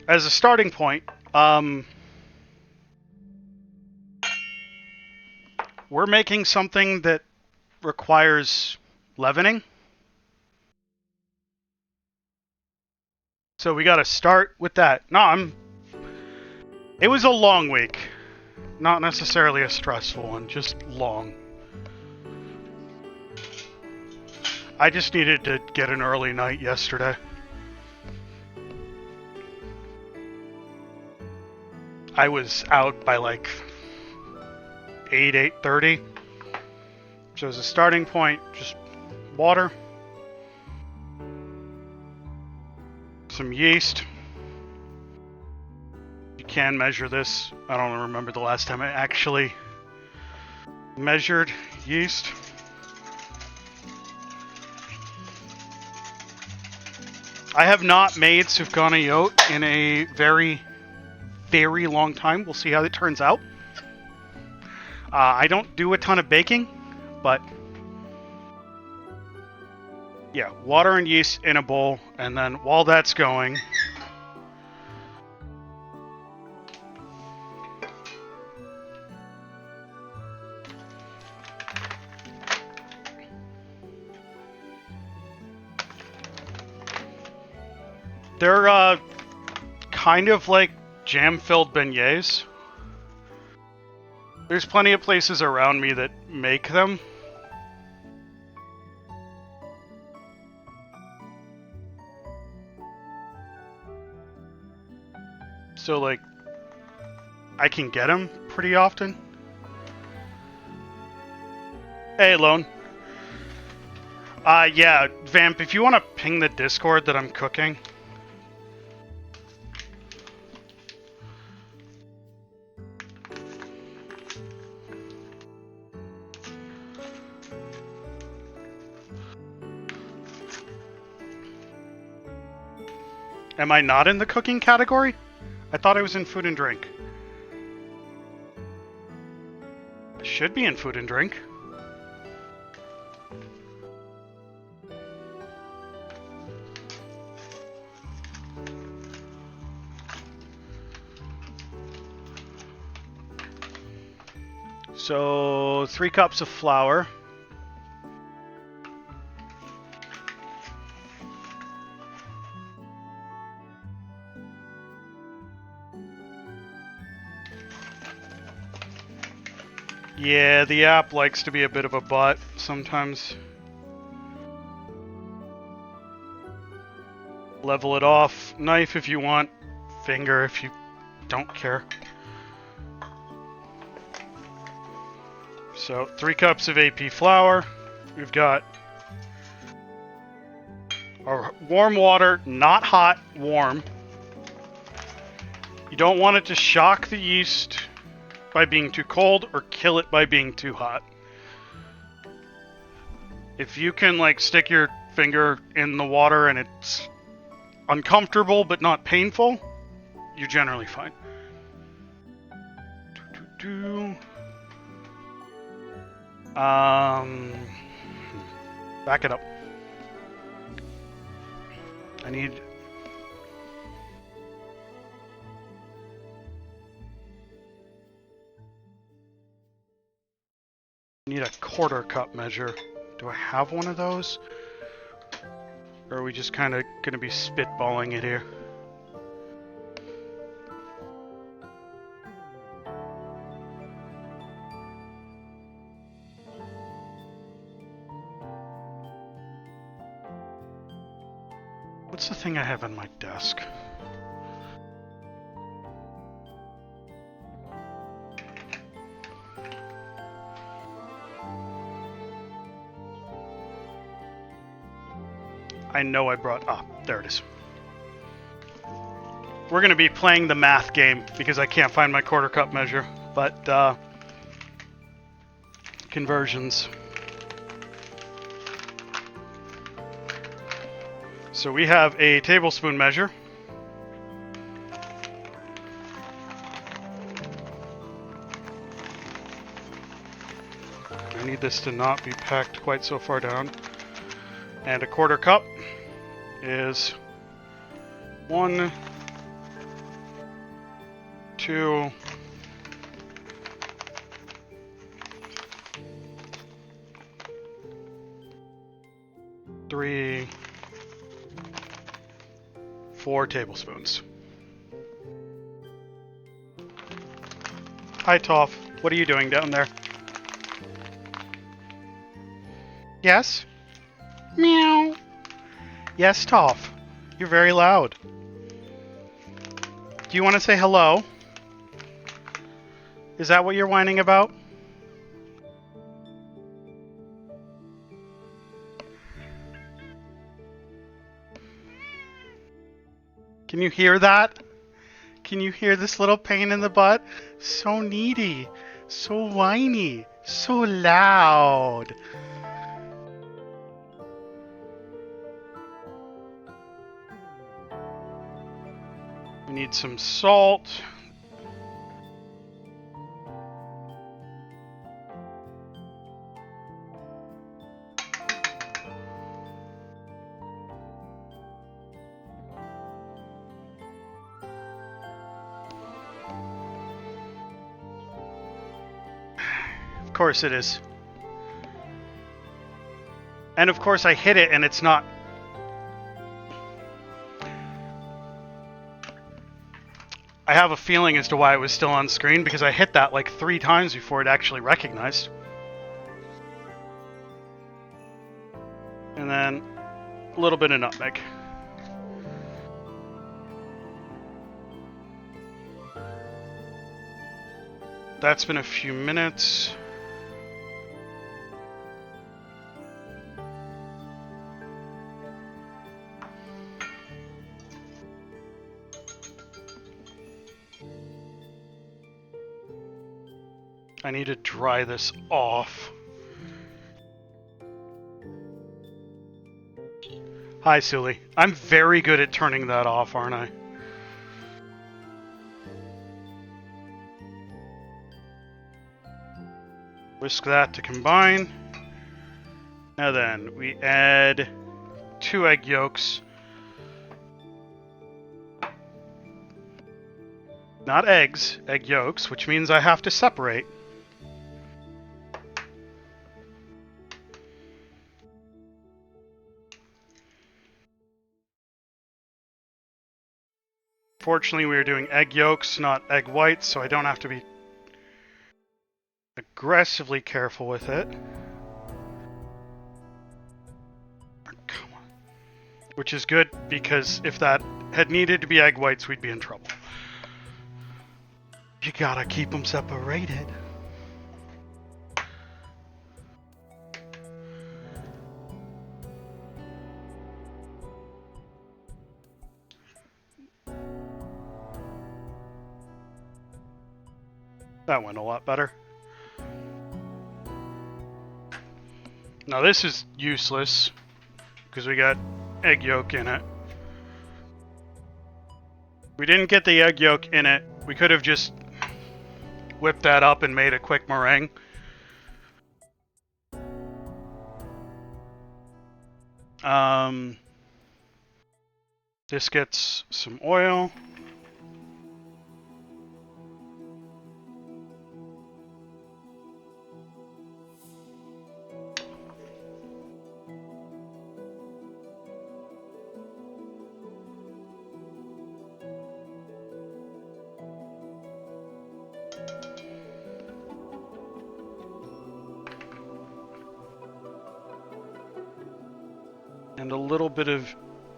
as a starting point, we're making something that requires leavening. So we got to start with that. It was a long week. Not necessarily a stressful one, just long. I just needed to get an early night yesterday. I was out by like 8:30. So as a starting point, just water, some yeast. You can measure this. I don't remember the last time I actually measured yeast. I have not made Sufganiyot in a very, very long time. We'll see how it turns out. I don't do a ton of baking, but yeah, water and yeast in a bowl, and then while that's going, they're kind of like jam-filled beignets. There's plenty of places around me that make them. So, like, I can get them pretty often. Hey, Lone. Yeah, Vamp, if you want to ping the Discord that I'm cooking. Am I not in the cooking category? I thought I was in food and drink. I should be in food and drink. So, 3 cups of flour. Yeah, the app likes to be a bit of a butt sometimes. Level it off. Knife if you want. Finger if you don't care. So, 3 cups of AP flour. We've got our warm water, not hot, warm. You don't want it to shock the yeast by being too cold or kill it by being too hot. If you can like stick your finger in the water and it's uncomfortable but not painful, you're generally fine. Back it up. I need a quarter cup measure. Do I have one of those? Or are we just kind of going to be spitballing it here? What's the thing I have on my desk? I know I brought... Ah, there it is. We're going to be playing the math game because I can't find my quarter cup measure. But, conversions. So we have a tablespoon measure. I need this to not be packed quite so far down. And a quarter cup is 1, 2, 3, 4 tablespoons. Hi, Toph. What are you doing down there? Yes? Meow. Yes, Toph. You're very loud. Do you want to say hello? Is that what you're whining about? Can you hear that? Can you hear this little pain in the butt? So needy, so whiny, so loud. We need some salt. Of course it is. And of course I hit it and it's not. I have a feeling as to why it was still on screen, because I hit that like 3 times before it actually recognized. And then a little bit of nutmeg. That's been a few minutes. I need to dry this off. Hi, Sully. I'm very good at turning that off, aren't I? Whisk that to combine. Now then, we add 2 egg yolks. Not eggs, egg yolks, which means I have to separate. Fortunately, we are doing egg yolks, not egg whites, so I don't have to be aggressively careful with it. Come on. Which is good, because if that had needed to be egg whites, we'd be in trouble. You gotta keep them separated. That went a lot better. Now this is useless, because we got egg yolk in it. We didn't get the egg yolk in it. We could have just whipped that up and made a quick meringue. This gets some oil. And a little bit of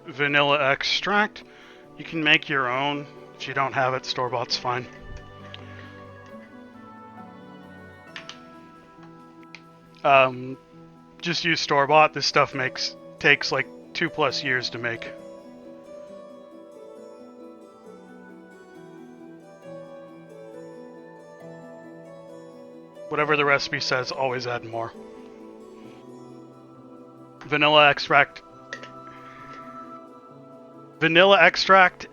vanilla extract. You can make your own. If you don't have it, store-bought's fine. Just use store-bought. This stuff takes like 2+ years to make. Whatever the recipe says, always add more. Vanilla extract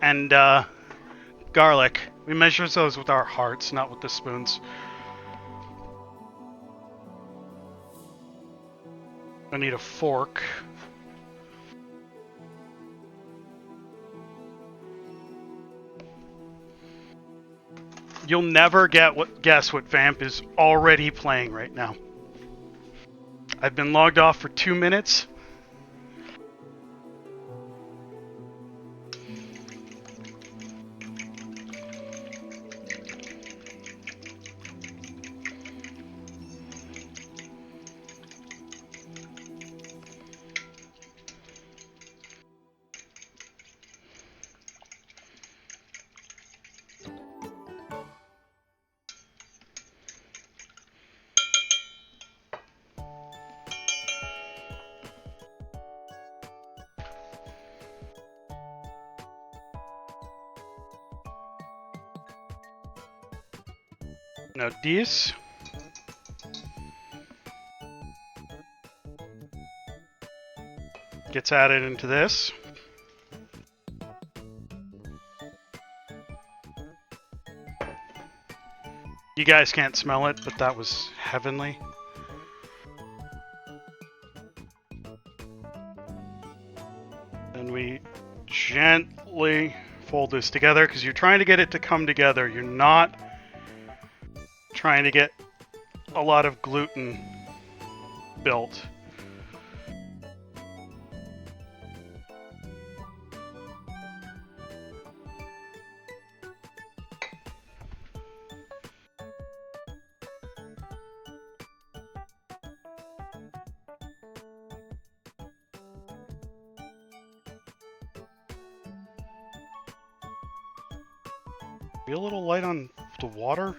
and garlic. We measure those with our hearts, not with the spoons. I need a fork. You'll never guess what Vamp is already playing right now. I've been logged off for 2 minutes. Now this gets added into this. You guys can't smell it, but that was heavenly. And we gently fold this together because you're trying to get it to come together. You're not trying to get a lot of gluten built. Be a little light on the water.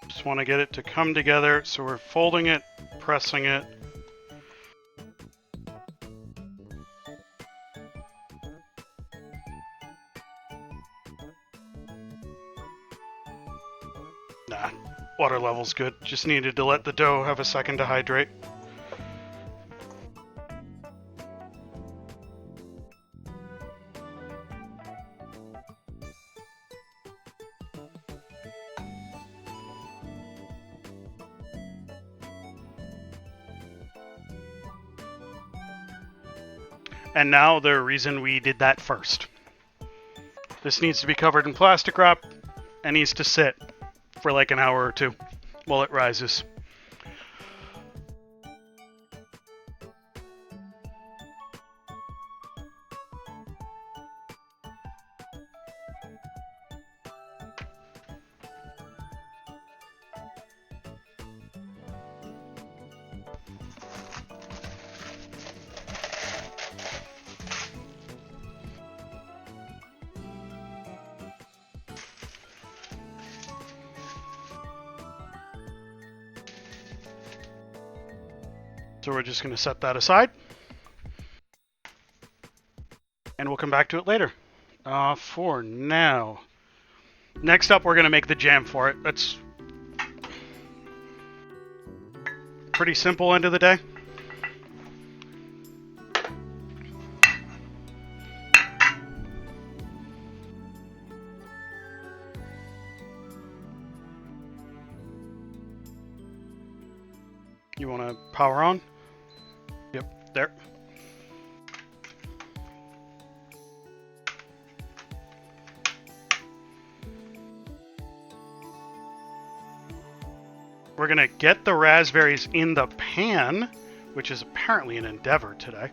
Just want to get it to come together, so we're folding it, pressing it. Nah, water level's good. Just needed to let the dough have a second to hydrate. And now the reason we did that first. This needs to be covered in plastic wrap and needs to sit for like an hour or two while it rises. So we're just going to set that aside. And we'll come back to it later. For now. Next up, we're going to make the jam for it. That's pretty simple end of the day. You want to power on? Yep, there. We're going to get the raspberries in the pan, which is apparently an endeavor today.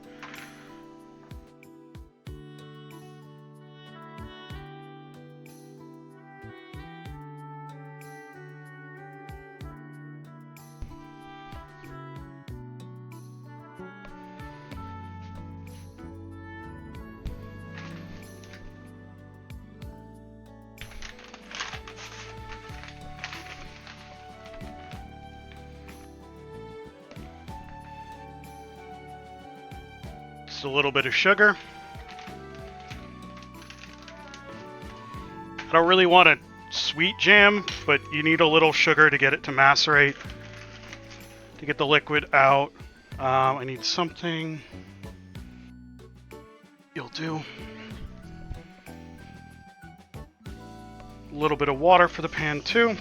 Just a little bit of sugar. I don't really want a sweet jam, but you need a little sugar to get it to macerate, to get the liquid out. I need something. You'll do. A little bit of water for the pan too.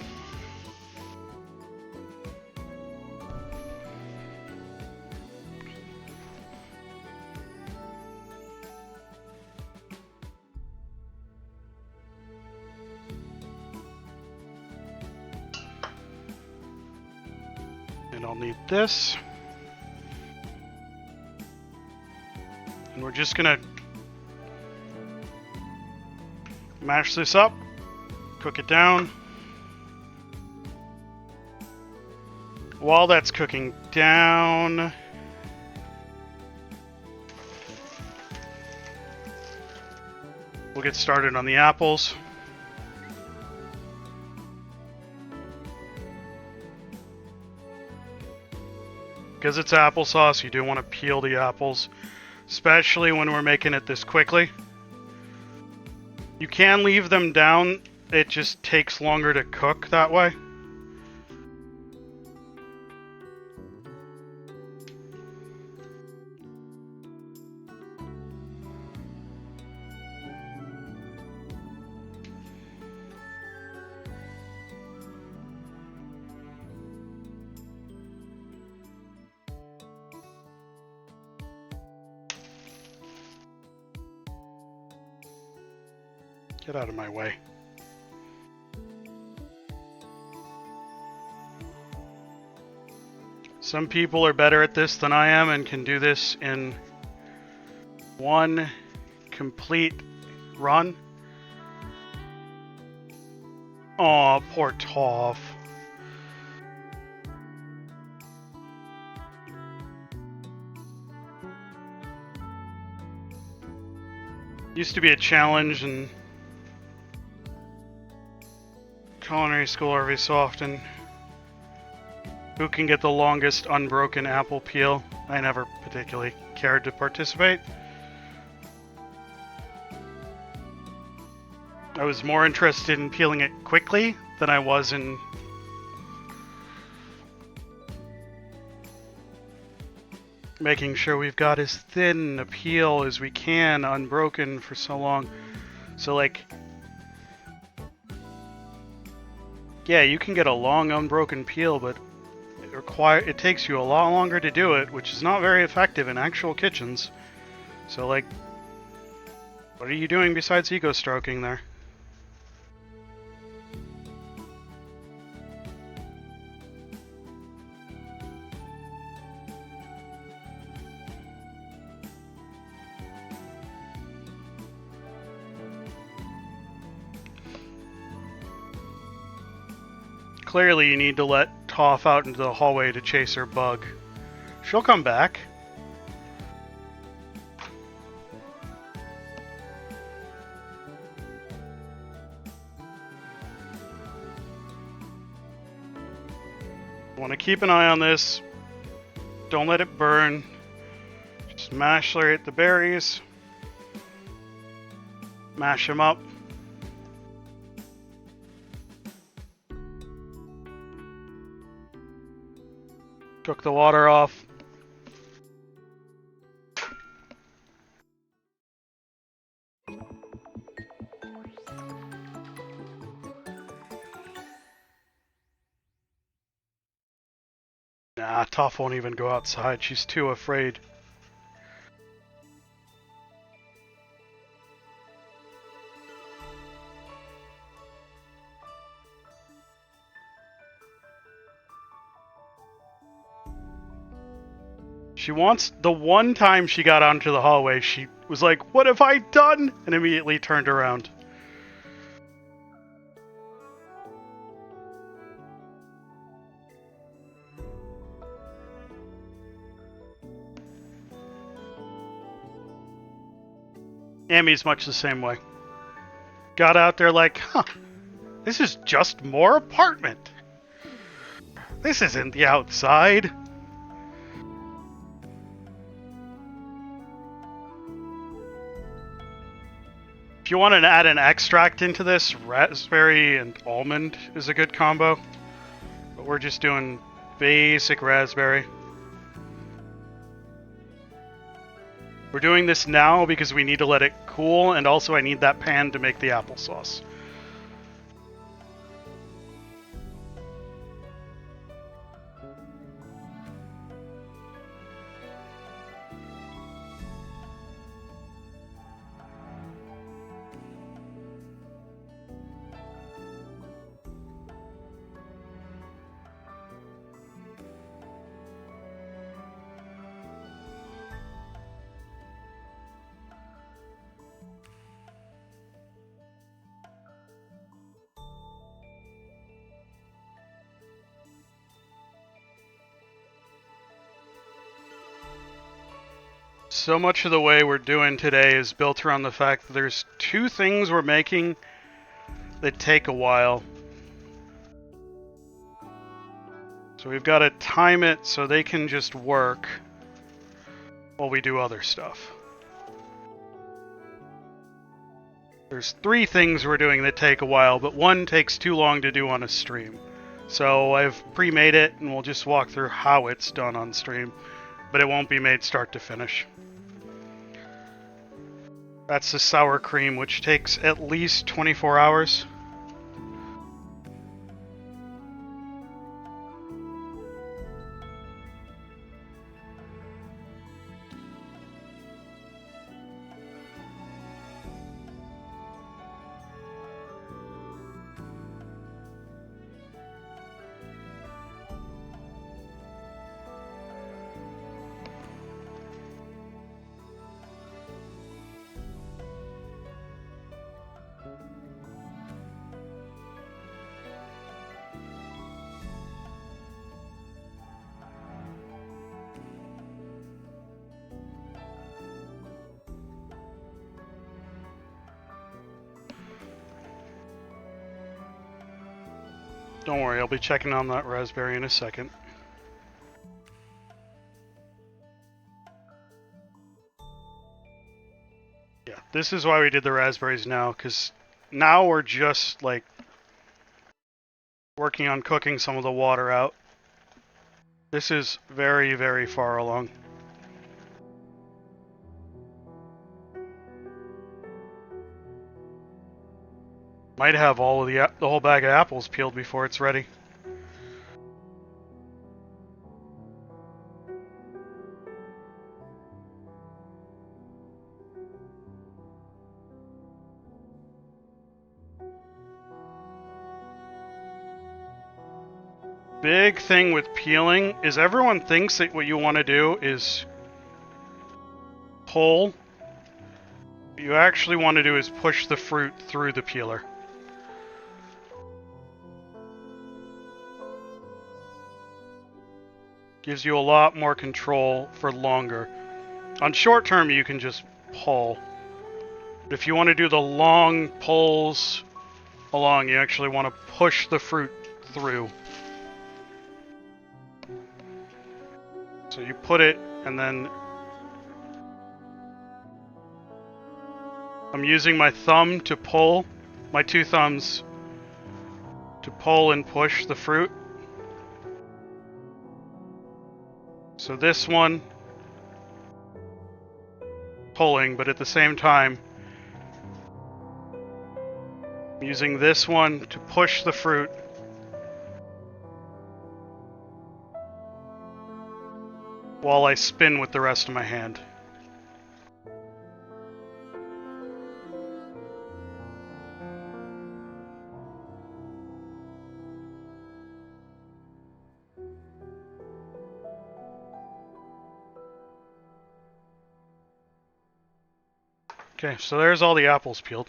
And I'll need this. And we're just gonna mash this up, cook it down. While that's cooking down, we'll get started on the apples. Because it's applesauce, you do want to peel the apples, especially when we're making it this quickly. You can leave them down, it just takes longer to cook that way. Get out of my way. Some people are better at this than I am and can do this in one complete run. Aw, poor Toph. Used to be a challenge and culinary school every so often. Who can get the longest unbroken apple peel? I never particularly cared to participate. I was more interested in peeling it quickly than I was in making sure we've got as thin a peel as we can unbroken for so long. So like, yeah, you can get a long unbroken peel, but it takes you a lot longer to do it, which is not very effective in actual kitchens. So like, what are you doing besides ego stroking there? Clearly you need to let Toph out into the hallway to chase her bug. She'll come back. Want to keep an eye on this. Don't let it burn. Just macerate the berries. Mash them up. Cook the water off. Nah, Toph won't even go outside. She's too afraid. She wants, the one time she got onto the hallway, she was like, "What have I done?" and immediately turned around. Amy's much the same way. Got out there like, this is just more apartment. This isn't the outside. If you want to add an extract into this, raspberry and almond is a good combo. But we're just doing basic raspberry. We're doing this now because we need to let it cool, and also I need that pan to make the applesauce. So much of the way we're doing today is built around the fact that there's two things we're making that take a while. So we've got to time it so they can just work while we do other stuff. There's three things we're doing that take a while, but one takes too long to do on a stream. So I've pre-made it, and we'll just walk through how it's done on stream, but it won't be made start to finish. That's the sour cream, which takes at least 24 hours. Don't worry, I'll be checking on that raspberry in a second. Yeah, this is why we did the raspberries now, because now we're just, like, working on cooking some of the water out. This is very, very far along. Might have all of the whole bag of apples peeled before it's ready. Big thing with peeling is everyone thinks that what you want to do is pull. What you actually want to do is push the fruit through the peeler. Gives you a lot more control for longer. On short term, you can just pull. But if you want to do the long pulls along, you actually want to push the fruit through. So you put it, and then I'm using my thumb to pull, my two thumbs to pull and push the fruit. So this one, pulling, but at the same time, I'm using this one to push the fruit. While I spin with the rest of my hand. Okay, so there's all the apples peeled.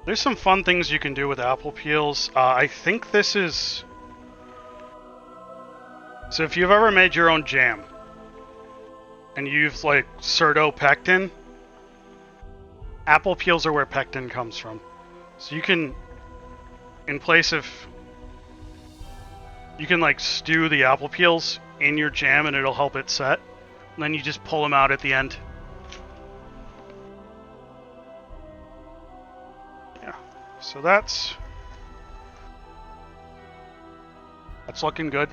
There's some fun things you can do with apple peels. I think this is... So if you've ever made your own jam, and you've, like, pectin, apple peels are where pectin comes from. So you can, in place of... You can, like, stew the apple peels in your jam and it'll help it set. And then you just pull them out at the end. Yeah, so that's looking good.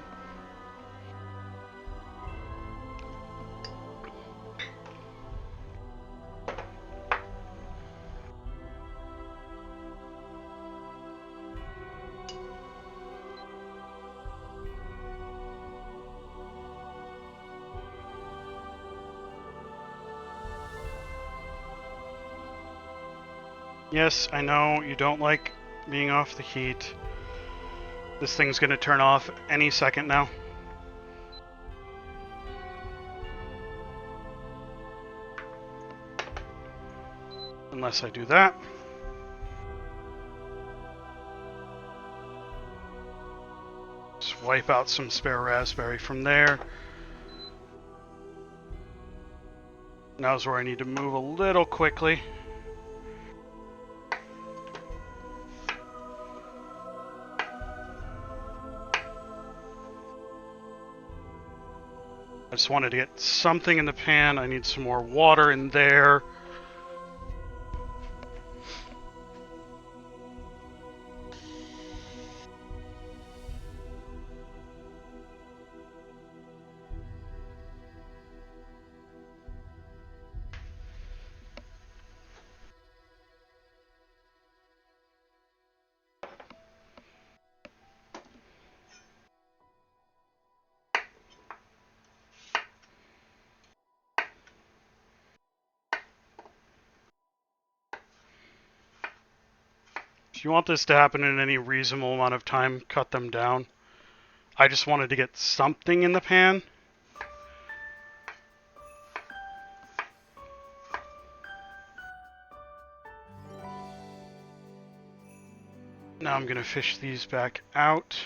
Yes, I know you don't like being off the heat. This thing's gonna turn off any second now. Unless I do that. Just wipe out some spare raspberry from there. Now's where I need to move a little quickly. I just wanted to get something in the pan. I need some more water in there. If you want this to happen in any reasonable amount of time, cut them down. I just wanted to get something in the pan. Now I'm going to fish these back out.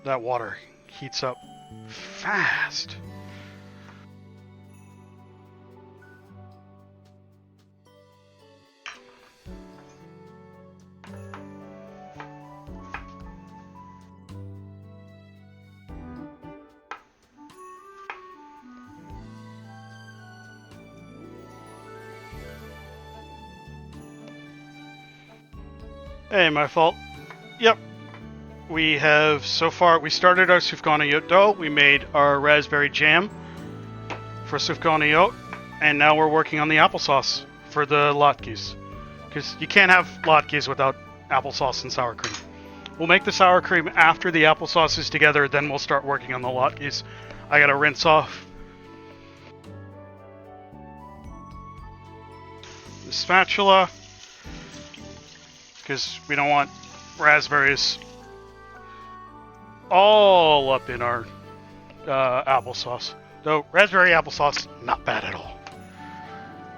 That water heats up fast. Hey, my fault. Yep. We have, so far, we started our Sufganiyot dough. We made our raspberry jam for Sufganiyot. And now we're working on the applesauce for the Latkes. Because you can't have Latkes without applesauce and sour cream. We'll make the sour cream after the applesauce is together, then we'll start working on the Latkes. I gotta rinse off the spatula. Because we don't want raspberries all up in our applesauce. Though raspberry applesauce, not bad at all.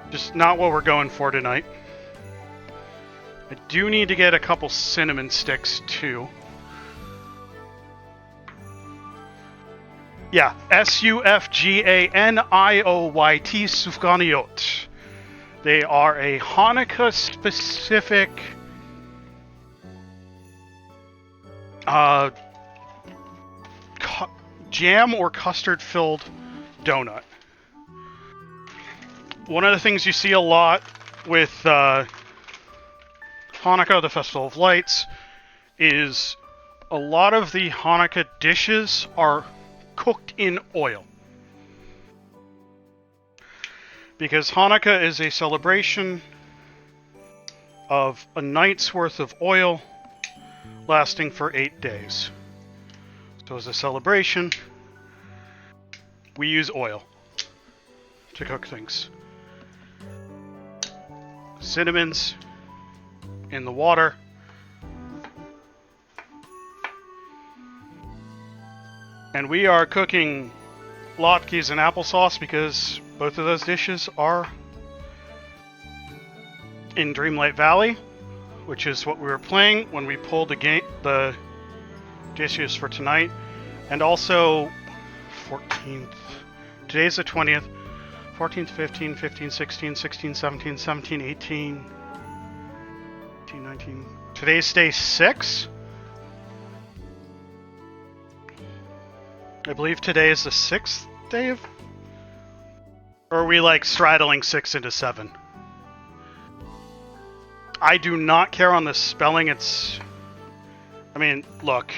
Just not what we're going for tonight. I do need to get a couple cinnamon sticks too. Yeah, Sufganiyot, Sufganiyot. They are a Hanukkah specific jam or custard filled donut. One of the things you see a lot with Hanukkah, the Festival of Lights, is a lot of the Hanukkah dishes are cooked in oil. Because Hanukkah is a celebration of a night's worth of oil lasting for 8 days. So as a celebration, we use oil to cook things. Cinnamons in the water. And we are cooking latkes and applesauce because both of those dishes are in Dreamlight Valley, which is what we were playing when we pulled the dishes for tonight. And also 14th. Today's the 20th. 14th, 15, 15, 16, 16, 17, 17, 18, 18, 19. Today's day 6. I believe today is the 6th day of... Or are we, like, straddling 6 into 7? I do not care on the spelling, it's... I mean, look.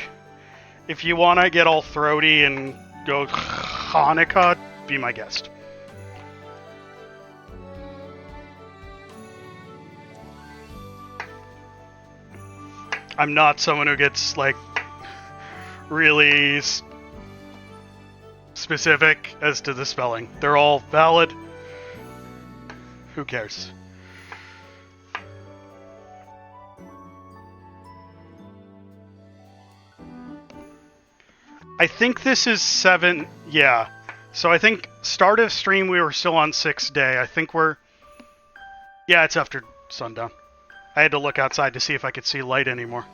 If you want to get all throaty and go Hanukkah, be my guest. I'm not someone who gets, like, really specific as to the spelling. They're all valid. Who cares? I think this is 7. Yeah. So I think start of stream we were still on 6th day. I think we're... Yeah, it's after sundown. I had to look outside to see if I could see light anymore.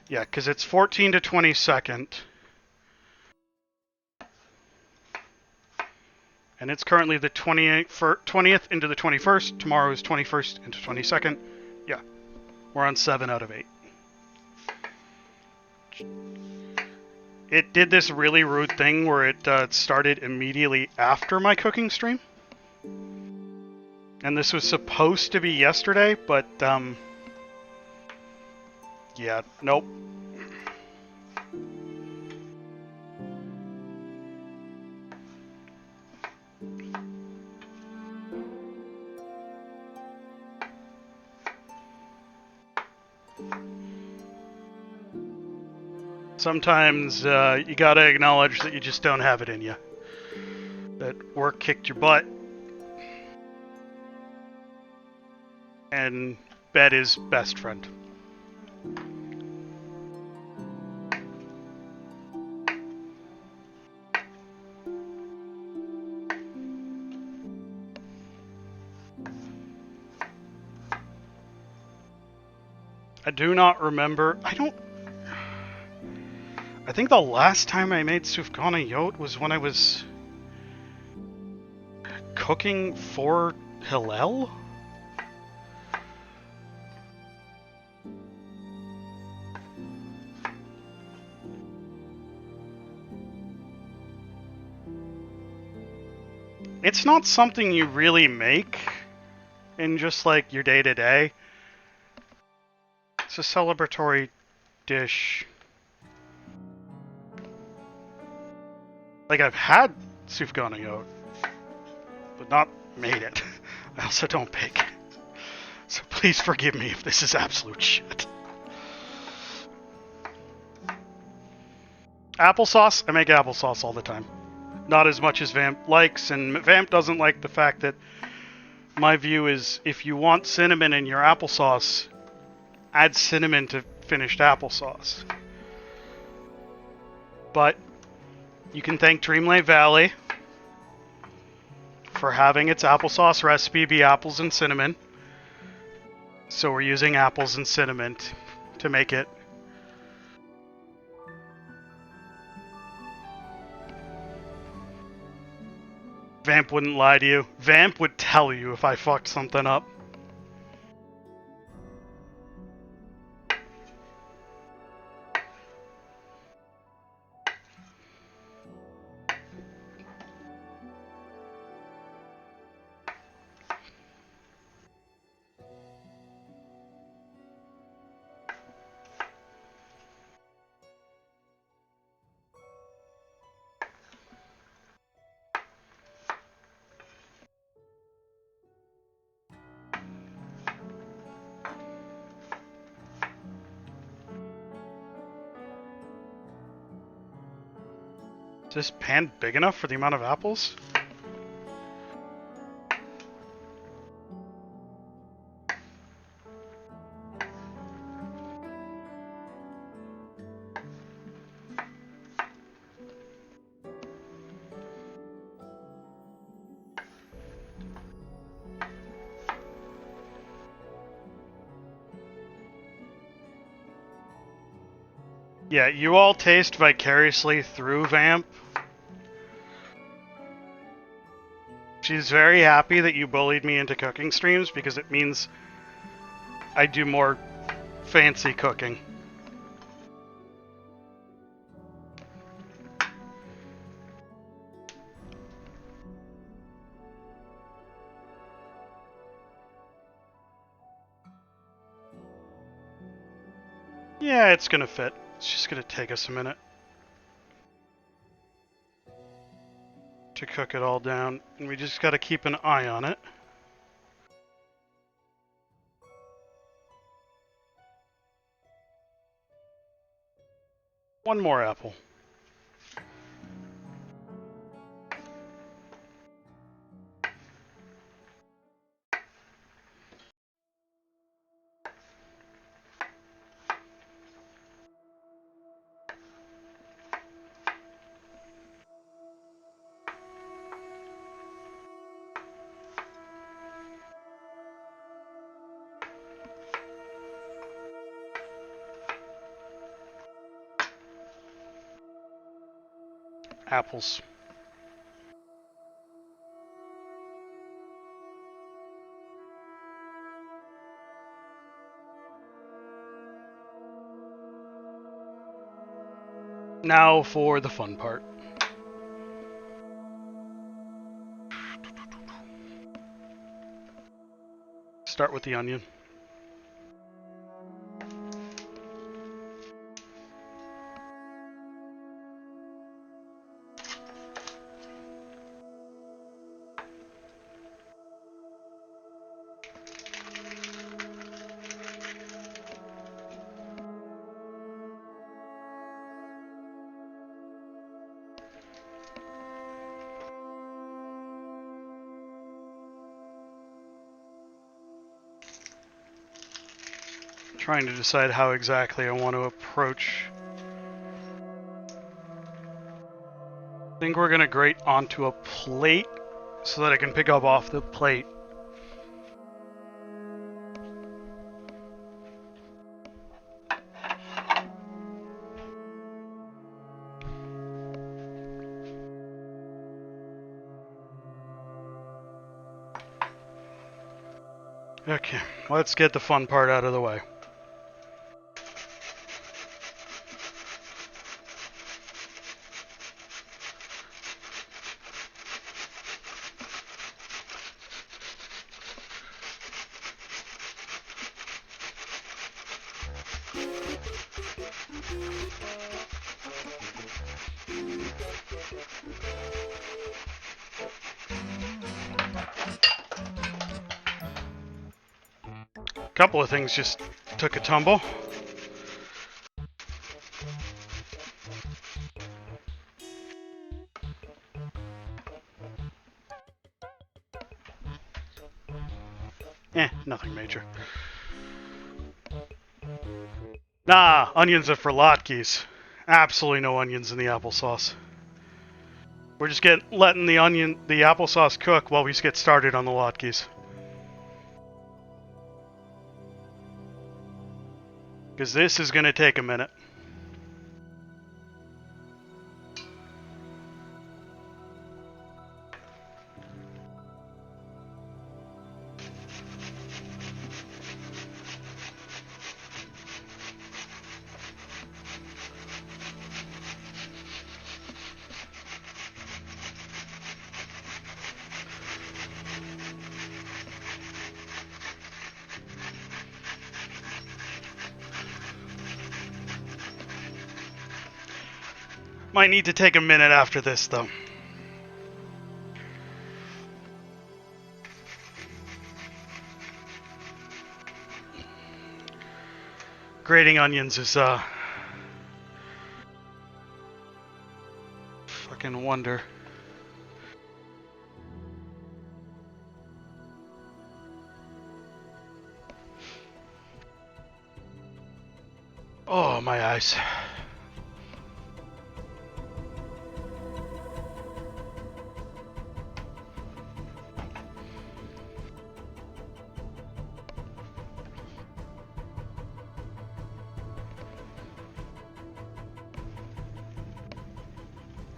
Yeah, because it's 14 to 22nd. And it's currently the 20th into the 21st. Tomorrow is 21st into 22nd. Yeah, we're on 7 out of 8. It did this really rude thing where it started immediately after my cooking stream. And this was supposed to be yesterday, but, yeah, nope. Sometimes you gotta acknowledge that you just don't have it in you. That work kicked your butt. And bed is best friend. I do not remember. I think the last time I made Sufganiyot was when I was cooking for Hillel? It's not something you really make in just like your day-to-day. It's a celebratory dish. Like, I've had Sufganiyot, but not made it. I also don't bake. So please forgive me if this is absolute shit. Applesauce? I make applesauce all the time. Not as much as Vamp likes, and Vamp doesn't like the fact that my view is if you want cinnamon in your applesauce, add cinnamon to finished applesauce. But you can thank Dreamlight Valley for having its applesauce recipe be apples and cinnamon. So we're using apples and cinnamon to make it. Vamp wouldn't lie to you. Vamp would tell you if I fucked something up. Is this pan big enough for the amount of apples? Yeah, you all taste vicariously through Vamp. She's very happy that you bullied me into cooking streams because it means I do more fancy cooking. Yeah, it's gonna fit. It's just gonna take us a minute to cook it all down, and we just gotta keep an eye on it. One more apple. Apples. Now for the fun part. Start with the onion. Trying to decide how exactly I want to approach. I think we're gonna grate onto a plate so that I can pick up off the plate. Okay, let's get the fun part out of the way. A couple of things just took a tumble. Nothing major. Nah, onions are for Latkes. Absolutely no onions in the applesauce. We're just letting the applesauce cook while we get started on the Latkes. Because this is going to take a minute. Might need to take a minute after this, though. Grating onions is, fucking wonder. Oh, my eyes.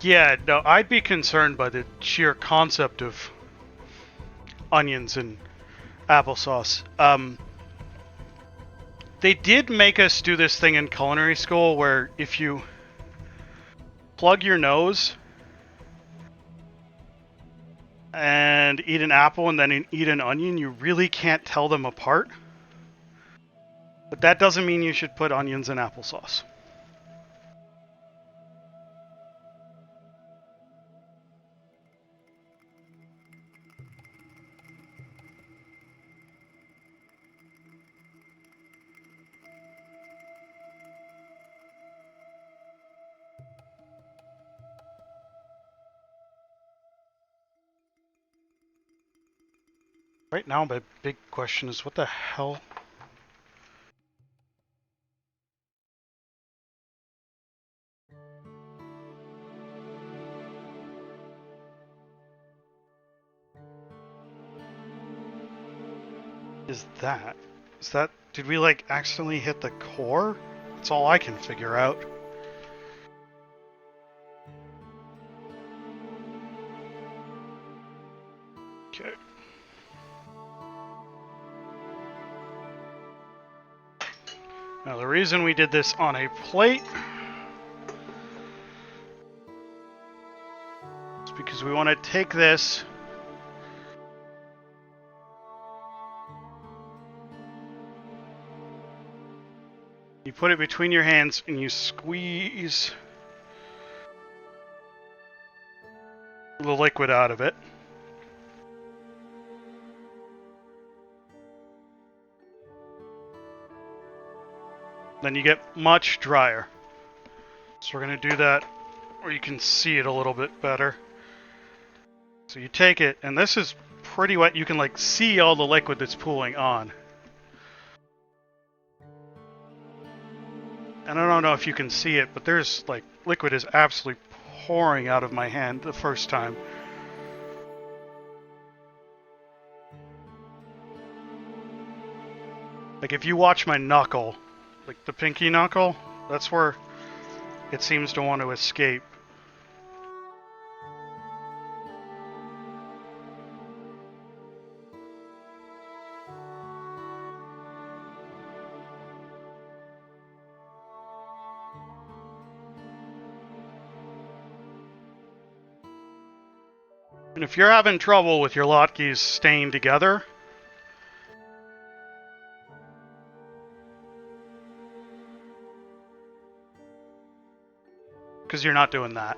Yeah, no, I'd be concerned by the sheer concept of onions and applesauce. They did make us do this thing in culinary school where if you plug your nose and eat an apple and then eat an onion, you really can't tell them apart. But that doesn't mean you should put onions in applesauce. Right now, my big question is, what the hell? Is that? Is that? Did we like accidentally hit the core? That's all I can figure out. Okay. Now the reason we did this on a plate is because we want to take this you put it between your hands and you squeeze the liquid out of it. Then you get much drier. So we're going to do that where you can see it a little bit better. So you take it, and this is pretty wet. You can like see all the liquid that's pooling on. And I don't know if you can see it, but there's like liquid is absolutely pouring out of my hand the first time. Like if you watch my knuckle, like the pinky knuckle, that's where it seems to want to escape. And if you're having trouble with your latkes staying together, because you're not doing that.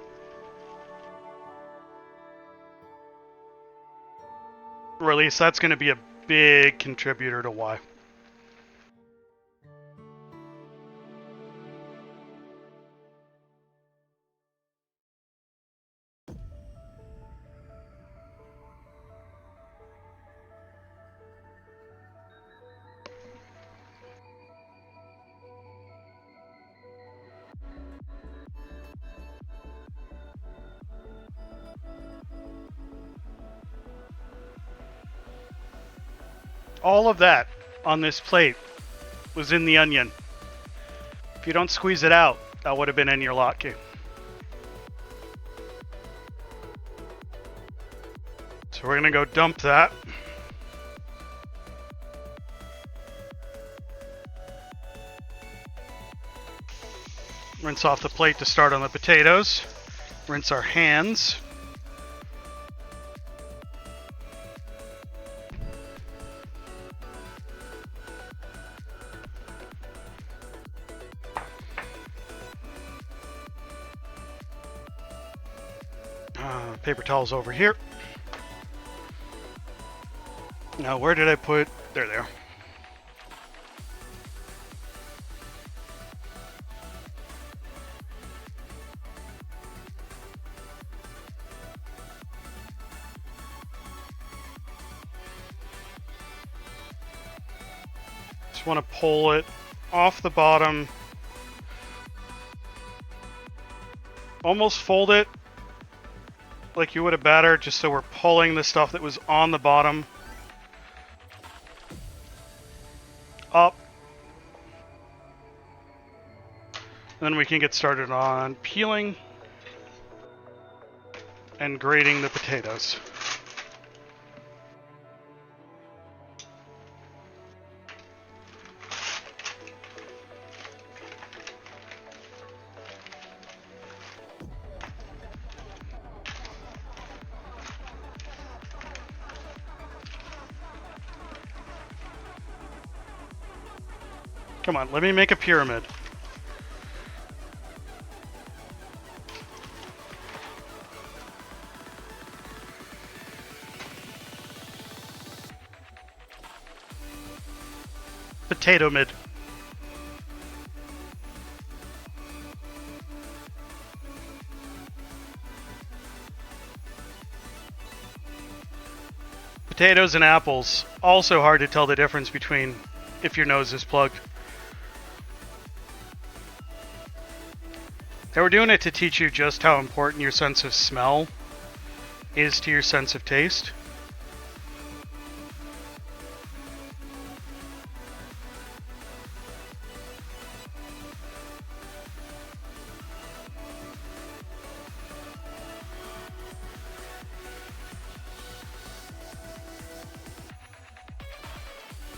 Or at least that's going to be a big contributor to why. All of that on this plate was in the onion. If you don't squeeze it out, that would have been in your latke. So we're gonna go dump that. Rinse off the plate to start on the potatoes. Rinse our hands. Paper towels over here. Now, where did I put? There. Just want to pull it off the bottom. Almost fold it like you would a batter, just so we're pulling the stuff that was on the bottom up. And then we can get started on peeling and grating the potatoes. Come on, let me make a pyramid. Potato mid. Potatoes and apples. Also hard to tell the difference between if your nose is plugged. They were doing it to teach you just how important your sense of smell is to your sense of taste.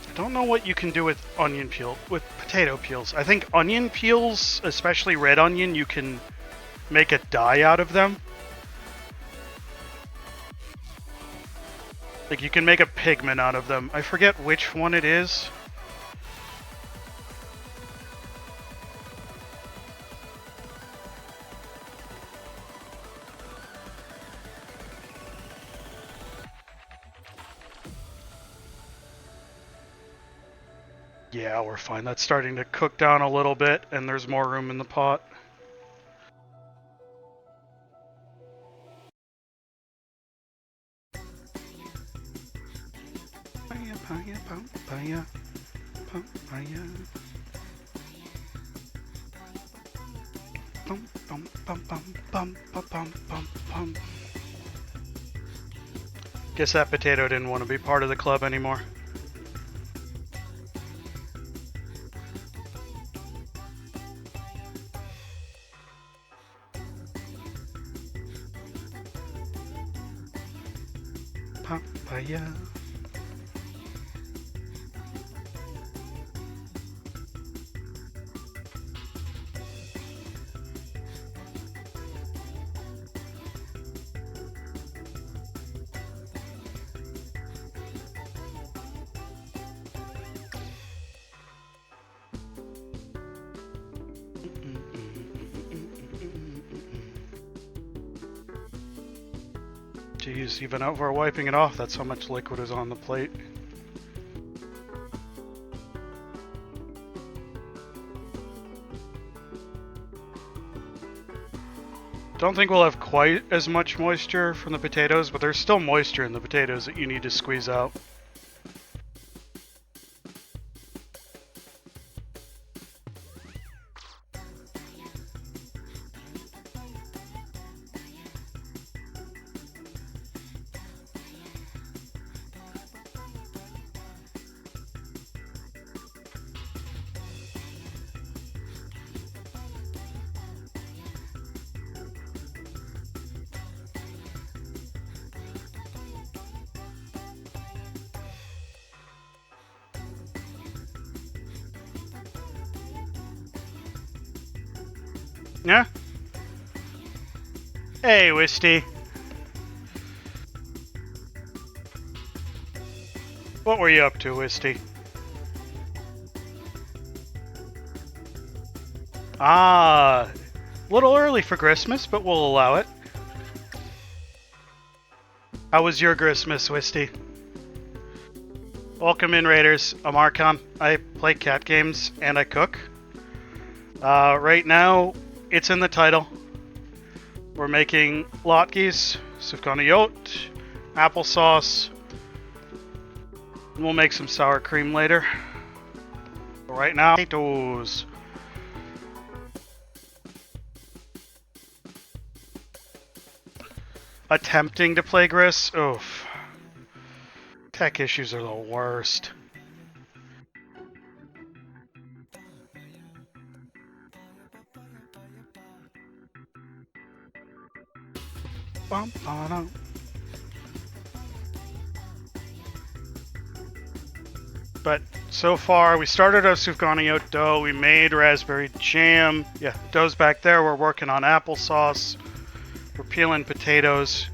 I don't know what you can do with potato peels. I think onion peels, especially red onion, you can make a dye out of them. Like you can make a pigment out of them. I forget which one it is. Yeah, we're fine. That's starting to cook down a little bit, and there's more room in the pot. Guess that potato didn't want to be part of the club anymore. Papaya. Jeez, even over wiping it off, that's how much liquid is on the plate. Don't think we'll have quite as much moisture from the potatoes, but there's still moisture in the potatoes that you need to squeeze out. Yeah? Hey, Wisty. What were you up to, Wisty? Ah, a little early for Christmas, but we'll allow it. How was your Christmas, Wisty? Welcome in, Raiders. I'm Archon. I play cat games and I cook. Right now, it's in the title. We're making Latkes, Sufganiyot, applesauce, and we'll make some sour cream later. But right now, potatoes. Attempting to play Gris? Oof. Tech issues are the worst. But so far, we started our Sufganiyot dough, we made raspberry jam. Yeah, dough's back there. We're working on applesauce. We're peeling potatoes.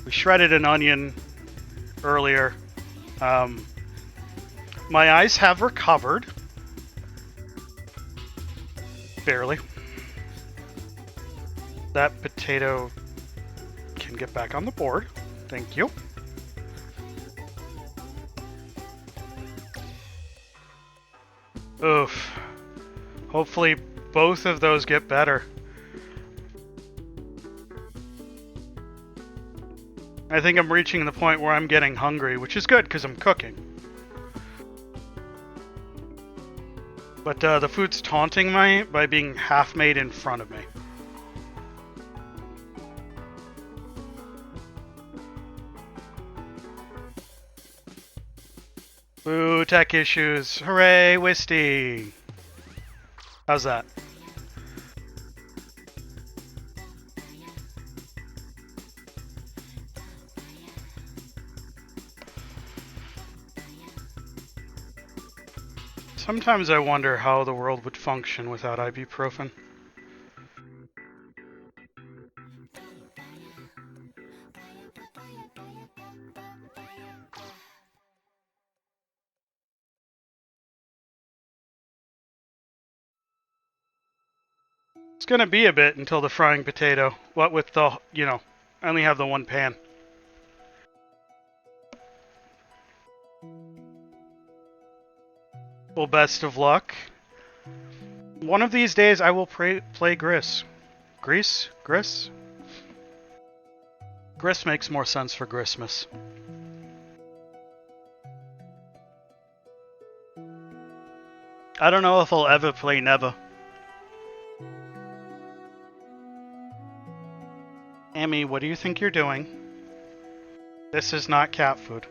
We shredded an onion earlier. My eyes have recovered. Barely. That potato can get back on the board. Thank you. Oof. Hopefully both of those get better. I think I'm reaching the point where I'm getting hungry, which is good because I'm cooking. But the food's taunting me by being half made in front of me. Ooh, tech issues. Hooray, Wisty. How's that? Sometimes I wonder how the world would function without ibuprofen. It's gonna be a bit until the frying potato. What with the, I only have the one pan. Well, best of luck. One of these days I will play Gris. Gris? Gris? Gris makes more sense for Christmas. I don't know if I'll ever play Never. Amy, what do you think you're doing? This is not cat food.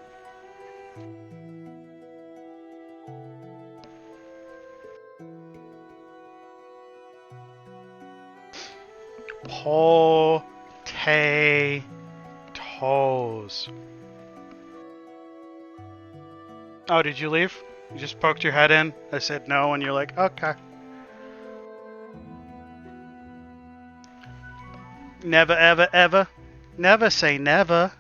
Potatoes. Oh, did you leave? You just poked your head in? I said no, and you're like, okay. Never, ever, ever. Never say never.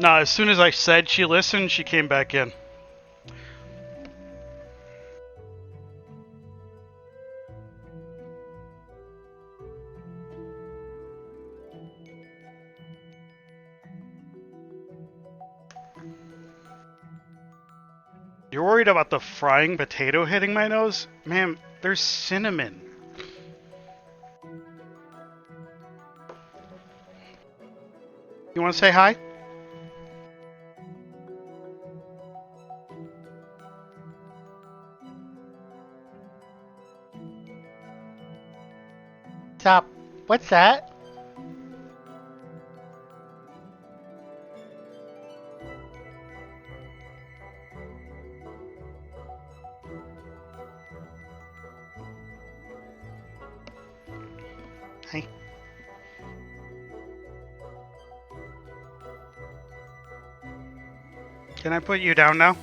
No, as soon as I said she listened, she came back in. You're worried about the frying potato hitting my nose? Ma'am, there's cinnamon. You want to say hi? Stop. What's that? Hey. Can I put you down now?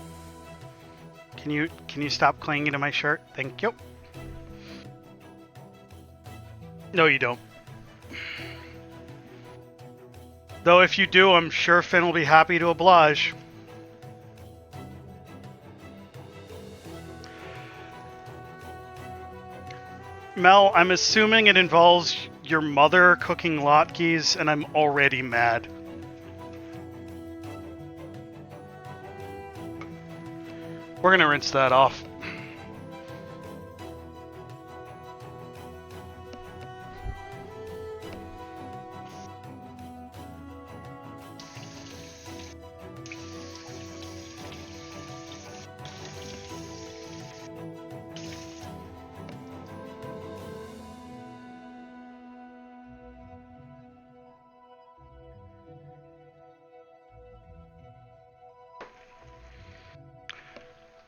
Can you stop clinging to my shirt? Thank you. No, you don't. Though if you do, I'm sure Finn will be happy to oblige. Mel, I'm assuming it involves your mother cooking latkes, and I'm already mad. We're gonna rinse that off.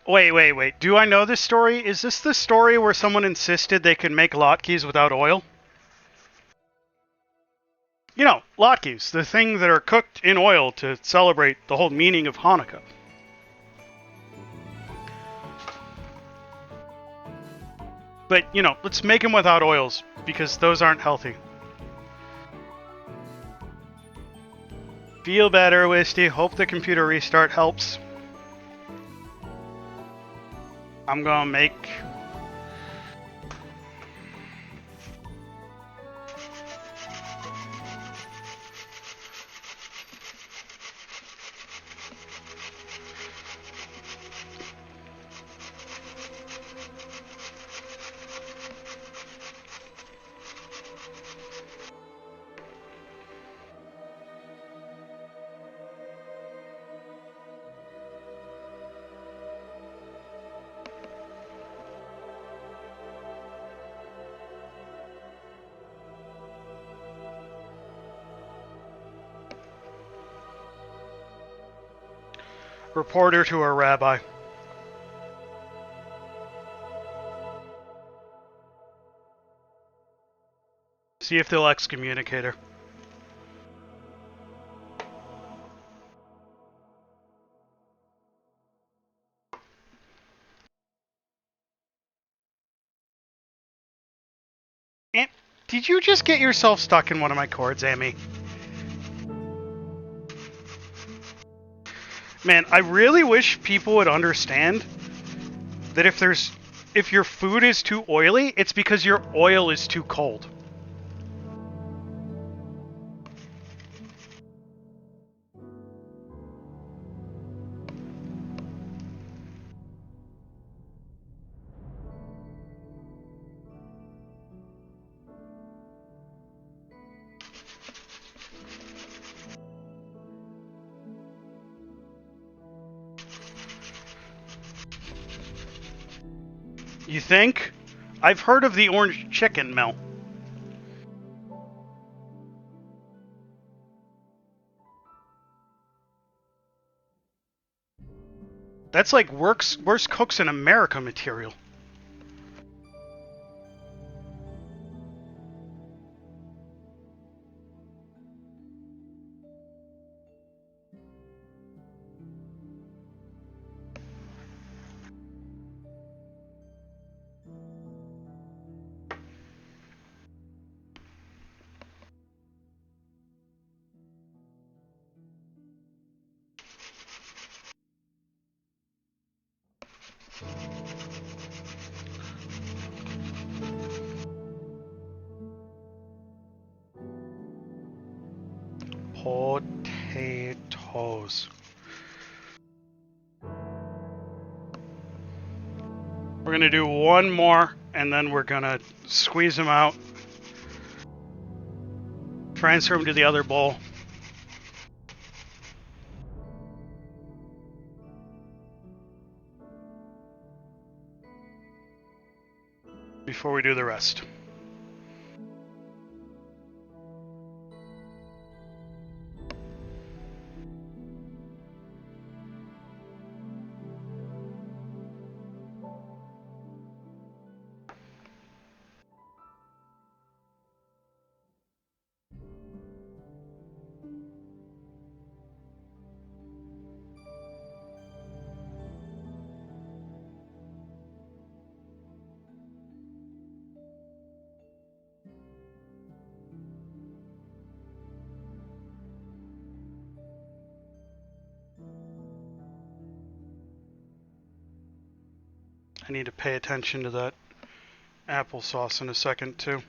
Wait. Do I know this story? Is this the story where someone insisted they could make latkes without oil? You know, latkes, the things that are cooked in oil to celebrate the whole meaning of Hanukkah. But, you know, let's make them without oils, because those aren't healthy. Feel better, Wisty. Hope the computer restart helps. I'm gonna make... reporter to a rabbi. See if they'll excommunicate her. And did you just get yourself stuck in one of my cords, Amy? Man, I really wish people would understand that if your food is too oily, it's because your oil is too cold. You think? I've heard of the orange chicken mill. That's like worst cooks in America material. Potatoes. We're gonna do one more, and then we're gonna squeeze them out. Transfer them to the other bowl. Before we do the rest. I need to pay attention to that applesauce in a second, too.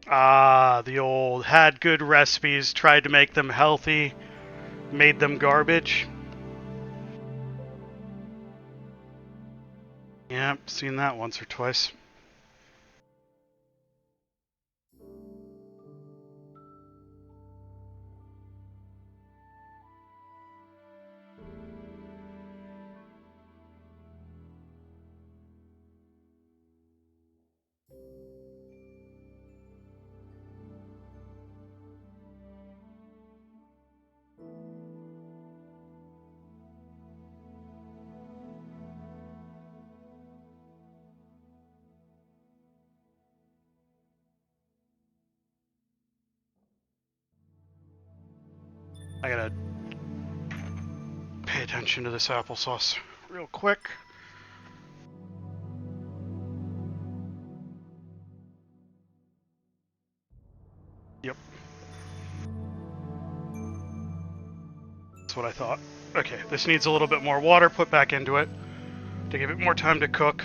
Ah, the old had good recipes, tried to make them healthy, made them garbage. Yep, seen that once or twice. I gotta pay attention to this applesauce real quick. Yep. That's what I thought. Okay, this needs a little bit more water put back into it to give it more time to cook.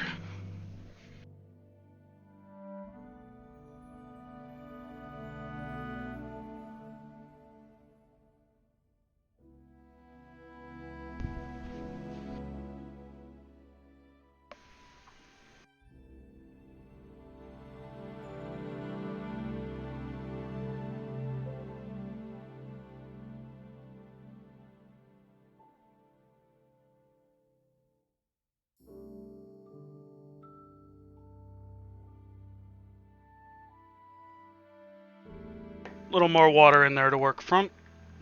A little more water in there to work from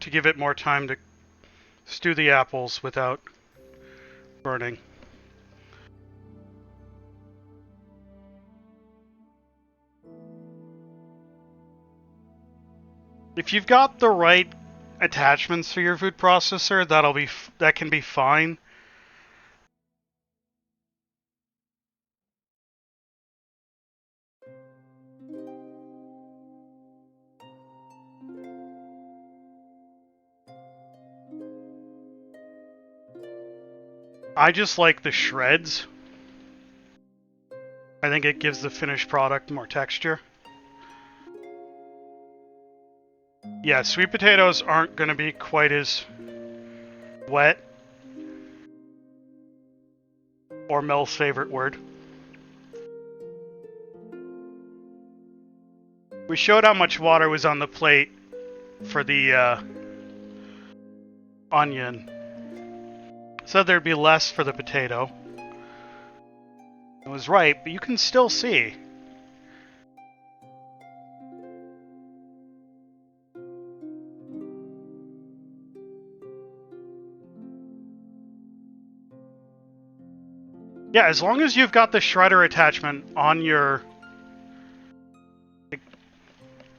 to give it more time to stew the apples without burning. If you've got the right attachments for your food processor, that can be fine. I just like the shreds. I think it gives the finished product more texture. Yeah, sweet potatoes aren't going to be quite as wet. Or Mel's favorite word. We showed how much water was on the plate for the onion. Said there'd be less for the potato. It was right, but you can still see. Yeah, as long as you've got the shredder attachment on your...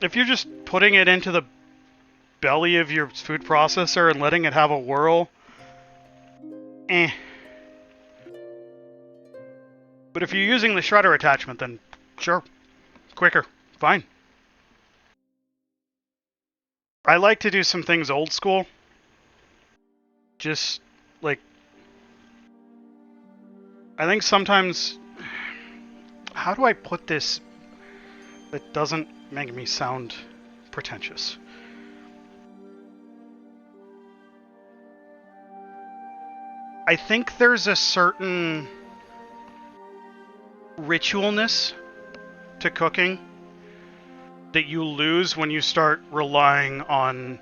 If you're just putting it into the belly of your food processor and letting it have a whirl, But if you're using the shredder attachment, then sure, quicker, fine. I like to do some things old school. Just, like... I think sometimes... How do I put this that doesn't make me sound pretentious? I think there's a certain ritualness to cooking that you lose when you start relying on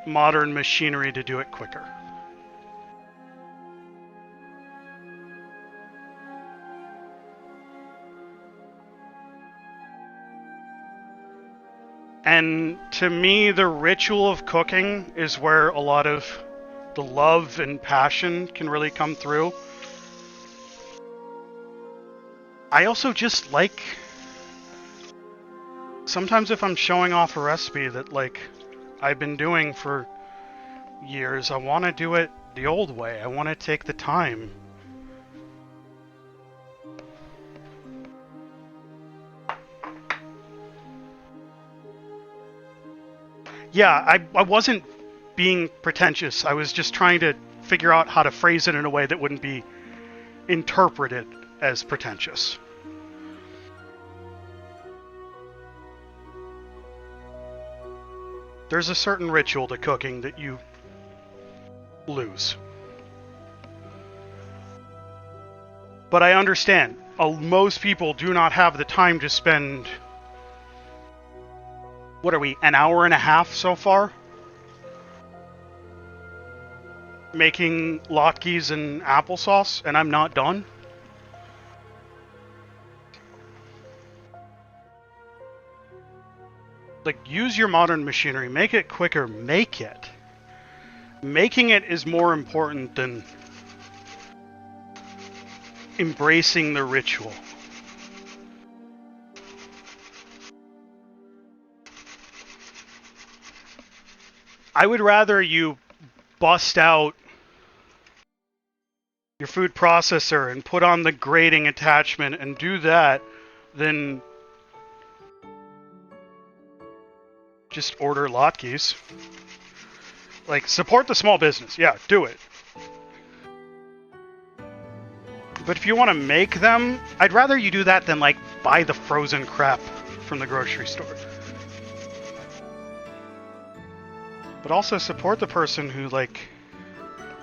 modern machinery to do it quicker. And to me, the ritual of cooking is where a lot of the love and passion can really come through. I also just like... Sometimes if I'm showing off a recipe that, like, I've been doing for years, I want to do it the old way. I want to take the time. Yeah, I wasn't being pretentious. I was just trying to figure out how to phrase it in a way that wouldn't be interpreted as pretentious. There's a certain ritual to cooking that you lose. But I understand. Most people do not have the time to spend... What are we, an hour and a half so far? Making latkes and applesauce, and I'm not done? Like, use your modern machinery. Make it quicker. Make it. Making it is more important than embracing the ritual. I would rather you bust out your food processor and put on the grating attachment and do that than just order Latkes. Like, support the small business. Yeah, do it. But if you want to make them, I'd rather you do that than, like, buy the frozen crap from the grocery store. But also support the person who, like,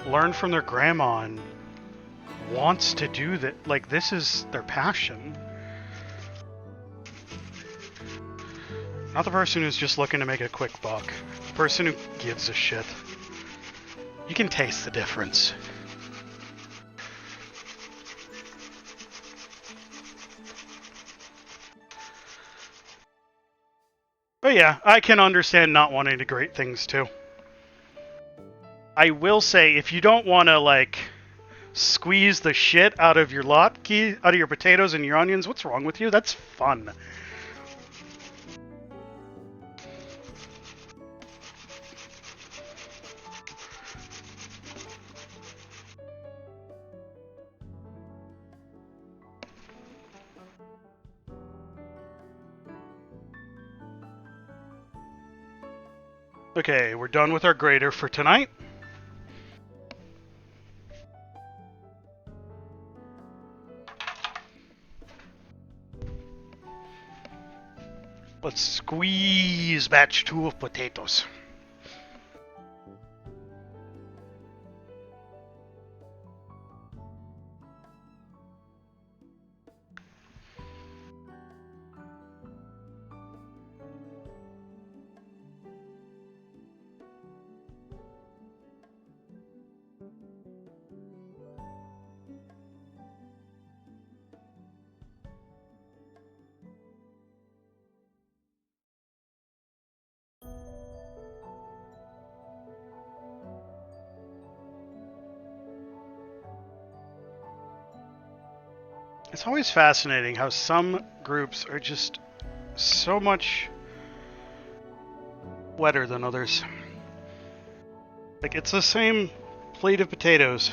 learned from their grandma and wants to do that. Like, this is their passion. Not the person who's just looking to make a quick buck. The person who gives a shit. You can taste the difference. But yeah, I can understand not wanting to grate things too. I will say, if you don't want to, like, squeeze the shit out of your latke, out of your potatoes and your onions, what's wrong with you? That's fun. Okay, we're done with our grater for tonight. Let's squeeze batch 2 of potatoes. It's always fascinating how some groups are just so much wetter than others. Like, it's the same plate of potatoes.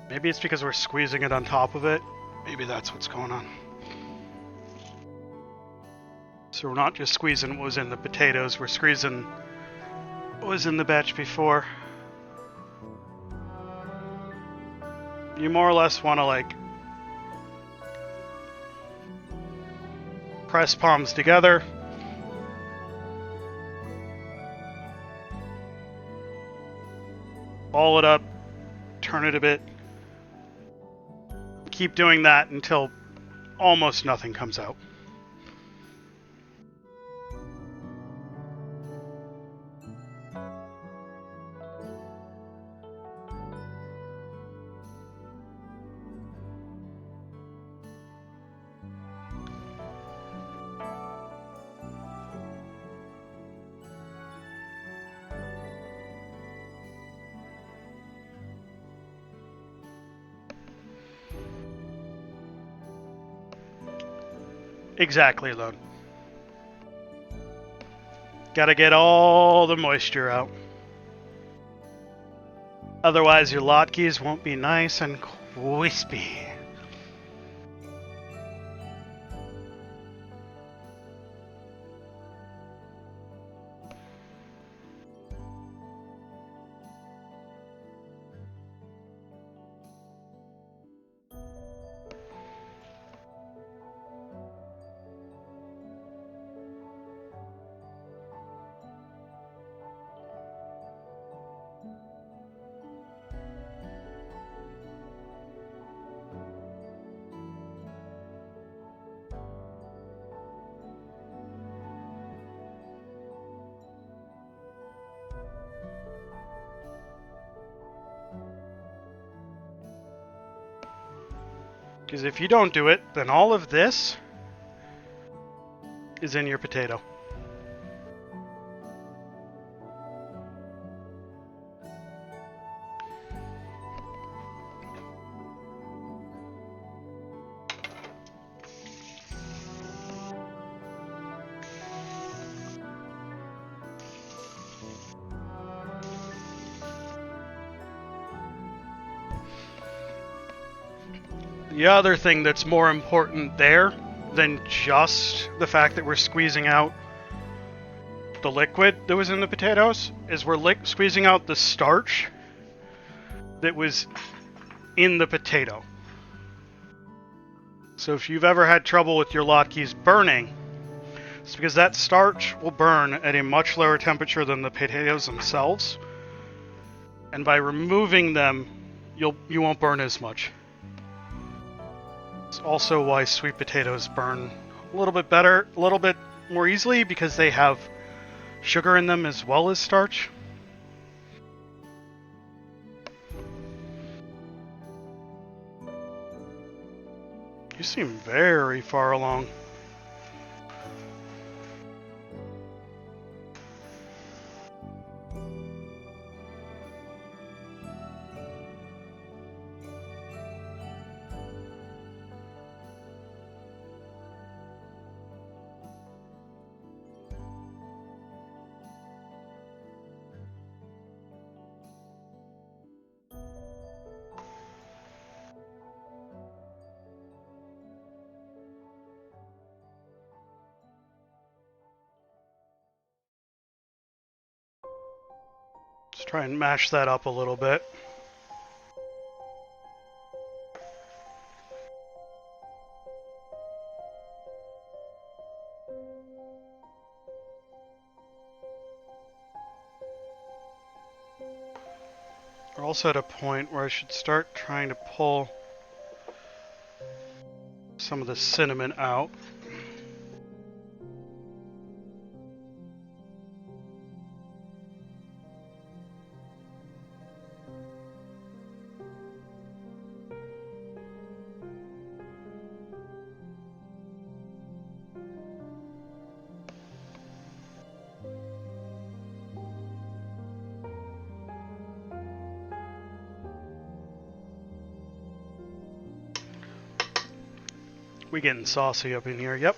Maybe it's because we're squeezing it on top of it. Maybe that's what's going on. So we're not just squeezing what was in the potatoes, we're squeezing what was in the batch before. You more or less want to, like, press palms together. Ball it up, turn it a bit. Keep doing that until almost nothing comes out. Exactly, Lone. Gotta get all the moisture out. Otherwise, your latkes won't be nice and crispy. Because if you don't do it, then all of this is in your potato. The other thing that's more important there than just the fact that we're squeezing out the liquid that was in the potatoes is we're squeezing out the starch that was in the potato. So if you've ever had trouble with your latkes burning, it's because that starch will burn at a much lower temperature than the potatoes themselves. And by removing them, you won't burn as much. It's also why sweet potatoes burn a little bit better, a little bit more easily, because they have sugar in them as well as starch. You seem very far along. Let's try and mash that up a little bit. We're also at a point where I should start trying to pull some of the cinnamon out. We getting saucy up in here, yep.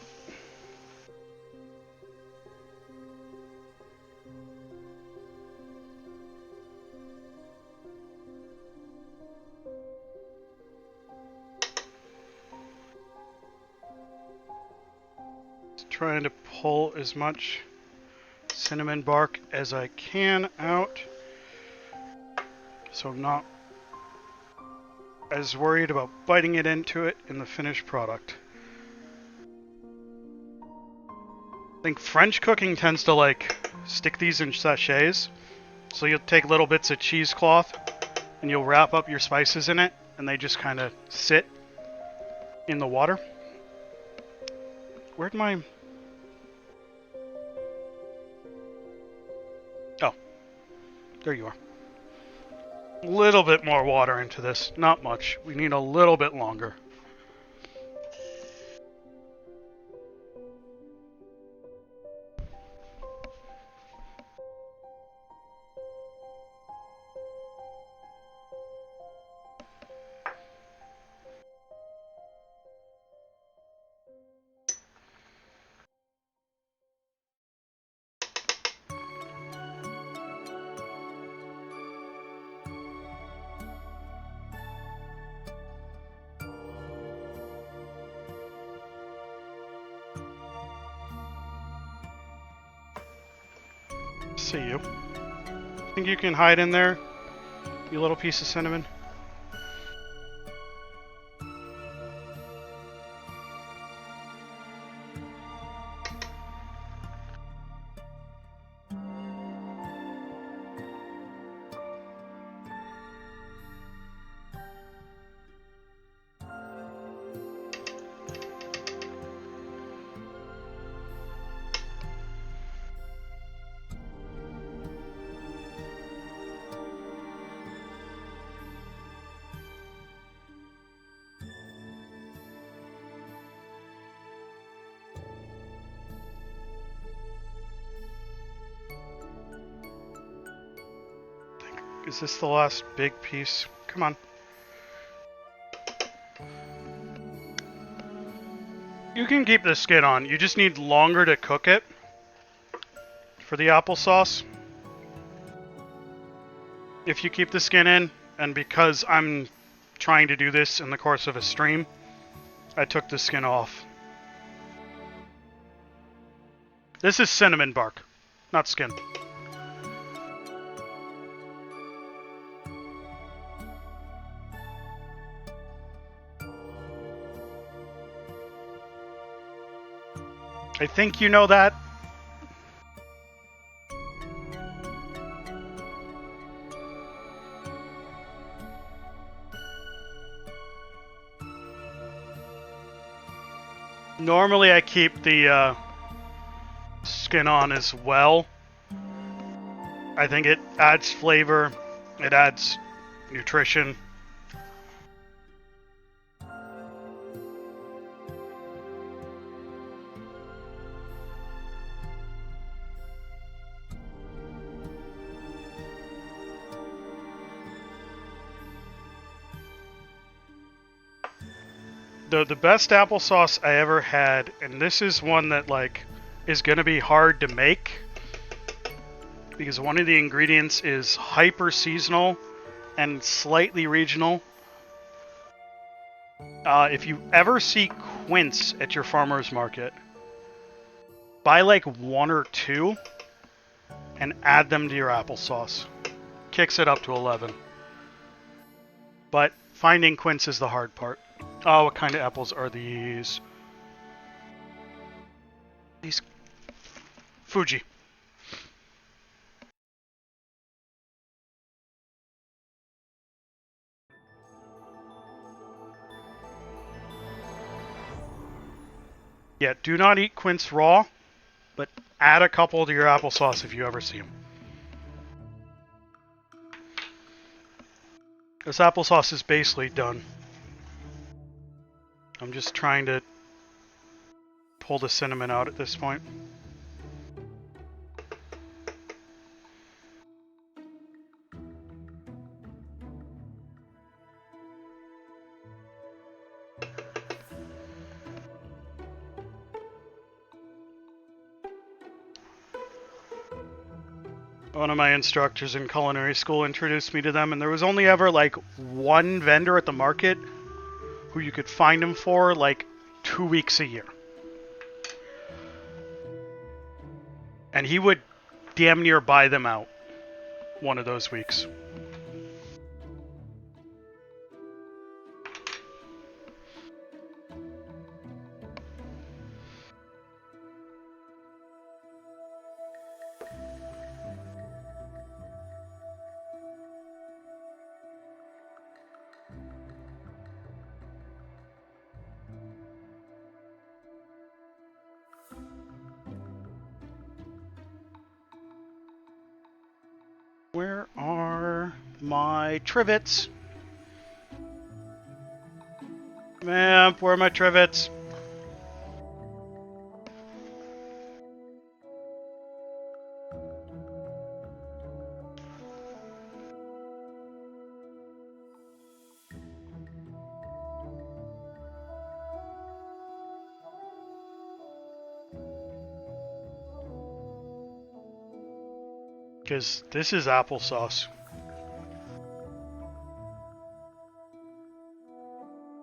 Just trying to pull as much cinnamon bark as I can out, so I'm not as worried about biting it into it in the finished product. I think French cooking tends to like stick these in sachets. So you'll take little bits of cheesecloth and you'll wrap up your spices in it and they just kind of sit in the water. Where'd my... Oh, there you are. A little bit more water into this, not much. We need a little bit longer. See you. Think you can hide in there, you little piece of cinnamon? Is this the last big piece? Come on. You can keep the skin on. You just need longer to cook it for the applesauce. If you keep the skin in, and because I'm trying to do this in the course of a stream, I took the skin off. This is cinnamon bark, not skin. I think you know that. Normally I keep the skin on as well. I think it adds flavor, it adds nutrition. The best applesauce I ever had, and this is one that like is gonna be hard to make because one of the ingredients is hyper seasonal and slightly regional. If you ever see quince at your farmer's market, buy like 1 or 2 and add them to your applesauce. Kicks it up to 11. But finding quince is the hard part. Oh, what kind of apples are these? These Fuji. Yeah, do not eat quince raw, but add a couple to your applesauce if you ever see them. This applesauce is basically done. I'm just trying to pull the cinnamon out at this point. One of my instructors in culinary school introduced me to them, and there was only ever like one vendor at the market who you could find them for like 2 weeks a year. And he would damn near buy them out one of those weeks. Where are my trivets? Vamp, where are my trivets? Because this is applesauce.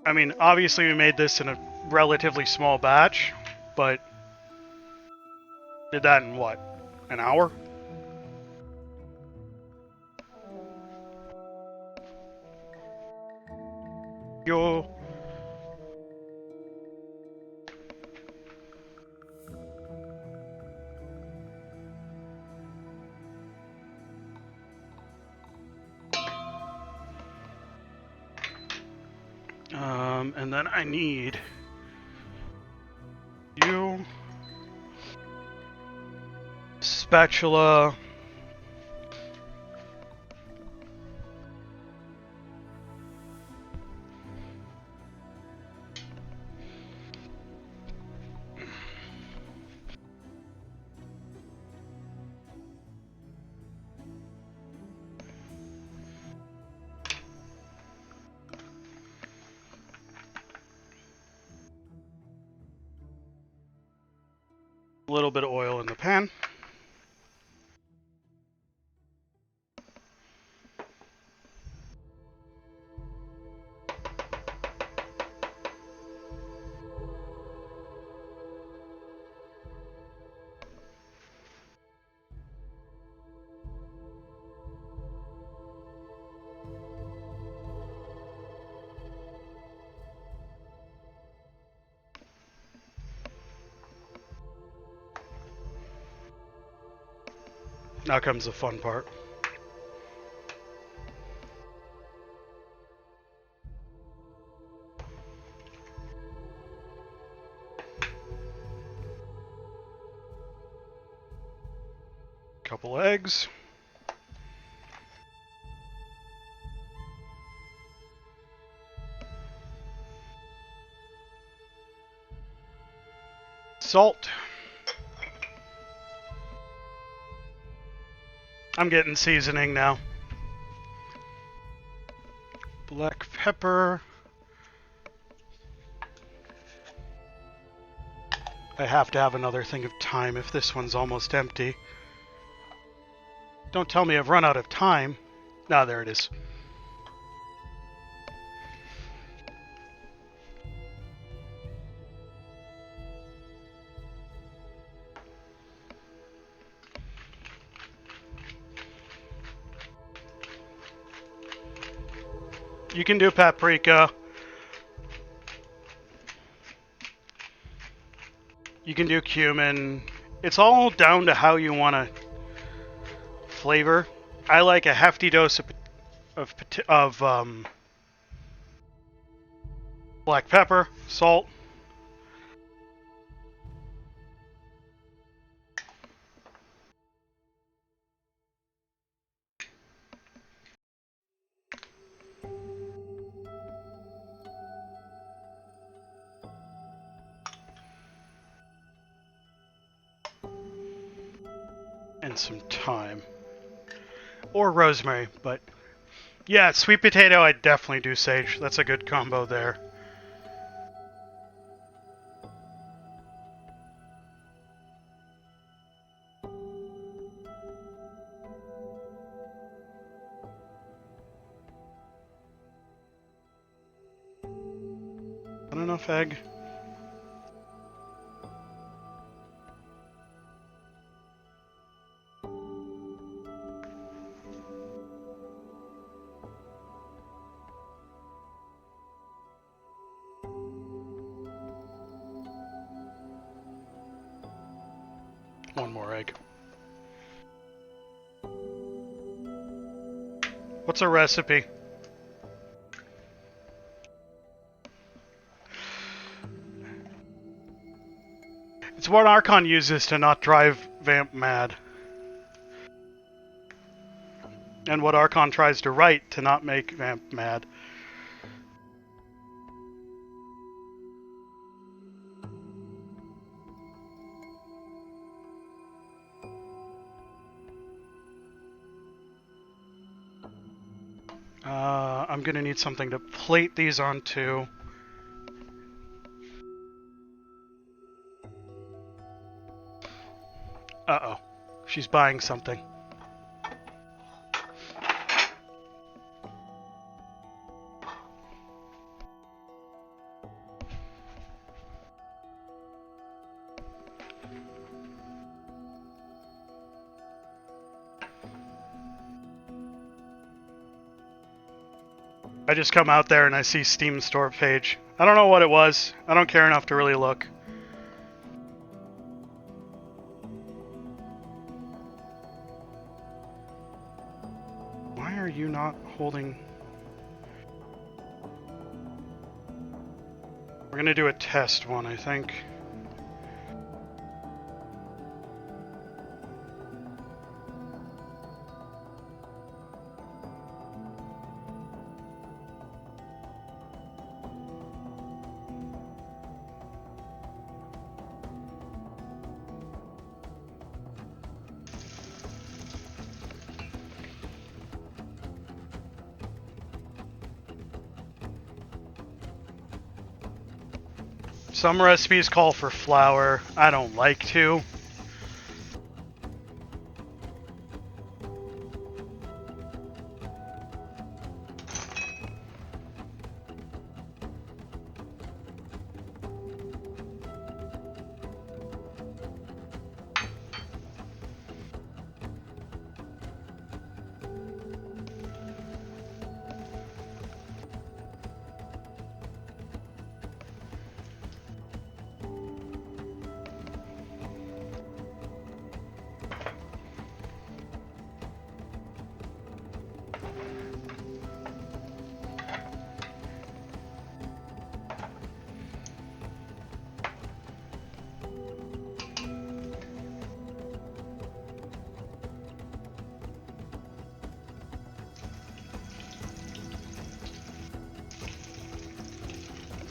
I mean, obviously we made this in a relatively small batch, but did that in what? An hour? Yo. And then I need you, spatula, A little bit of oil in the pan. Now comes the fun part. Couple eggs. Salt. I'm getting seasoning now. Black pepper. I have to have another thing of thyme if this one's almost empty. Don't tell me I've run out of time. Ah, there it is. You can do paprika. You can do cumin. It's all down to how you want to flavor. I like a hefty dose of black pepper, salt. And some thyme. Or rosemary, but yeah, sweet potato, I'd definitely do sage. That's a good combo there. Not enough egg. One more egg. What's a recipe? It's what Archon uses to not drive Vamp mad. And what Archon tries to write to not make Vamp mad. I'm gonna need something to plate these onto. Uh-oh. She's buying something. I just come out there and I see Steam store page. I don't know what it was. I don't care enough to really look. Why are you not holding... We're gonna do a test one, I think. Some recipes call for flour. I don't like to.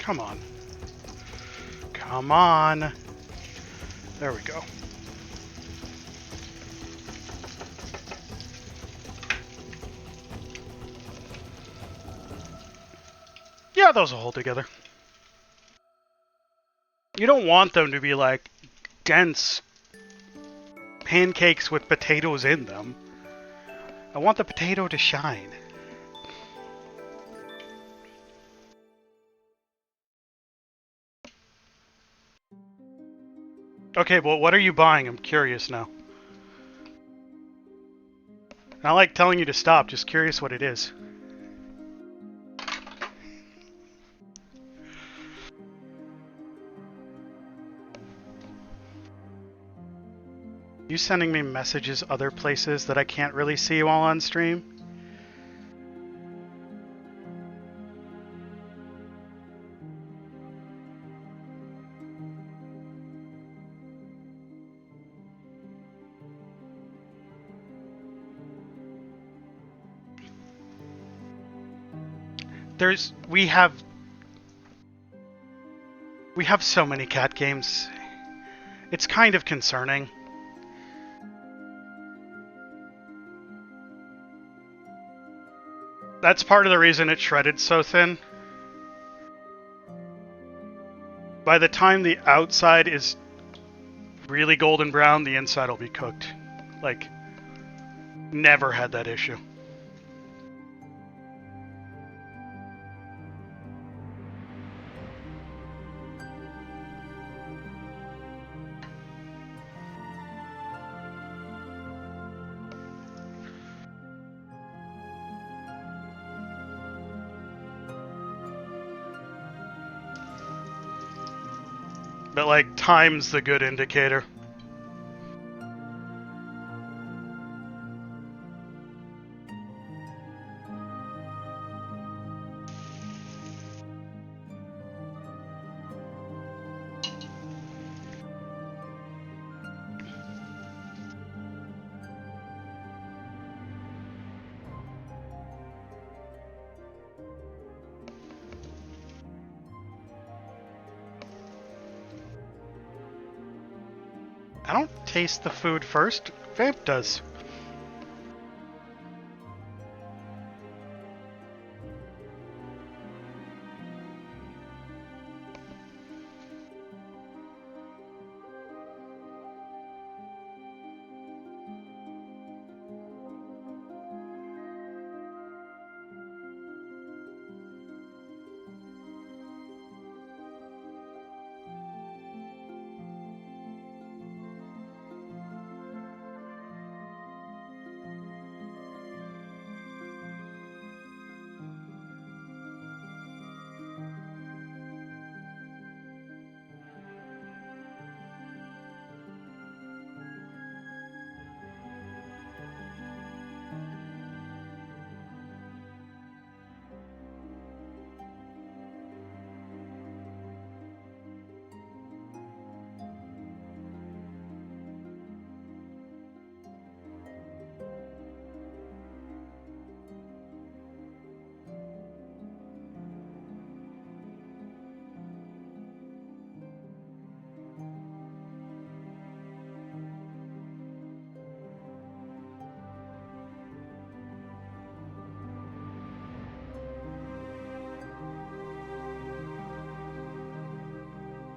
Come on. Come on. There we go. Yeah, those will hold together. You don't want them to be like dense pancakes with potatoes in them. I want the potato to shine. Okay, well, what are you buying? I'm curious now. Not like telling you to stop, just curious what it is. You sending me messages other places that I can't really see while on stream? We have so many cat games. It's kind of concerning. That's part of the reason it's shredded so thin. By the time the outside is really golden brown, the inside will be cooked. Like, never had that issue. But, like, time's the good indicator. I don't taste the food first. Vamp does.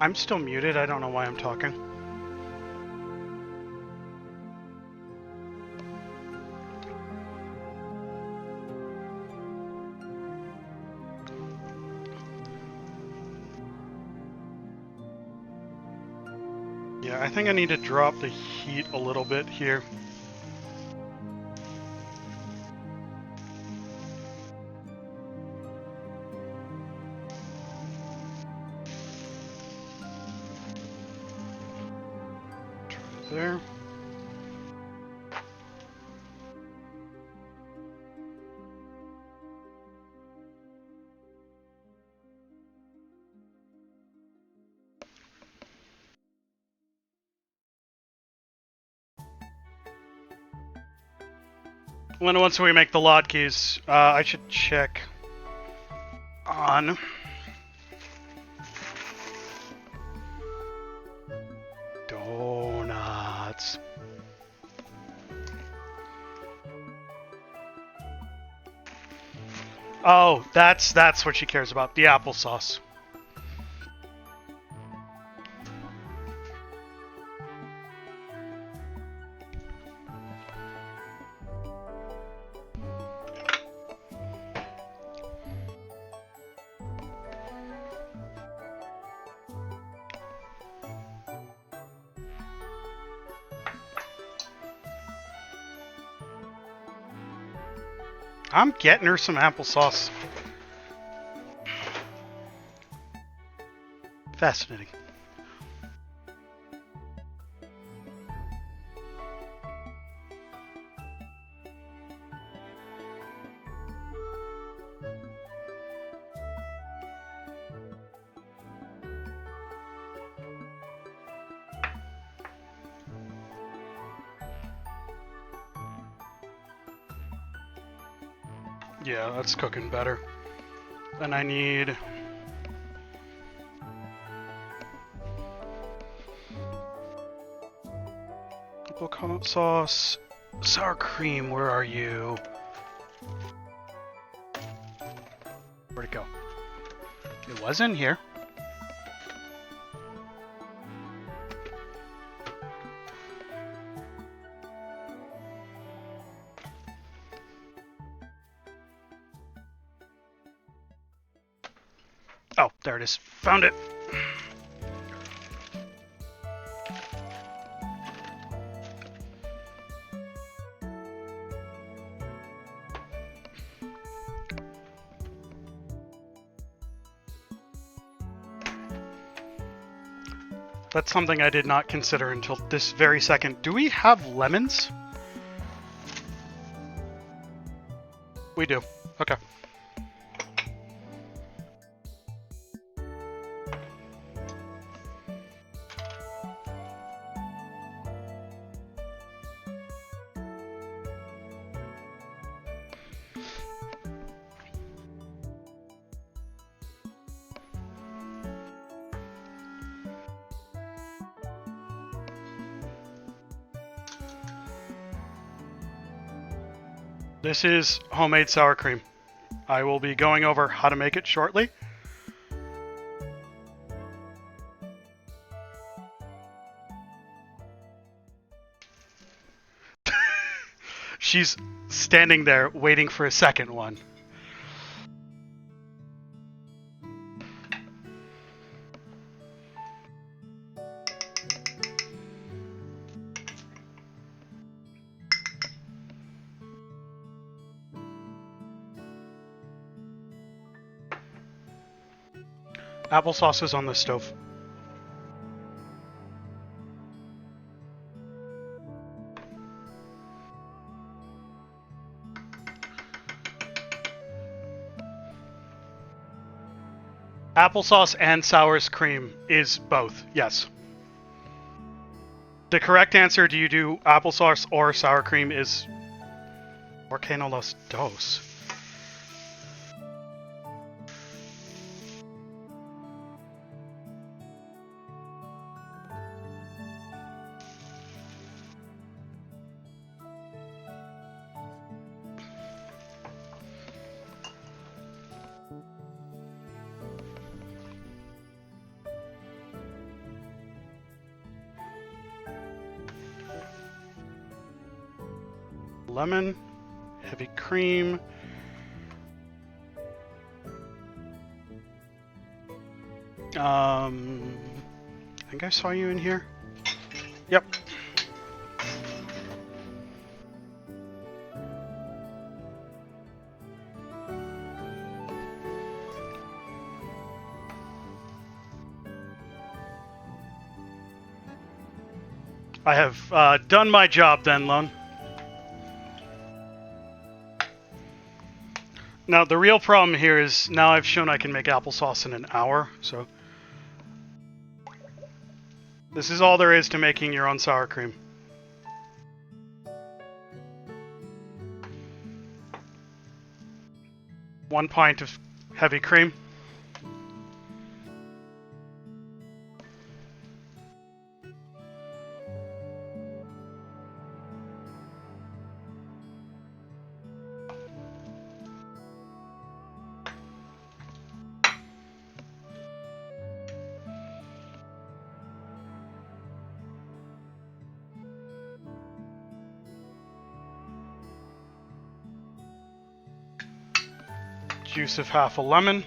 I'm still muted. I don't know why I'm talking. Yeah, I think I need to drop the heat a little bit here. There. Once we make the Latkes, I should check on Oh, that's what she cares about. The applesauce. I'm getting her some applesauce. Fascinating. Yeah, that's cooking better. Then I need... Applecott sauce. Sour cream, where are you? Where'd it go? It was in here. Oh, there it is. Found it. That's something I did not consider until this very second. Do we have lemons? We do. Okay. This is homemade sour cream. I will be going over how to make it shortly. She's standing there waiting for a second one. Applesauce is on the stove. Applesauce and sour cream is both, yes. The correct answer, do you do applesauce or sour cream, is ¿Por qué no los dos? Lemon, heavy cream. I think I saw you in here. Yep. I have done my job then, Lone. Now, the real problem here is now I've shown I can make applesauce in an hour, so... This is all there is to making your own sour cream. One pint of heavy cream. juice of half a lemon.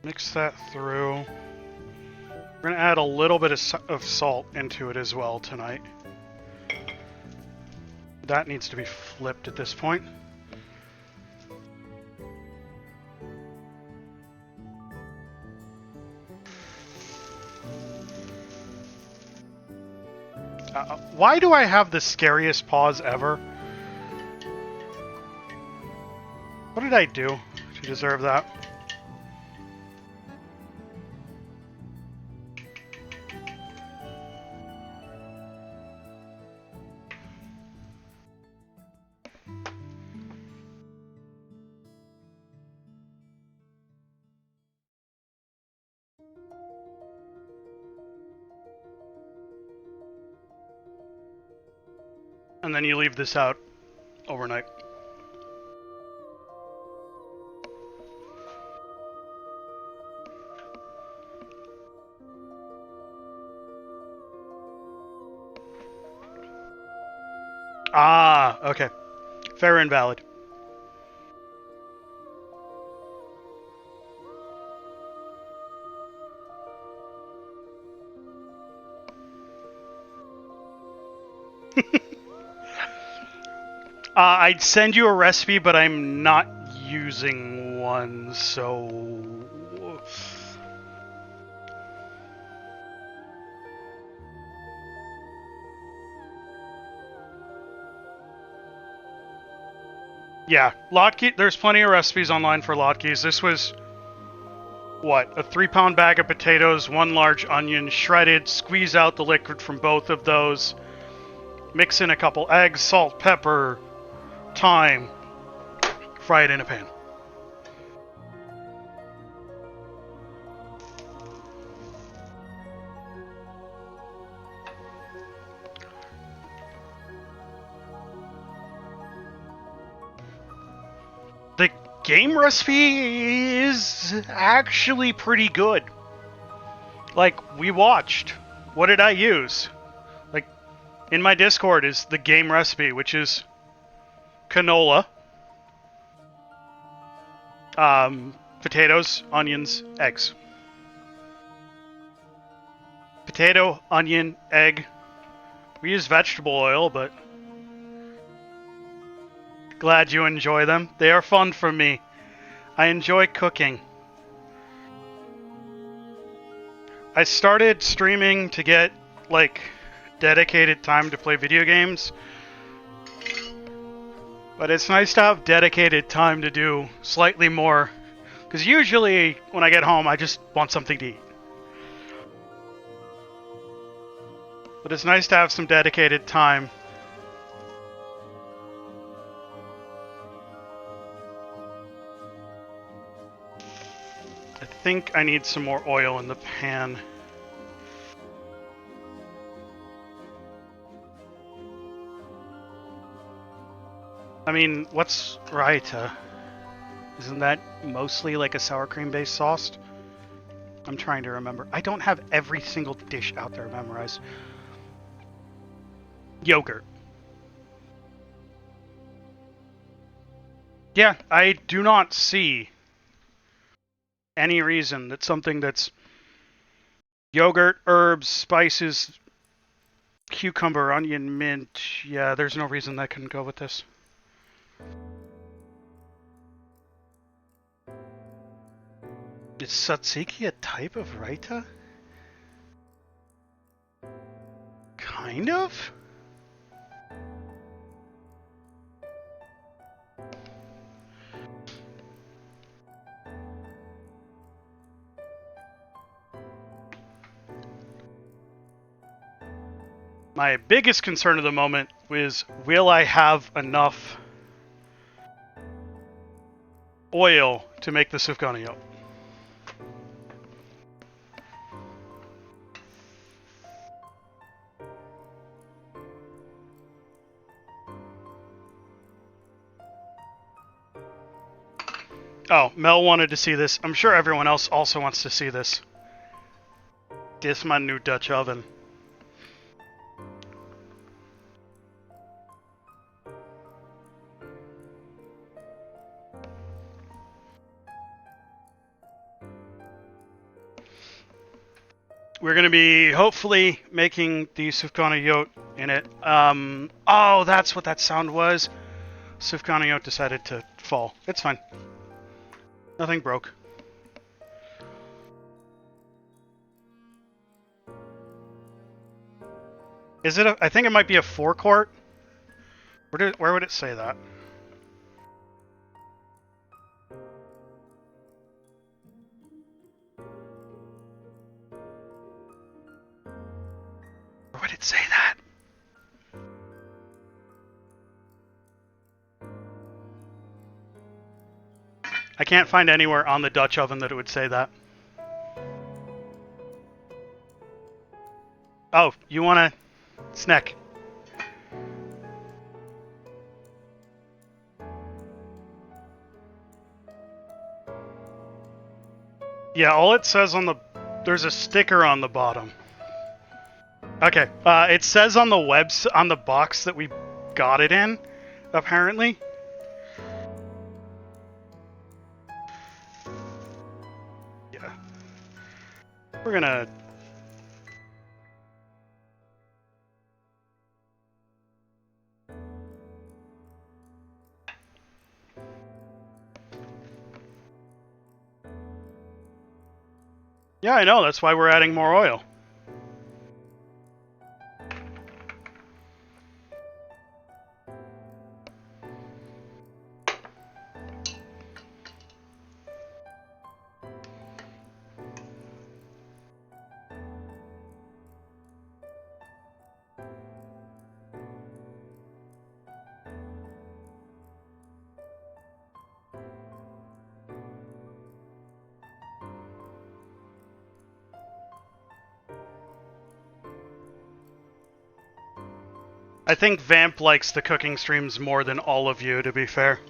Mix that through. We're going to add a little bit of salt into it as well tonight. That needs to be flipped at this point. Why do I have the scariest pause ever? What did I do to deserve that? And then you leave this out overnight. Ah, okay. Fair and valid. I'd send you a recipe, but I'm not using one, so... Yeah, Latkes, there's plenty of recipes online for Latkes. This was, what, a 3-pound bag of potatoes, 1 large onion, shredded, squeeze out the liquid from both of those, mix in a couple eggs, salt, pepper, thyme, fry it in a pan. The game recipe is actually pretty good. Like, we watched. What did I use? Like, in my Discord is the game recipe, which is canola, potatoes, onions, eggs. Potato, onion, egg. We use vegetable oil, but glad you enjoy them. They are fun for me. I enjoy cooking. I started streaming to get, like, dedicated time to play video games. But it's nice to have dedicated time to do slightly more. Because usually, when I get home, I just want something to eat. But it's nice to have some dedicated time. I think I need some more oil in the pan. I mean, what's raita? Isn't that mostly like a sour cream based sauce? I'm trying to remember. I don't have every single dish out there memorized. Yogurt. Yeah, I do not see any reason that something that's yogurt, herbs, spices, cucumber, onion, mint. Yeah, there's no reason that couldn't go with this. Is tzatziki a type of raita? Kind of? My biggest concern at the moment is, will I have enough oil to make the Sufganiyot? Oh, Mel wanted to see this. I'm sure everyone else also wants to see this. This my new Dutch oven. We're going to be hopefully making the Sufganiyot in it. Oh, that's what that sound was. Sufganiyot decided to fall. It's fine. Nothing broke. Is it I think it might be a forecourt. Where would it say that? Where would it say that? I can't find anywhere on the Dutch oven that it would say that. Oh, you want a snack? Yeah, all it says on the... There's a sticker on the bottom. Okay, it says on the box that we got it in, apparently. Yeah. We're gonna... Yeah, I know, that's why we're adding more oil. I think Vamp likes the cooking streams more than all of you, to be fair.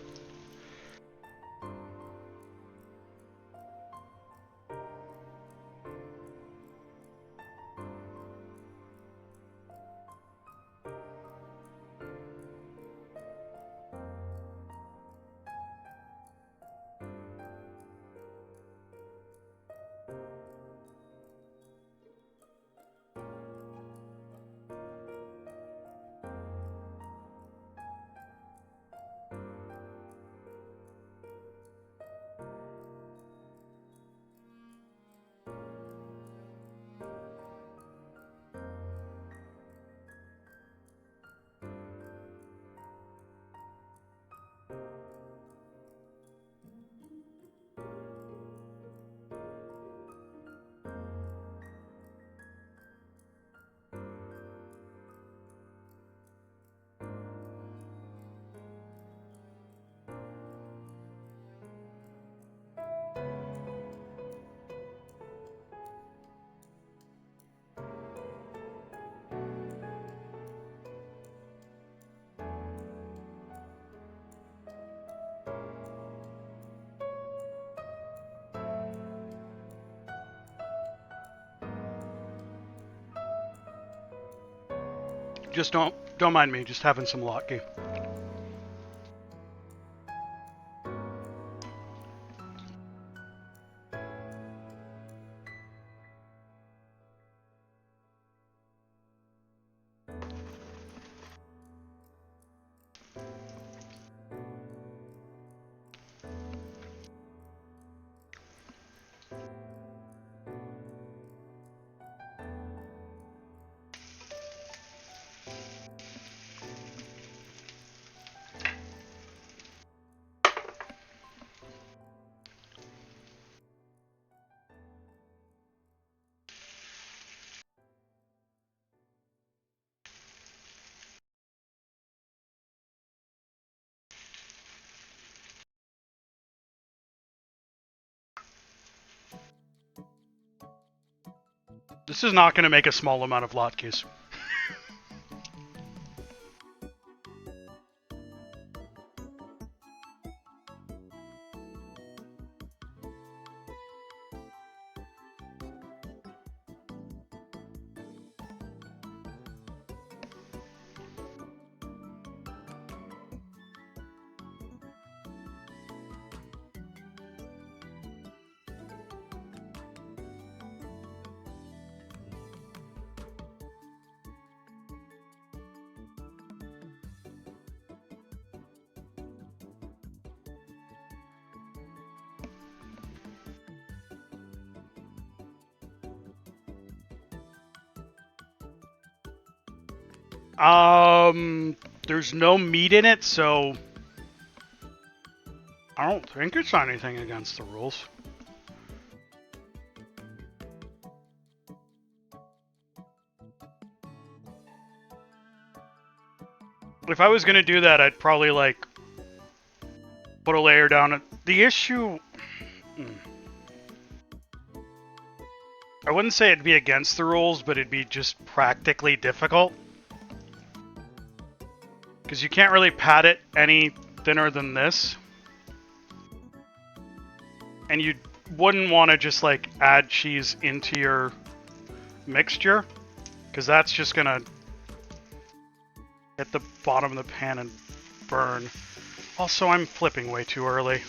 Just don't mind me, just having some latke. This is not going to make a small amount of latkes. There's no meat in it, so I don't think it's anything against the rules. If I was gonna do that, I'd probably like put a layer down. The issue, I wouldn't say it'd be against the rules, but it'd be just practically difficult. Because you can't really pat it any thinner than this. And you wouldn't want to just like add cheese into your mixture, because that's just gonna hit the bottom of the pan and burn. Also, I'm flipping way too early.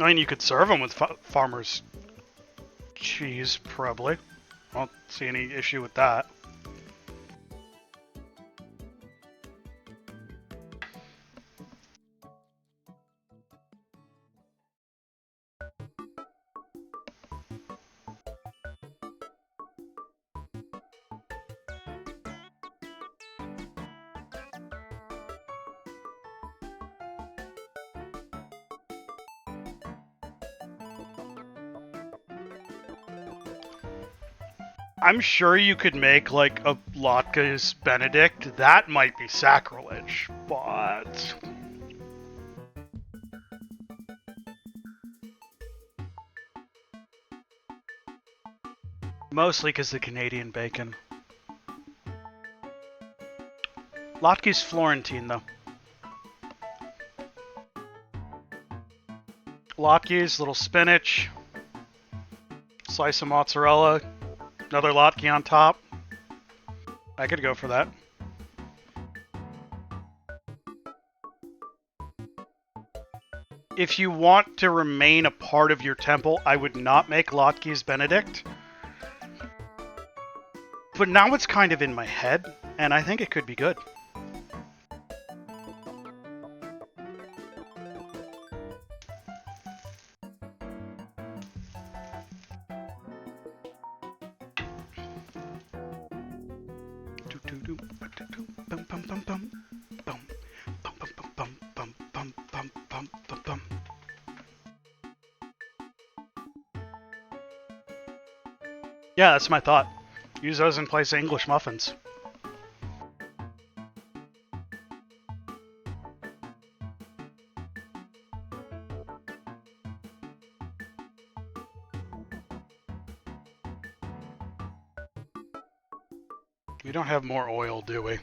I mean, you could serve them with farmer's cheese, probably. I don't see any issue with that. I'm sure you could make like a Latkes Benedict. That might be sacrilege, but mostly because the Canadian bacon. Latkes Florentine, though. Latkes, little spinach, slice of mozzarella, another latke on top. I could go for that. If you want to remain a part of your temple, I would not make Latkes Benedict. But now it's kind of in my head, and I think it could be good. Yeah, that's my thought. Use those in place of English muffins. We don't have more oil, do we?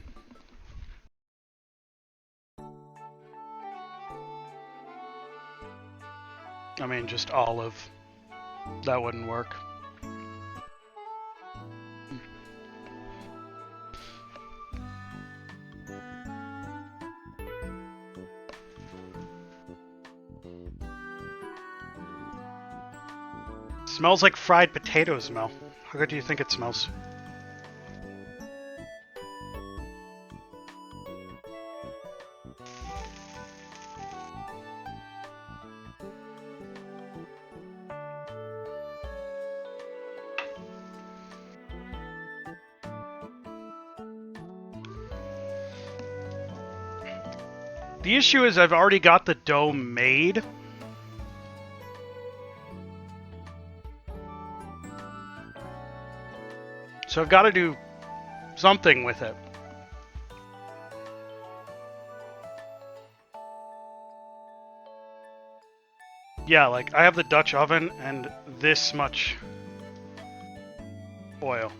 I mean, just olive. That wouldn't work. Smells like fried potatoes, Mel. How good do you think it smells? The issue is I've already got the dough made. So I've got to do something with it. Yeah, like I have the Dutch oven and this much oil.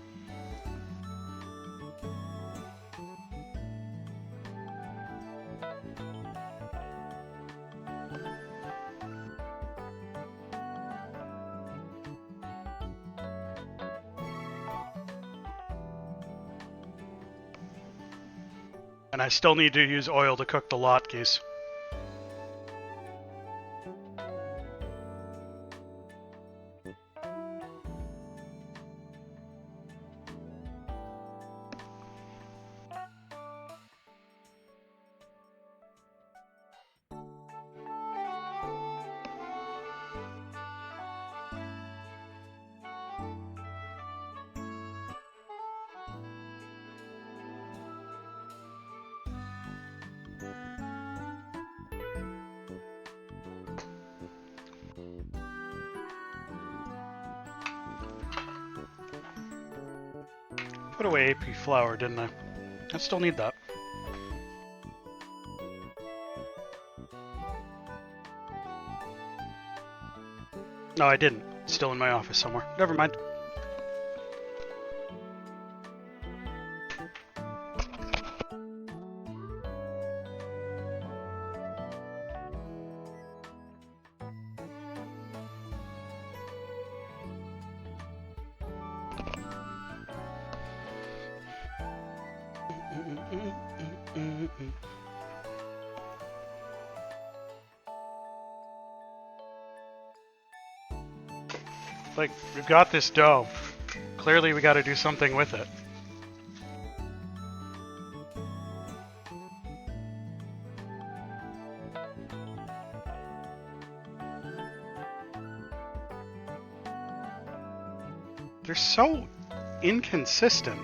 And I still need to use oil to cook the latkes. put away AP flour, didn't I? I still need that. No, I didn't. It's still in my office somewhere. Never mind. Like, we've got this dough. Clearly we gotta do something with it. They're so inconsistent.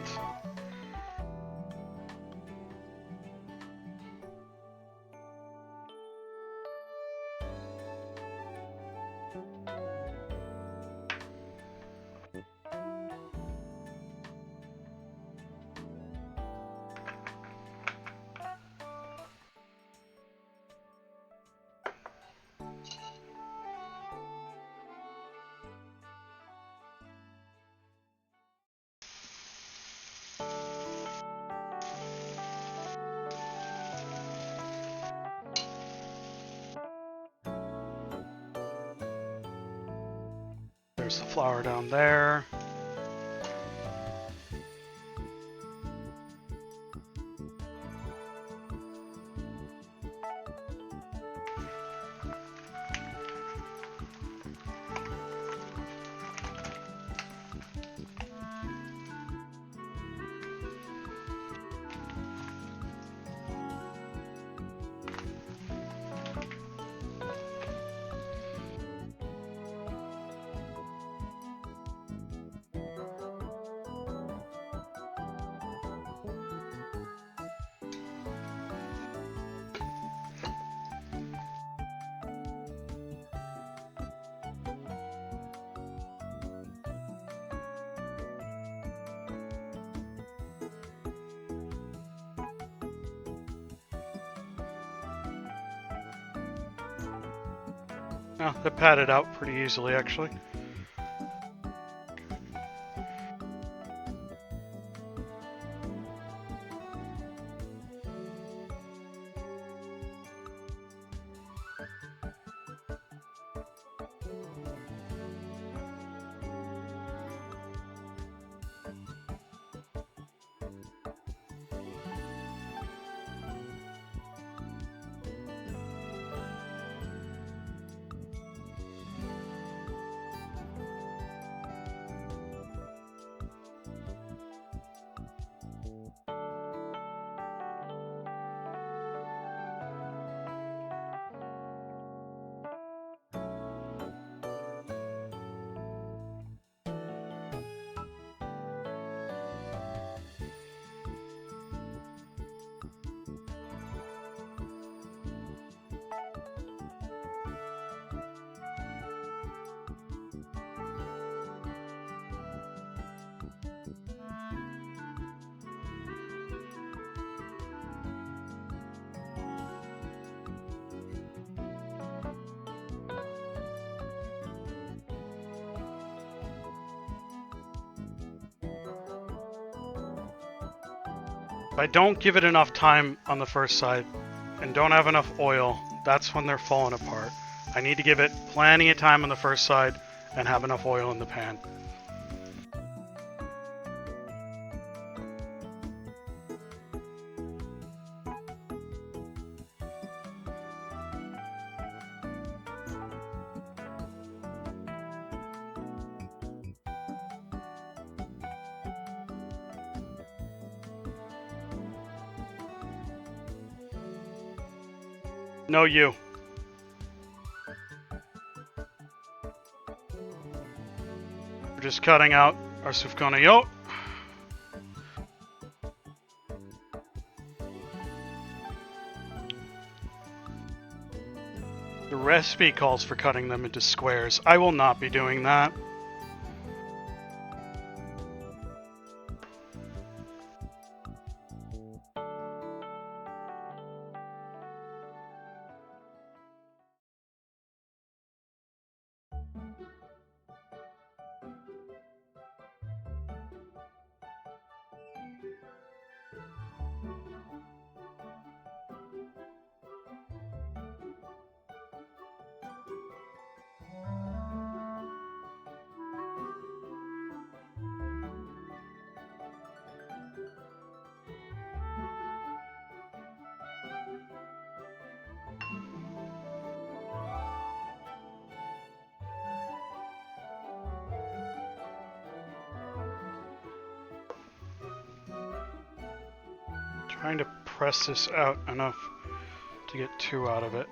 There's the flour down there. Oh, that padded out pretty easily, actually. If I don't give it enough time on the first side and don't have enough oil, that's when they're falling apart. I need to give it plenty of time on the first side and have enough oil in the pan. No, you. We're just cutting out our Sufganiyot. The recipe calls for cutting them into squares. I will not be doing that. Trying to press this out enough to get 2 out of it.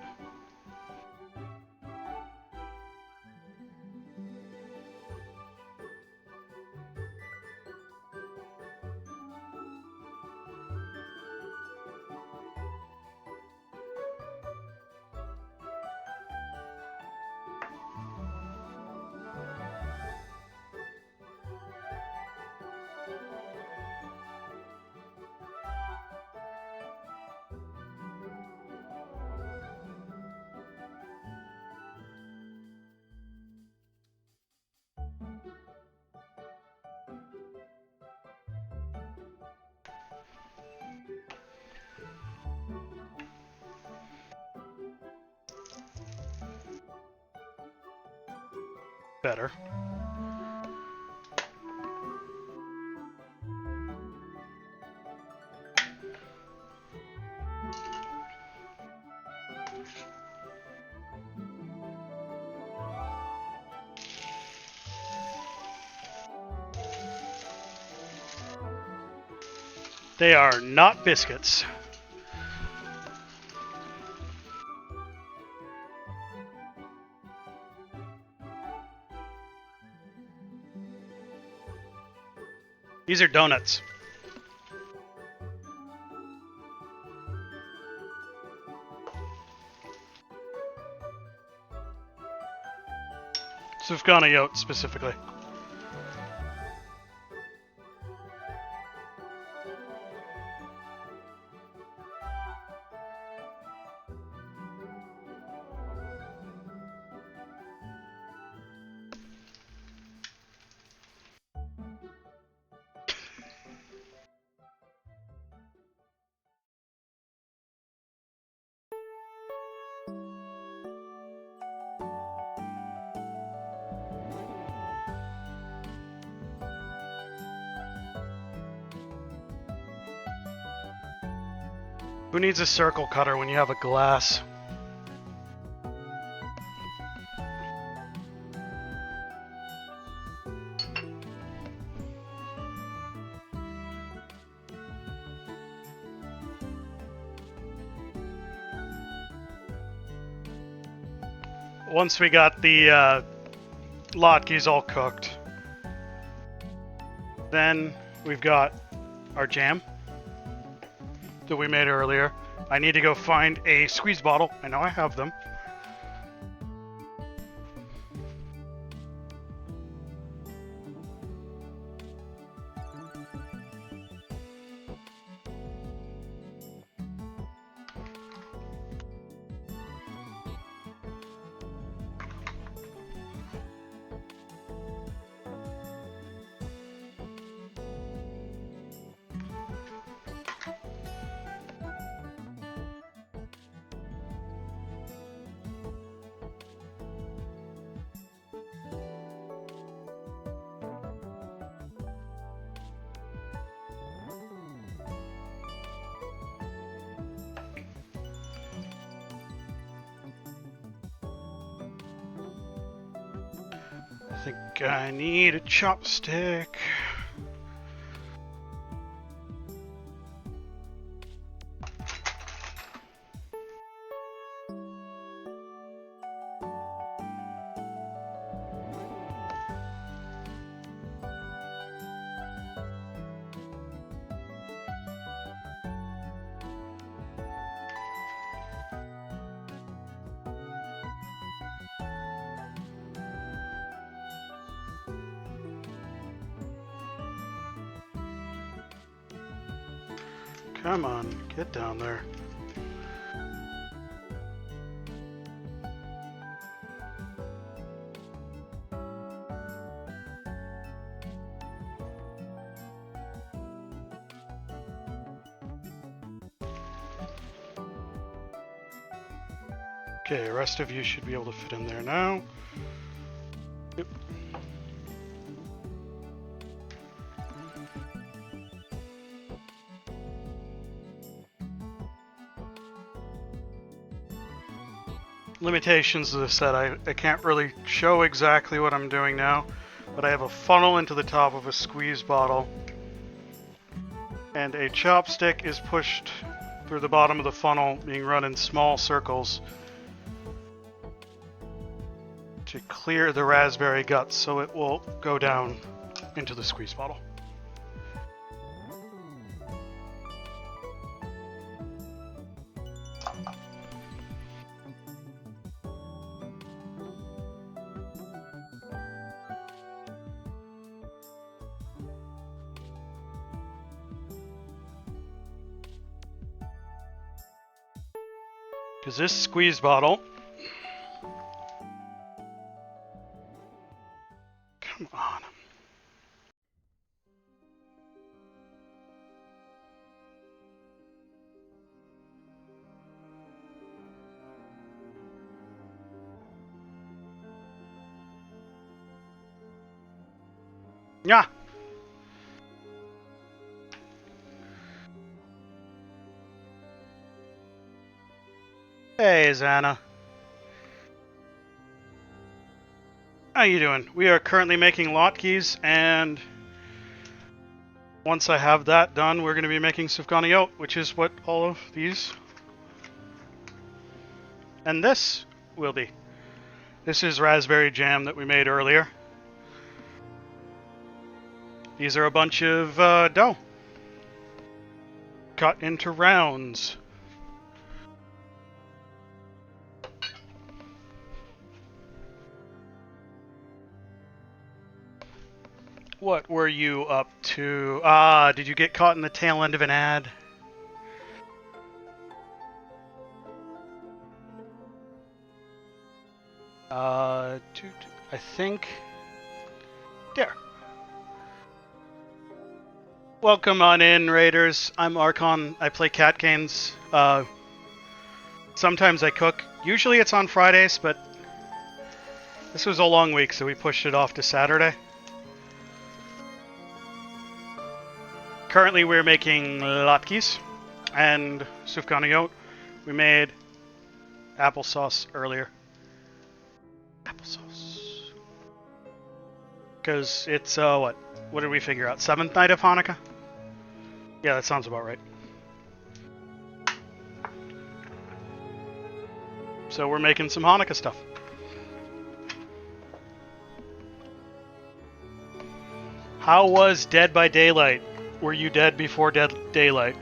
Better. They are not biscuits. These are donuts. Sufganiyot specifically. Who needs a circle cutter when you have a glass? Once we got the latkes all cooked, then we've got our jam that we made earlier. I need to go find a squeeze bottle. I know I have them. I think I need a chopstick. Come on, get down there. Okay, the rest of you should be able to fit in there now. Yep. Limitations of the set, I can't really show exactly what I'm doing now, but I have a funnel into the top of a squeeze bottle, and a chopstick is pushed through the bottom of the funnel, being run in small circles to clear the raspberry guts so it will go down into the squeeze bottle. Because this squeeze bottle... Come on. Yeah. Hey, Xana. How you doing? We are currently making Latkes, and once I have that done, we're going to be making Sufganiyot, which is what all of these and this will be. This is raspberry jam that we made earlier. These are a bunch of dough cut into rounds. What were you up to? Did you get caught in the tail end of an ad? I think... There. Welcome on in, Raiders. I'm Archon. I play Cat Games. Sometimes I cook. Usually it's on Fridays, but this was a long week, so we pushed it off to Saturday. Currently we're making Latkes and Sufganiyot. We made applesauce earlier. Applesauce. Because it's, what? What did we figure out? 7th night of Hanukkah? Yeah, that sounds about right. So we're making some Hanukkah stuff. How was Dead by Daylight? Were you dead before Daylight?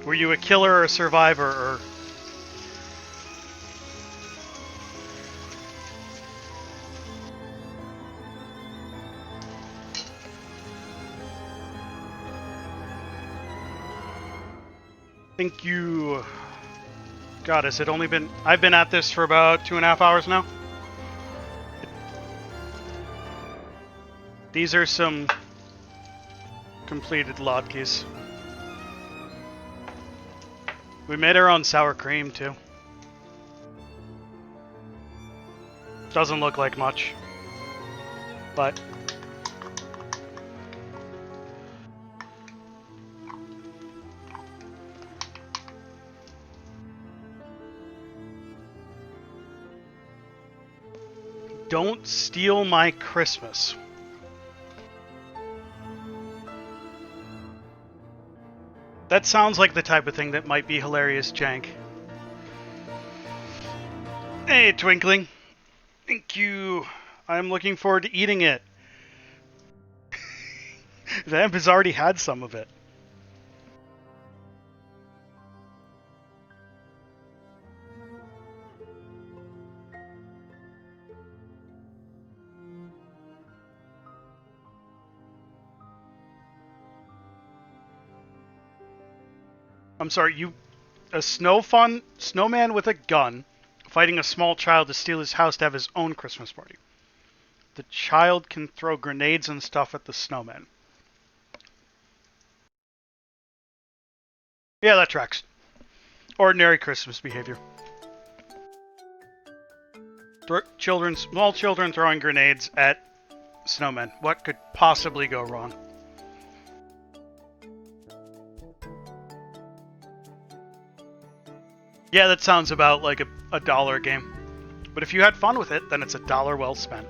Were you a killer or a survivor, or... Thank you. God, has it only been... I've been at this for about 2.5 hours now. These are some completed latkes. We made our own sour cream, too. Doesn't look like much, but... Don't steal my Christmas. That sounds like the type of thing that might be hilarious, Jank. Hey, Twinkling. Thank you. I'm looking forward to eating it. Vamp has already had some of it. I'm sorry, a snowman with a gun fighting a small child to steal his house to have his own Christmas party. The child can throw grenades and stuff at the snowman. Yeah, that tracks. Ordinary Christmas behavior. Small children throwing grenades at snowmen. What could possibly go wrong? Yeah, that sounds about like a dollar a game. But if you had fun with it, then it's $1 well spent.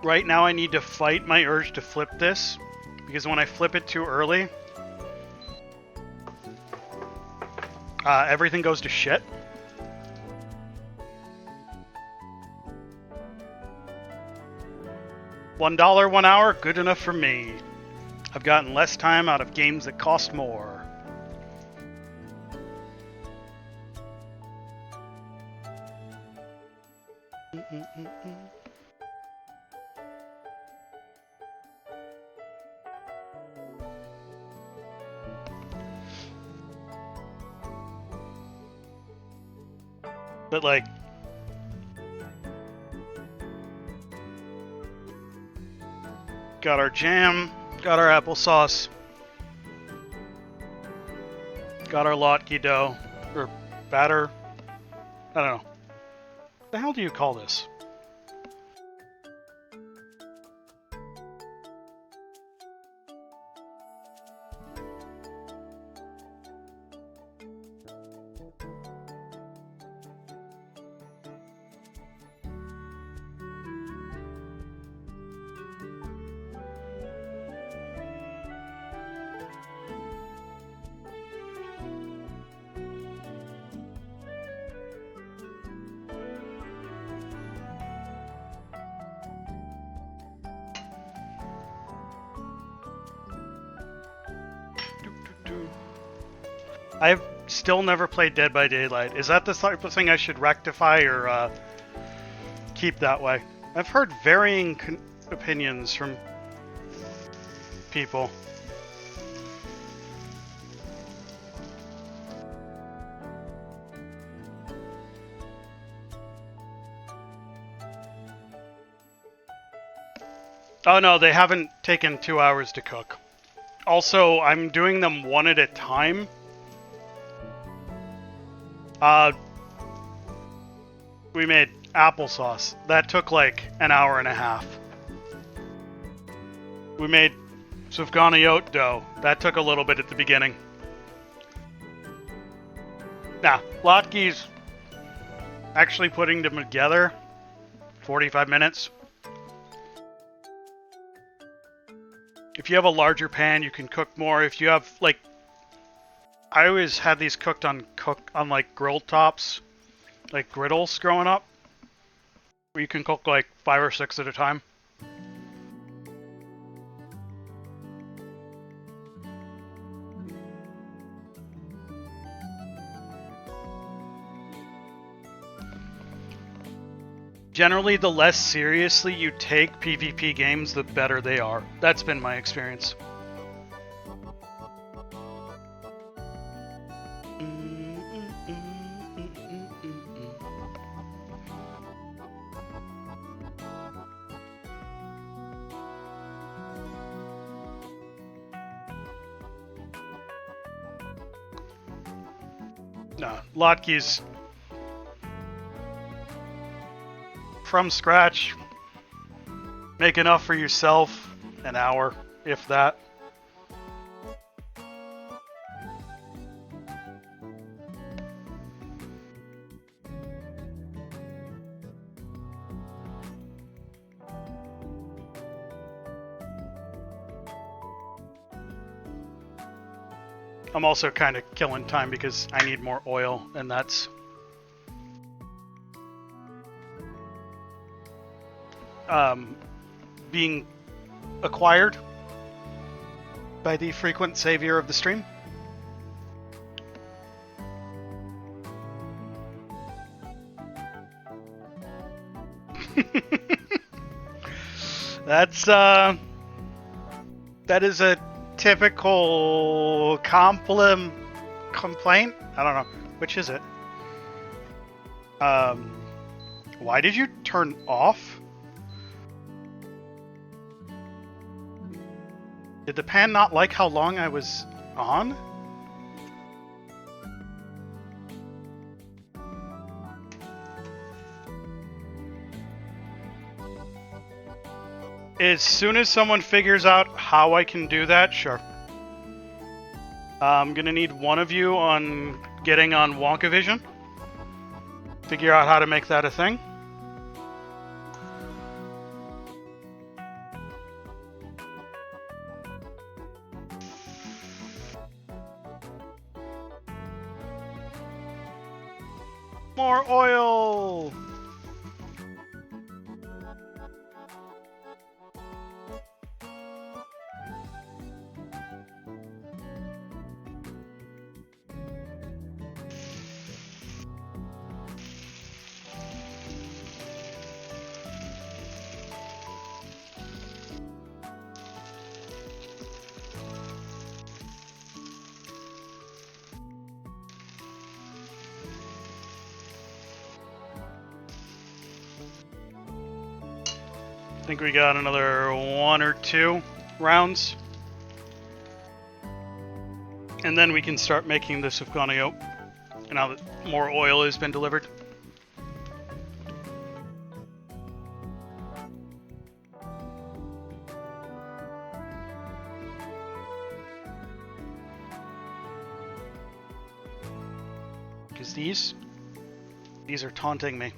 Right now I need to fight my urge to flip this, because when I flip it too early, everything goes to shit. $1 1 hour, good enough for me. I've gotten less time out of games that cost more. But like, got our jam, got our applesauce, got our latke dough, or batter. I don't know. What the hell do you call this? I've still never played Dead by Daylight. Is that the type of thing I should rectify or keep that way? I've heard varying opinions from people. Oh no, they haven't taken 2 hours to cook. Also, I'm doing them one at a time. We made applesauce. That took like an hour and a half. We made Sufganiyot dough. That took a little bit at the beginning. Nah, Latkes, actually putting them together, 45 minutes. If you have a larger pan, you can cook more. If you have, like, I always had these cooked on like grill tops, like griddles growing up, where you can cook like 5 or 6 at a time. Generally, the less seriously you take PvP games, the better they are. That's been my experience. No, Latkes from scratch. Make enough for yourself, an hour, if that. I'm also kind of killing time because I need more oil, and that's being acquired by the frequent savior of the stream. That is a typical complaint. I don't know. Which is it? Um, why did you turn off? Did the pan not like how long I was on? As soon as someone figures out how I can do that, sure. I'm gonna need one of you on getting on WonkaVision. Figure out how to make that a thing. More oil! I think we got another 1 or 2 rounds. And then we can start making the Sufganiyot. Now that more oil has been delivered. Because these are taunting me.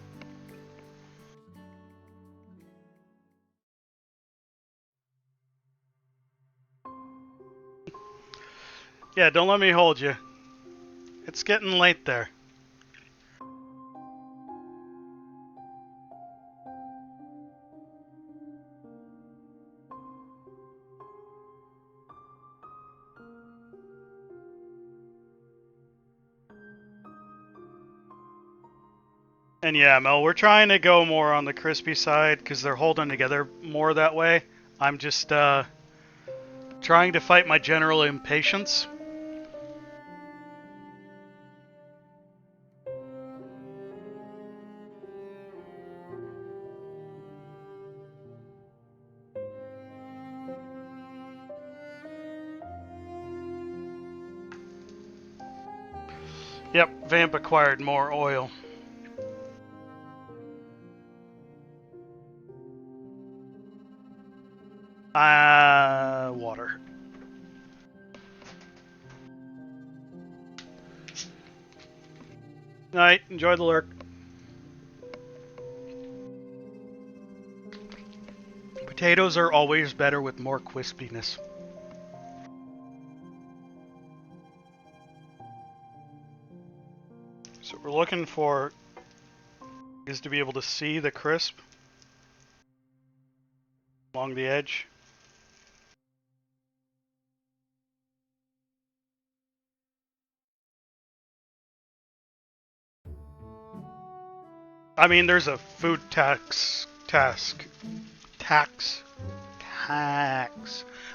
Yeah, don't let me hold you. It's getting late there. And yeah, Mel, we're trying to go more on the crispy side because they're holding together more that way. I'm just trying to fight my general impatience. Yep, Vamp acquired more oil. Water. Night, enjoy the lurk. Potatoes are always better with more crispiness. So what we're looking for is to be able to see the crisp along the edge. I mean, there's a food tax.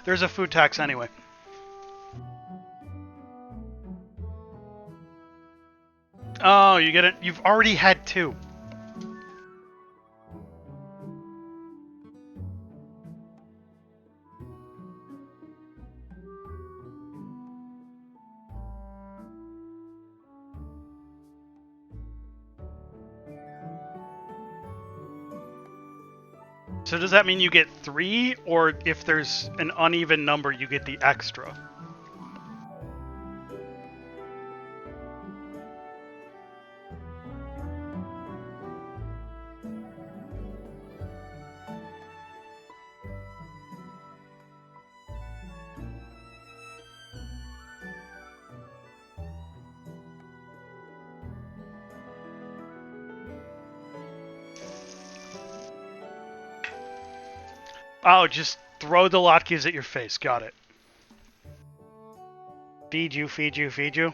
There's a food tax anyway. Oh, you get it? You've already had 2. So does that mean you get 3, or if there's an uneven number, you get the extra? Oh, just throw the latkes at your face. Got it. Feed you, feed you, feed you.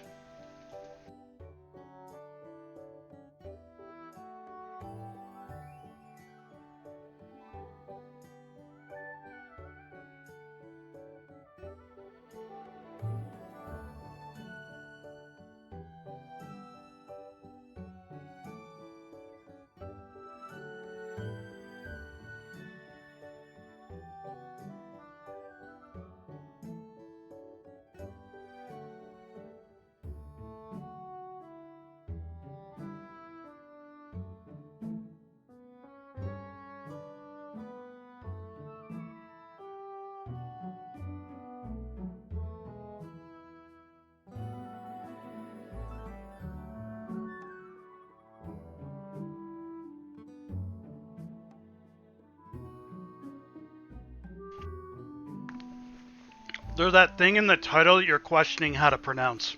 There's that thing in the title that you're questioning how to pronounce.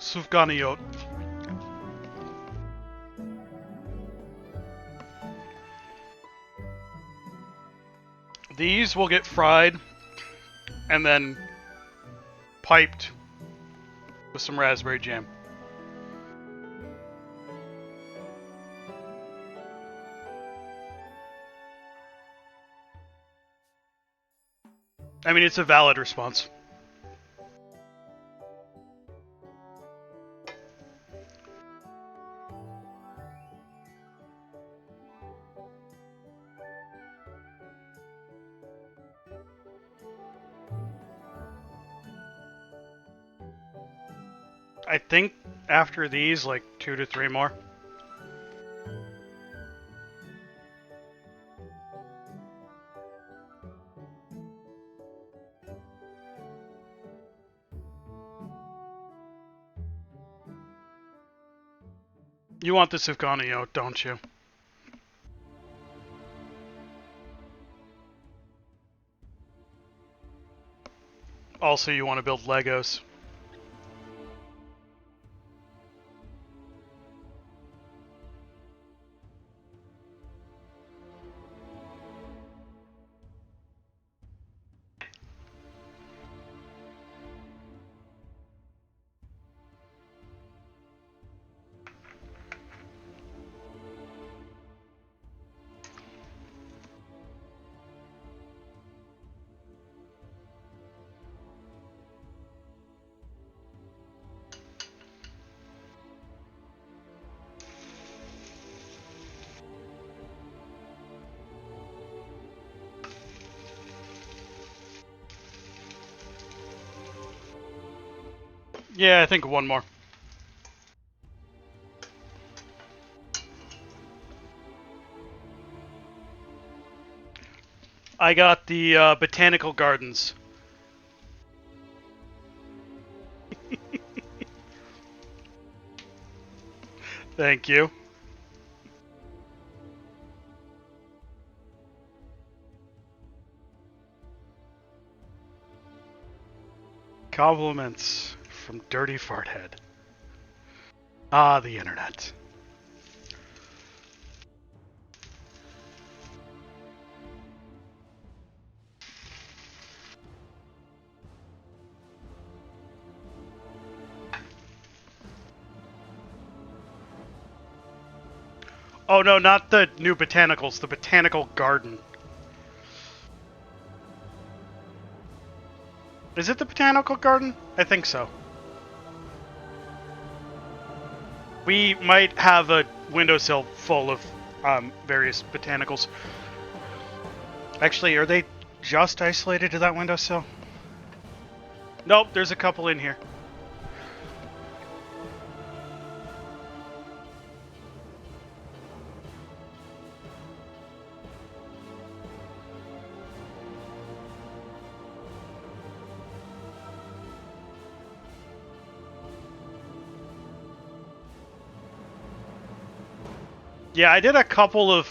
Sufganiyot. These will get fried and then piped with some raspberry jam. I mean, it's a valid response. I think after these, like 2 to 3 more. You want the Sufganiyot, don't you? Also, you want to build Legos. Yeah, I think one more. I got the botanical gardens. Thank you. Compliments from Dirty Farthead. Ah, the internet. Oh no, not the new botanicals, the botanical garden. Is it the botanical garden? I think so. We might have a windowsill full of various botanicals. Actually, are they just isolated to that windowsill? Nope, there's a couple in here. Yeah, I did a couple of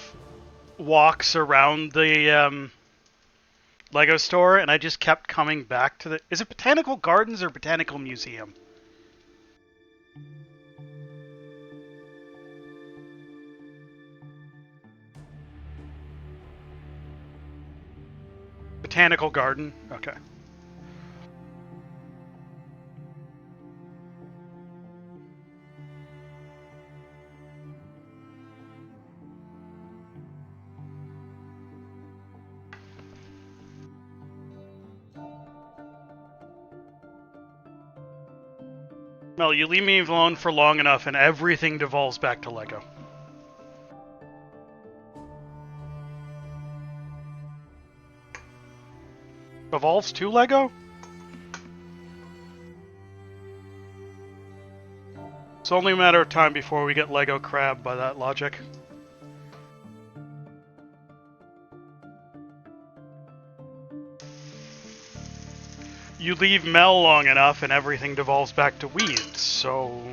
walks around the Lego store, and I just kept coming back to the... Is it Botanical Gardens or Botanical Museum? Botanical Garden? Okay. Mel, you leave me alone for long enough and everything devolves back to Lego. Evolves to Lego? It's only a matter of time before we get Lego Crab by that logic. You leave Mel long enough and everything devolves back to weeds, so...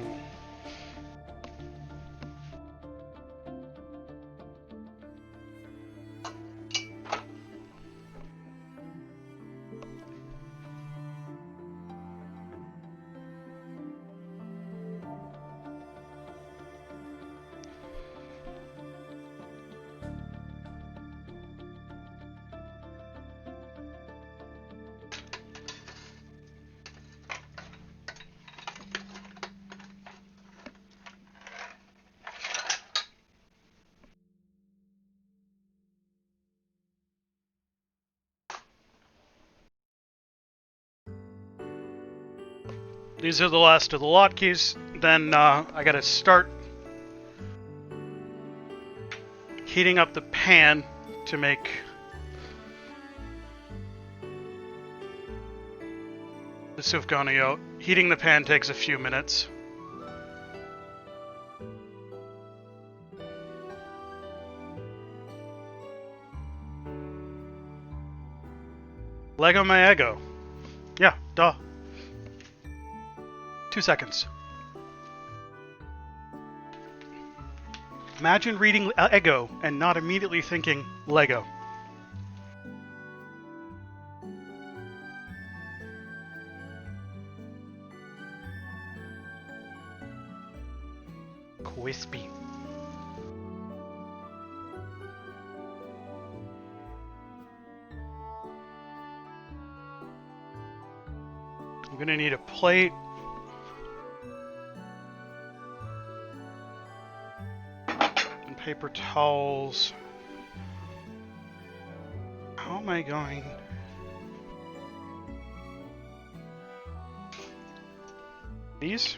These are the last of the Latkes. Then I gotta start heating up the pan to make the Sufganiyot. Heating the pan takes a few minutes. Lego my ego. Yeah, duh. 2 seconds. Imagine reading Ego and not immediately thinking Lego. Crispy. I'm gonna need a plate. And paper towels. How am I going? These?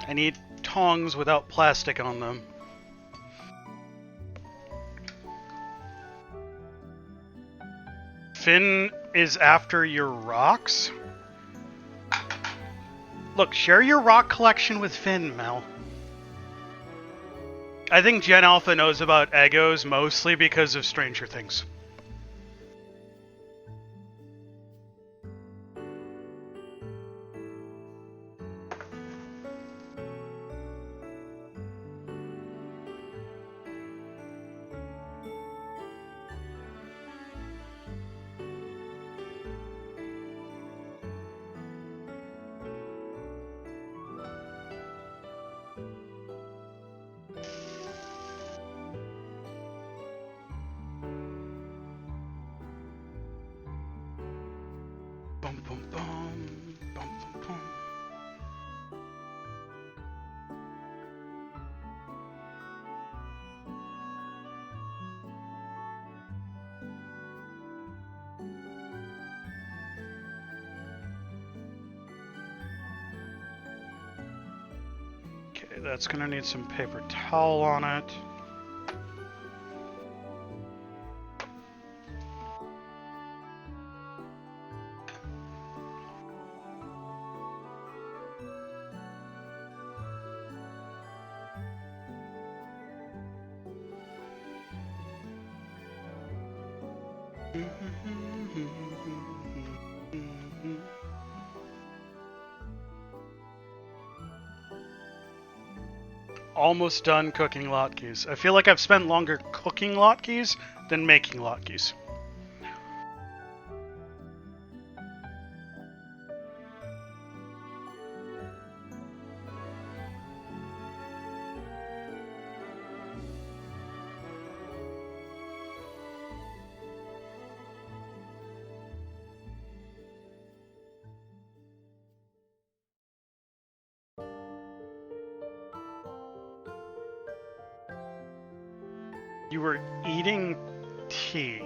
I need tongs without plastic on them. Finn is after your rocks? Look, share your rock collection with Finn, Mel. I think Gen Alpha knows about Egos mostly because of Stranger Things. Bum, bum, bum, bum, bum, bum. Okay, that's gonna need some paper towel on it. Almost done cooking latkes. I feel like I've spent longer cooking latkes than making latkes. You were eating tea.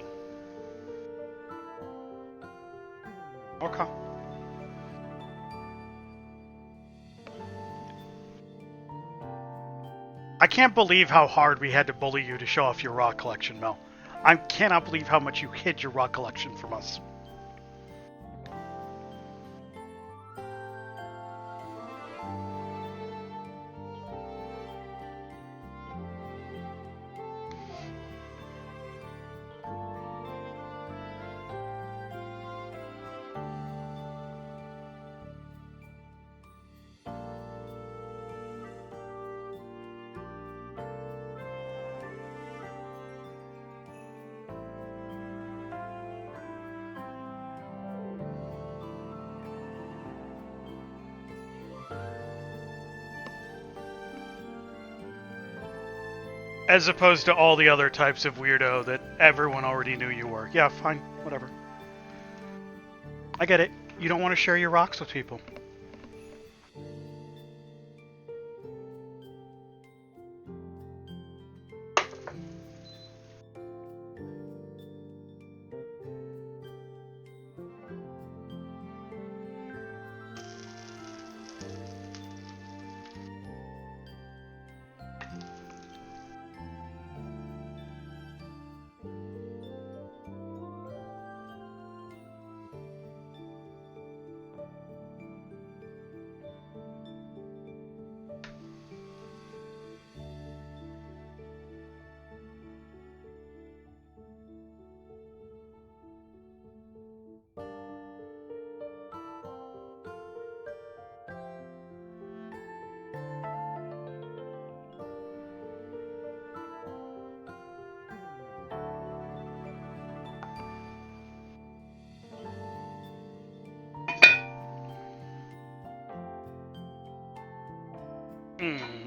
Okay. I can't believe how hard we had to bully you to show off your rock collection, Mel. I cannot believe how much you hid your rock collection from us. As opposed to all the other types of weirdo that everyone already knew you were. Yeah, fine, whatever. I get it. You don't want to share your rocks with people.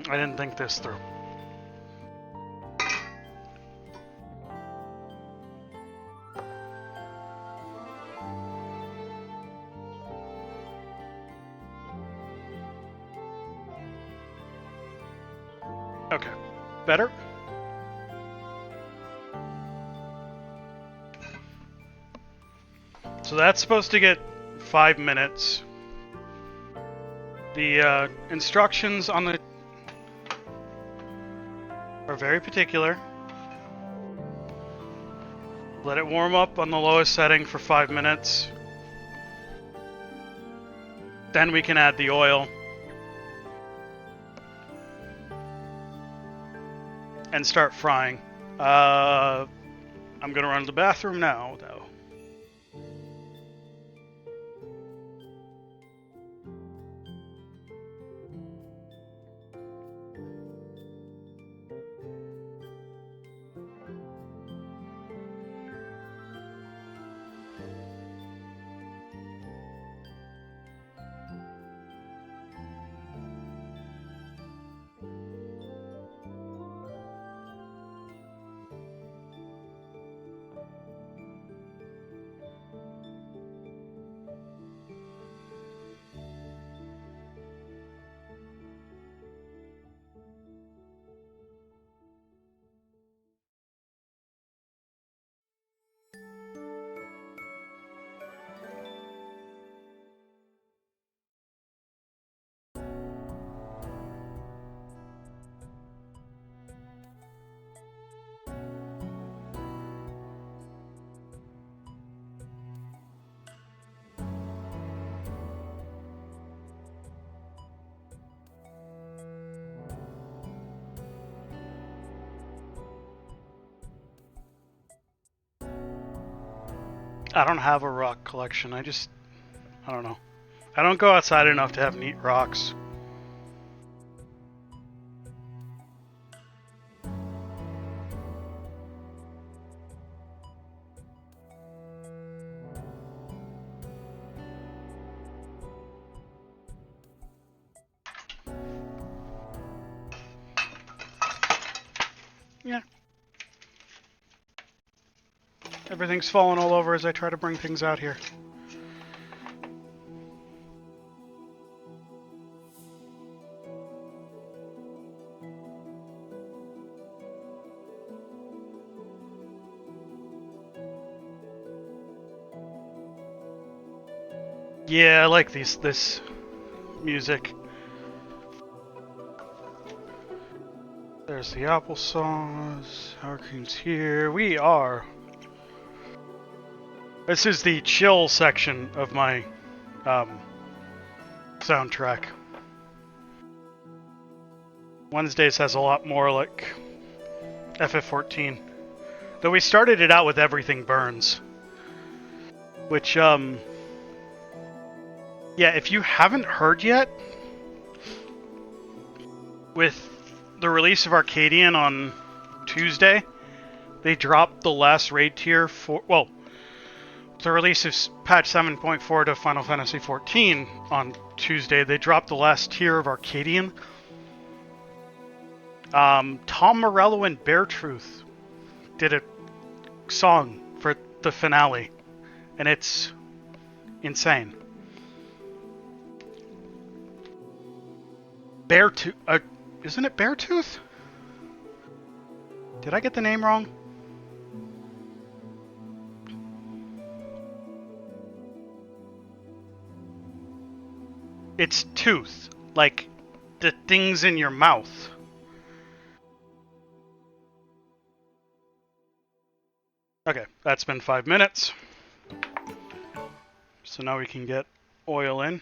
I didn't think this through. Okay. Better? So that's supposed to get 5 minutes. The instructions on the are very particular. Let it warm up on the lowest setting for 5 minutes. Then we can add the oil. And start frying. I'm gonna run to the bathroom now, though. I don't have a rock collection. I don't know. I don't go outside enough to have neat rocks. Yeah. Everything's falling all over as I try to bring things out here. Yeah, I like this music. There's the applesauce. Hurricane's here. We are. This is the chill section of my soundtrack. Wednesdays has a lot more like FF14. Though we started it out with Everything Burns. Which, yeah, if you haven't heard yet, with the release of Arcadian on Tuesday, they dropped the last raid tier for, well, the release of patch 7.4 to Final Fantasy XIV on Tuesday, they dropped the last tier of Arcadian. Tom Morello and Beartooth did a song for the finale, and it's insane. Beartooth, isn't it Beartooth? Did I get the name wrong? It's tooth, like the things in your mouth. Okay, that's been 5 minutes. So now we can get oil in.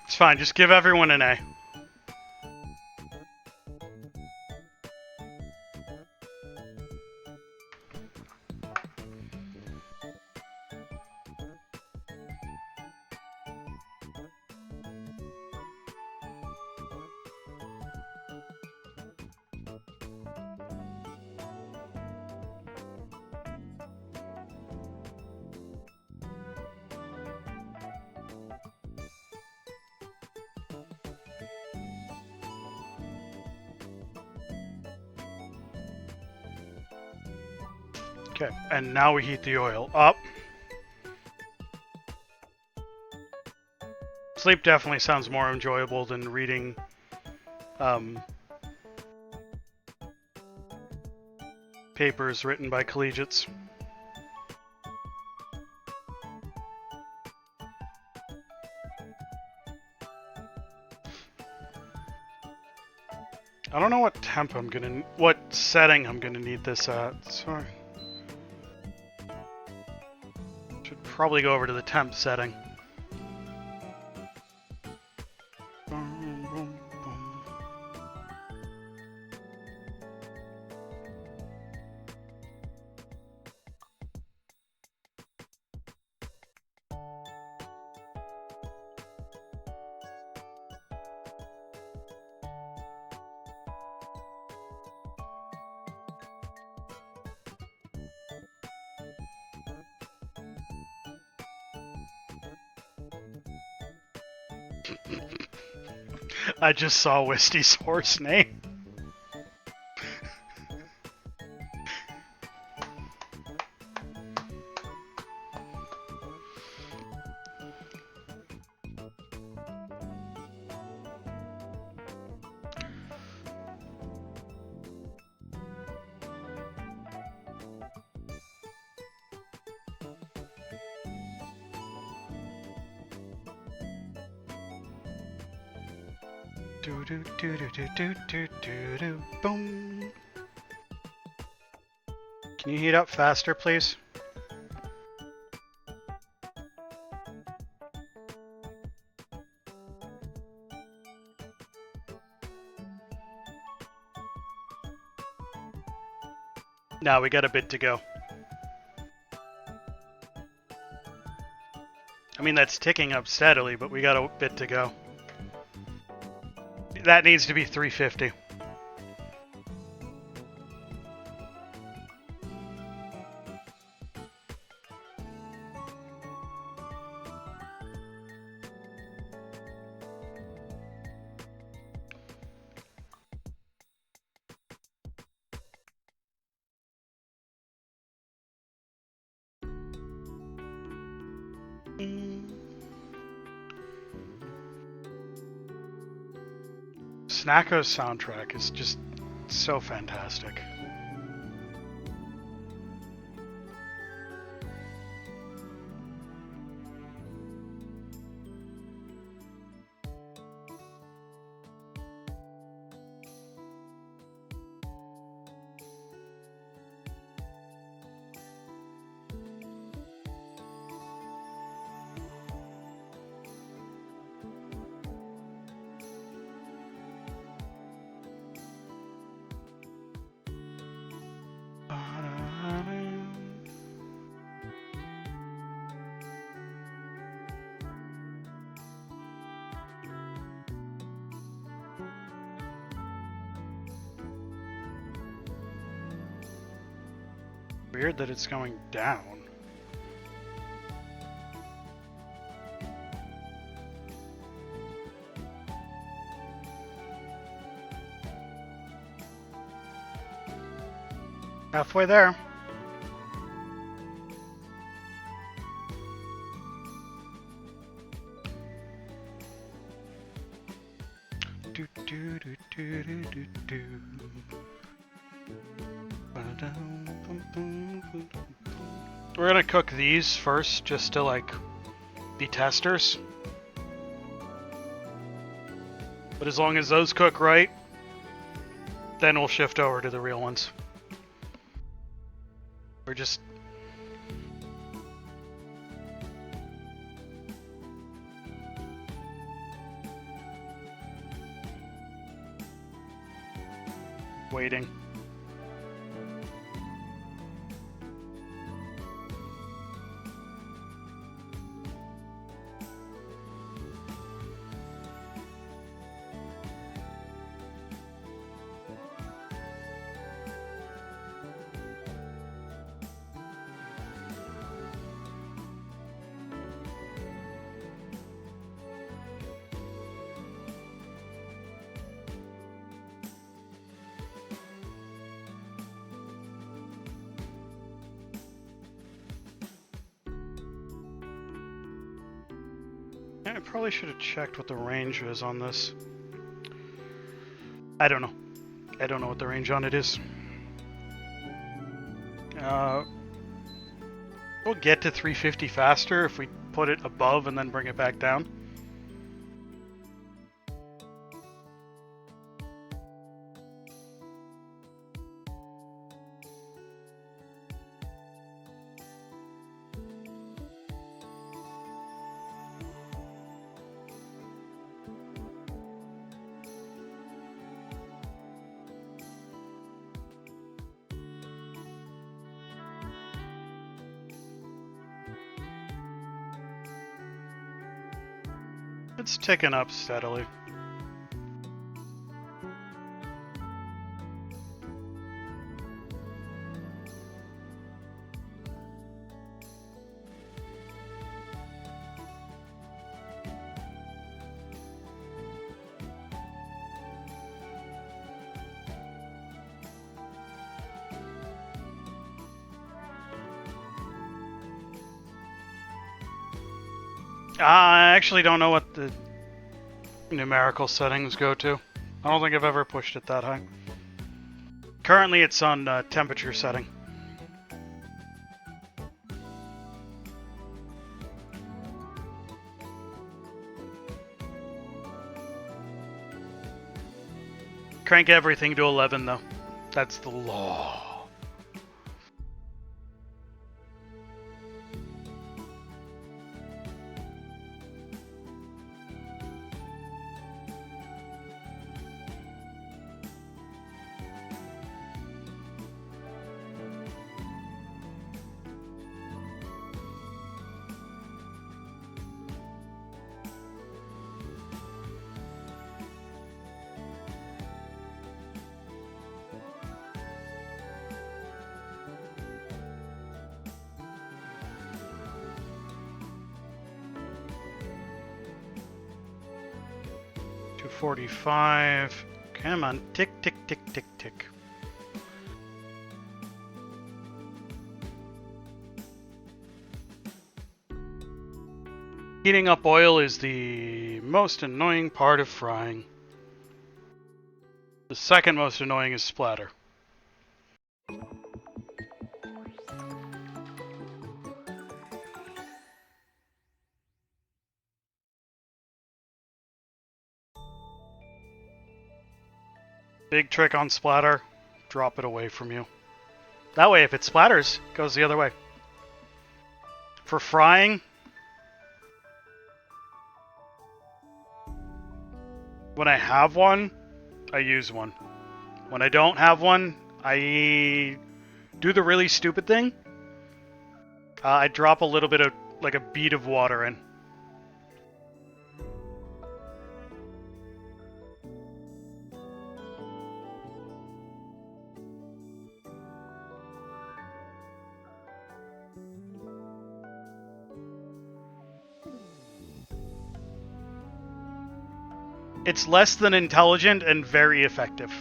It's fine, just give everyone an A. Okay, and now we heat the oil up. Sleep definitely sounds more enjoyable than reading papers written by collegiates. I don't know what what setting I'm gonna need this at. Sorry. Should probably go over to the temp setting. I just saw Wisty's horse name. Do do do do do do do do do boom. Can you heat up faster, please? Now we got a bit to go. I mean, that's ticking up steadily, but we got a bit to go. That needs to be 350. Snacko's soundtrack is just so fantastic. Weird that it's going down. Halfway there. Do, do, do, do, do, do, do. We're gonna cook these first, just to like be testers. But as long as those cook right, then we'll shift over to the real ones. We're just... waiting. I probably should have checked what the range is on this. I don't know. I don't know what the range on it is. We'll get to 350 faster if we put it above and then bring it back down. It's ticking up steadily. I actually don't know what the numerical settings go to. I don't think I've ever pushed it that high. Currently it's on temperature setting. Crank everything to 11 though. That's the law. .45. Come on, tick, tick, tick, tick, tick. Heating up oil is the most annoying part of frying. The second most annoying is splatter. Big trick on splatter, drop it away from you. That way if it splatters, it goes the other way. For frying, when I have one, I use one. When I don't have one, I do the really stupid thing. I drop a little bit of, like a bead of water in. It's less than intelligent and very effective.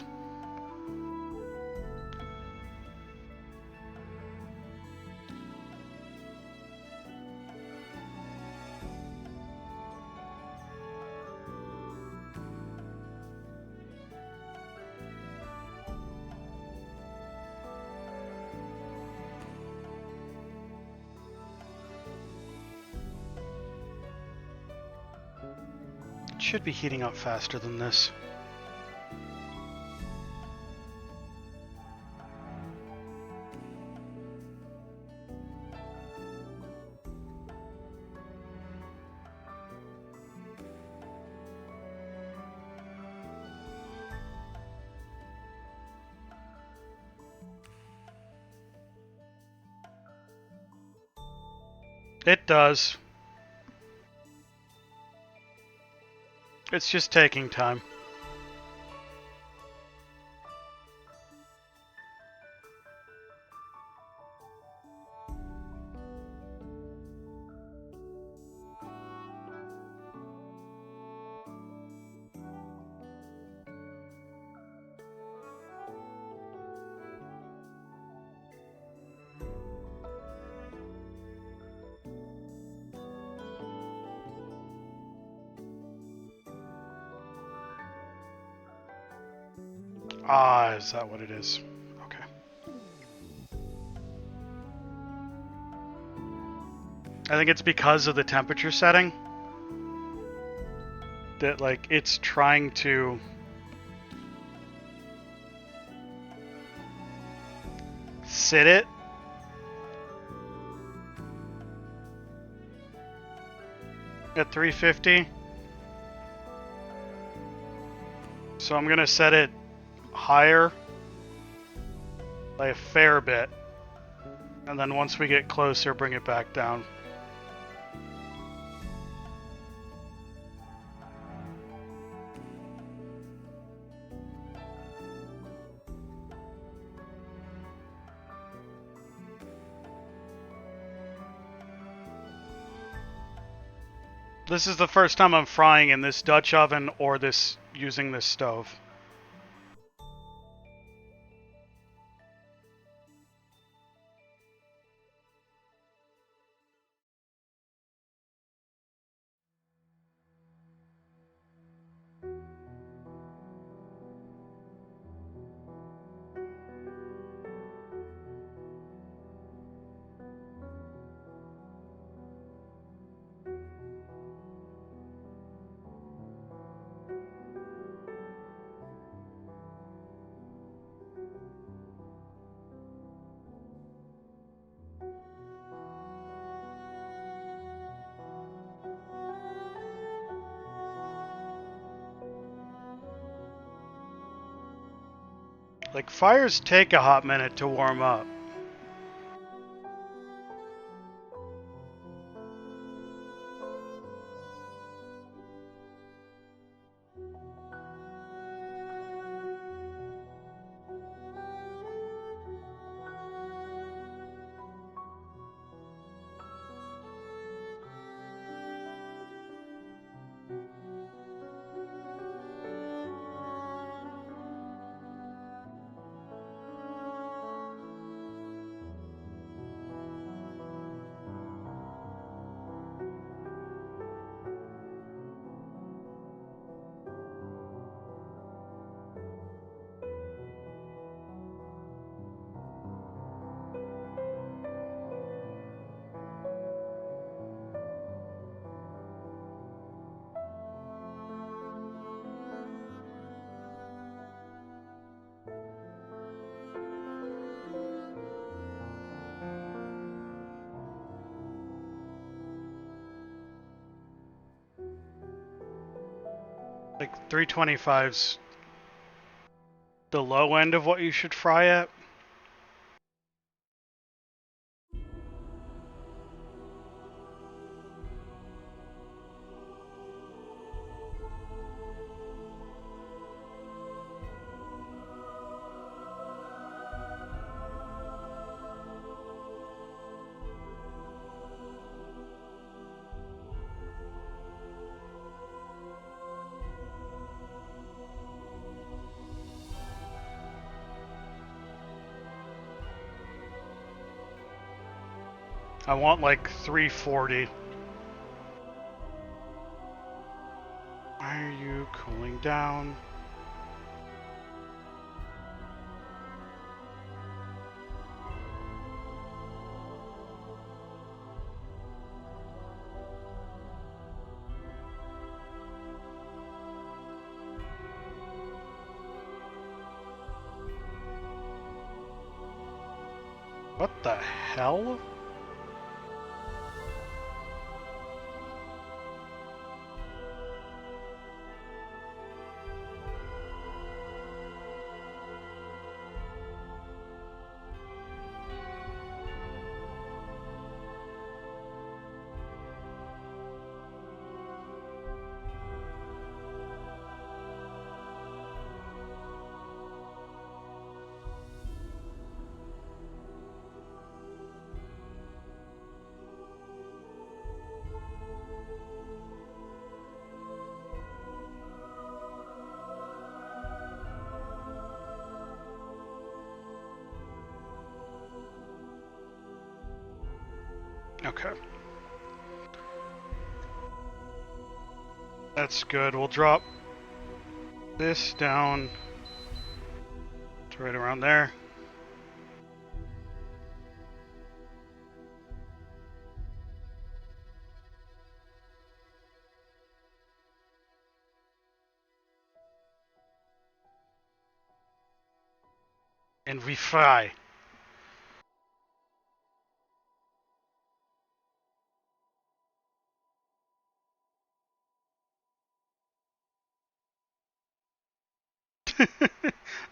It should be heating up faster than this. It does. It's just taking time. Ah, is that what it is? Okay. I think it's because of the temperature setting that, like, it's trying to sit it. At 350. So I'm gonna set it higher by a fair bit, and then once we get closer, bring it back down. This is the first time I'm frying in this Dutch oven or this using this stove. Like, fires take a hot minute to warm up. Like, 325's the low end of what you should fry at. I want like 340. Why are you cooling down? What the hell? Okay. That's good. We'll drop this down to right around there. And we fry.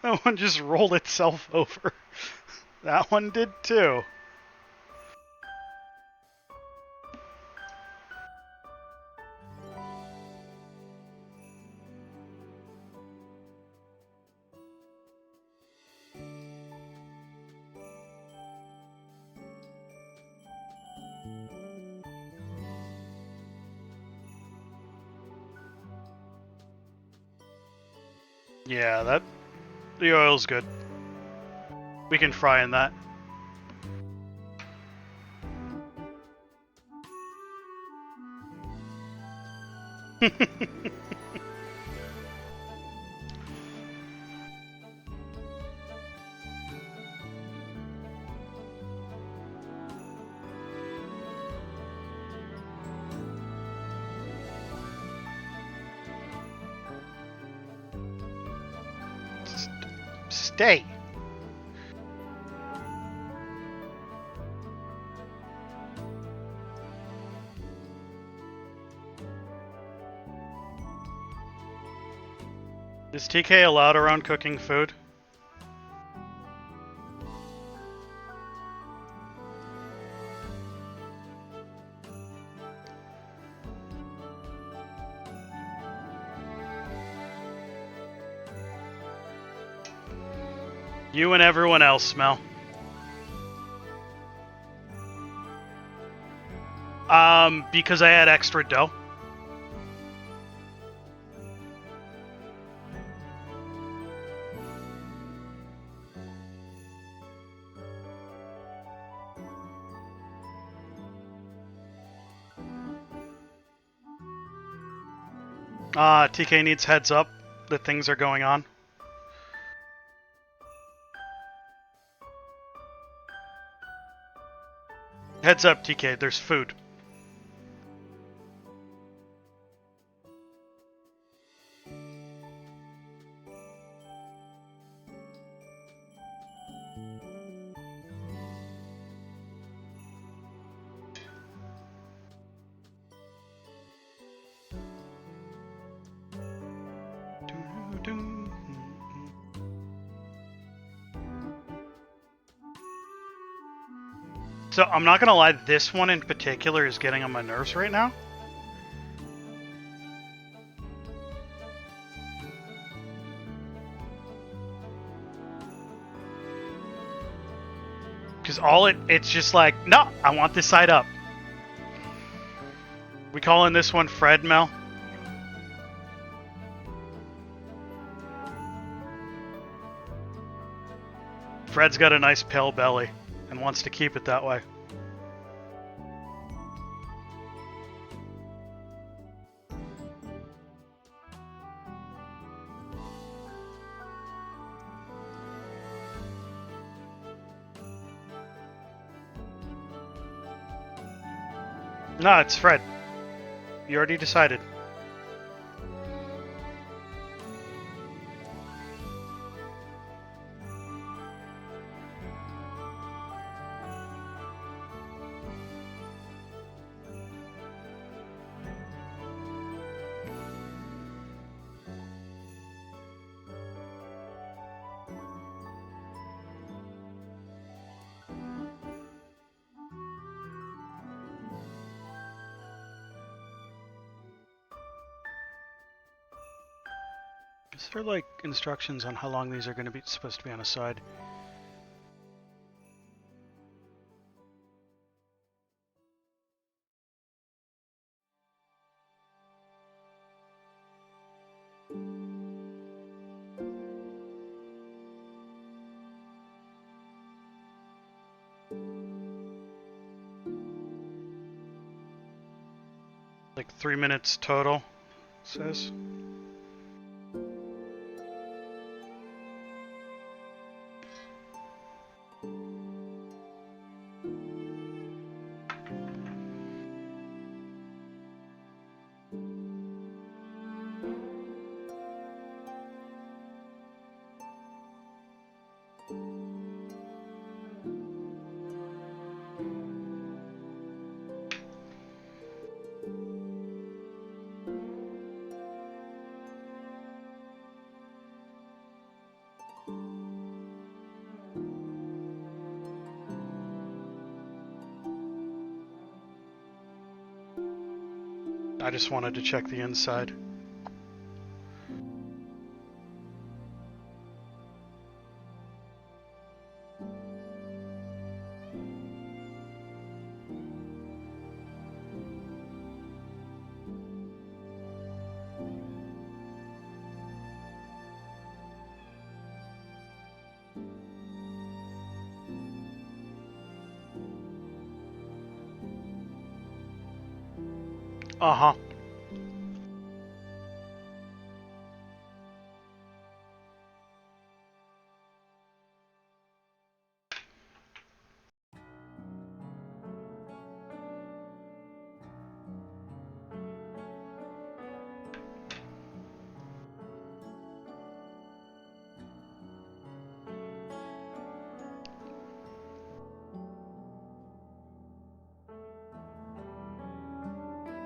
That one just rolled itself over. That one did too. Yeah, the oil's good. We can fry in that. Stay. Is TK allowed around cooking food? You and everyone else, Mel. Because I had extra dough. TK needs heads up that things are going on. Heads up, TK, there's food. So, I'm not gonna lie, this one in particular is getting on my nerves right now. Because it's just like, no, I want this side up. We calling this one Fred, Mel? Fred's got a nice pale belly and wants to keep it that way. No, it's Fred. You already decided. Is there like instructions on how long these are going to be supposed to be on a side? Like 3 minutes total, it says. I just wanted to check the inside. Uh-huh.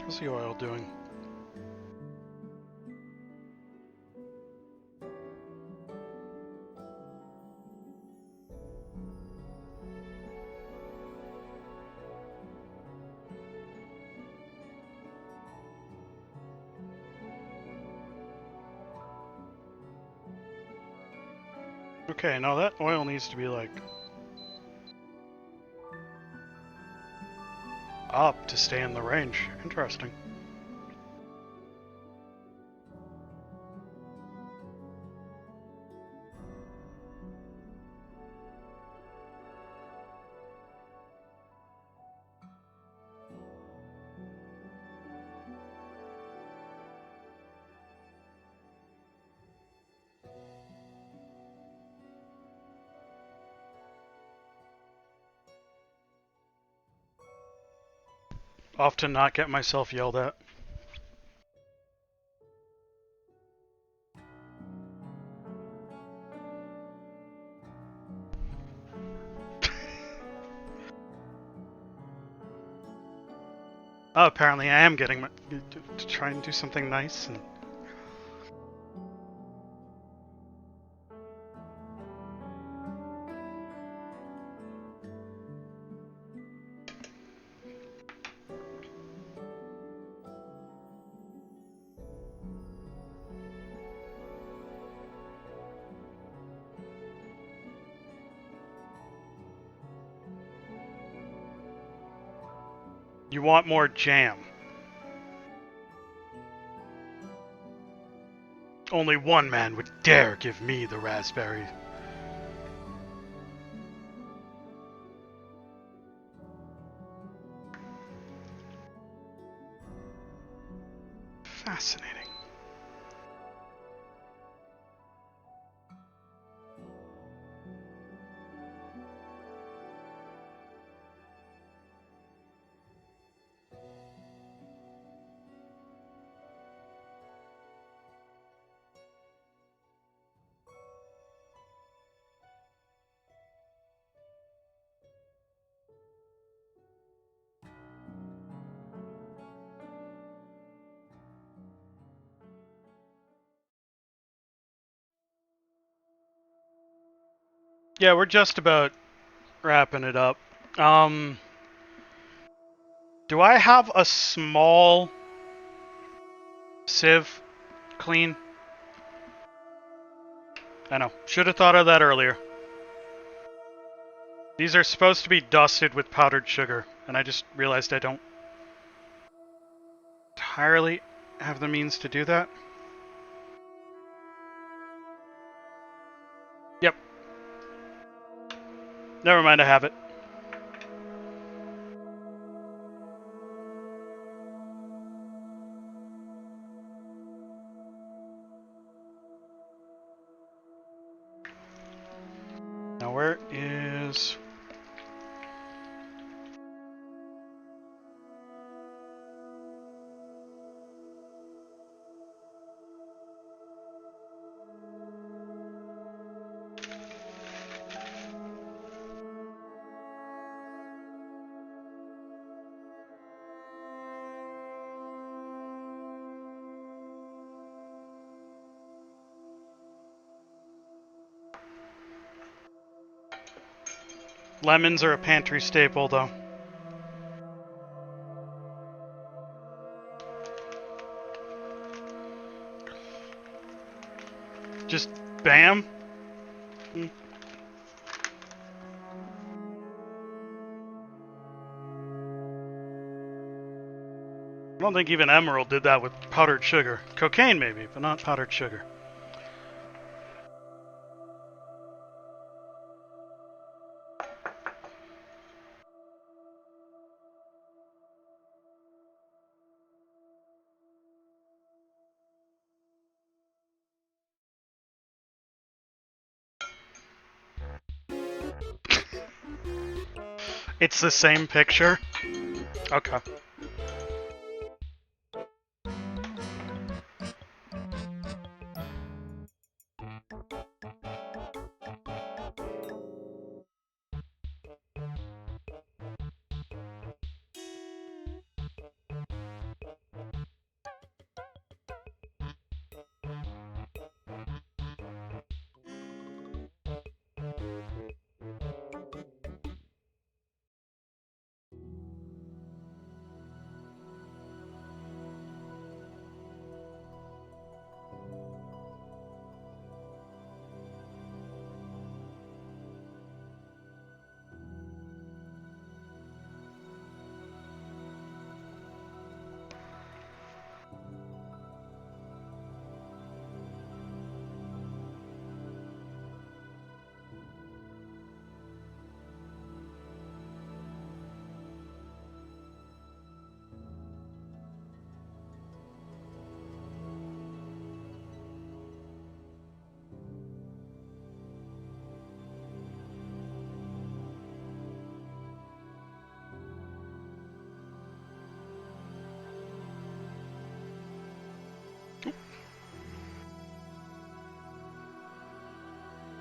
How's the oil doing? Okay, now that oil needs to be like up to stay in the range. Interesting. Often not get myself yelled at. Oh, apparently I am getting to try and do something nice and you want more jam. Only one man would dare give me the raspberry. Fascinating. Yeah, we're just about wrapping it up. Um, do I have a small sieve clean? I know. Should have thought of that earlier. These are supposed to be dusted with powdered sugar, and I just realized I don't entirely have the means to do that. Yep. Never mind, I have it. Now where is... Lemons are a pantry staple, though. Just bam. I don't think even Emerald did that with powdered sugar. Cocaine, maybe, but not powdered sugar. It's the same picture? Okay.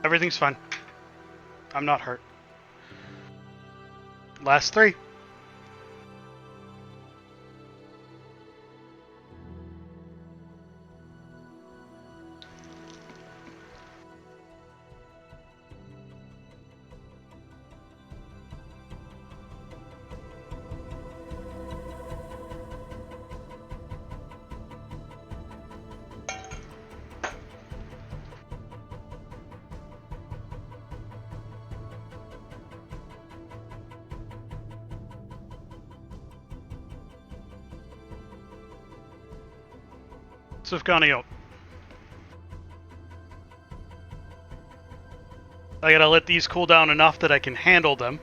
Everything's fine. I'm not hurt. Last three. Sufganiyot. I gotta let these cool down enough that I can handle them.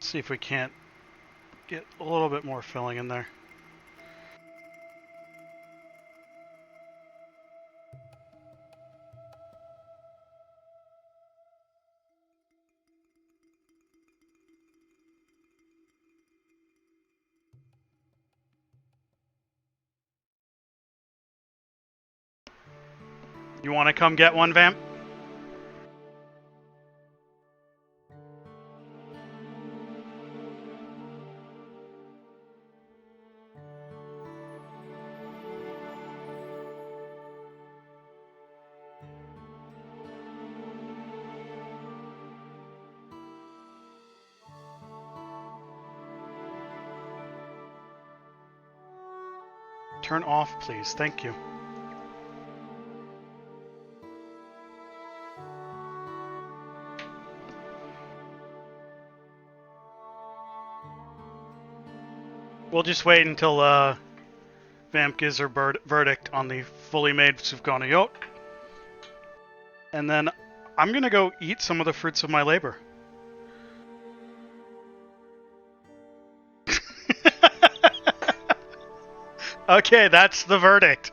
See if we can't get a little bit more filling in there. You want to come get one, Vamp? Turn off, please. Thank you. We'll just wait until Vamp gives her verdict on the fully made Sufganiyot. And then I'm going to go eat some of the fruits of my labor. Okay, that's the verdict.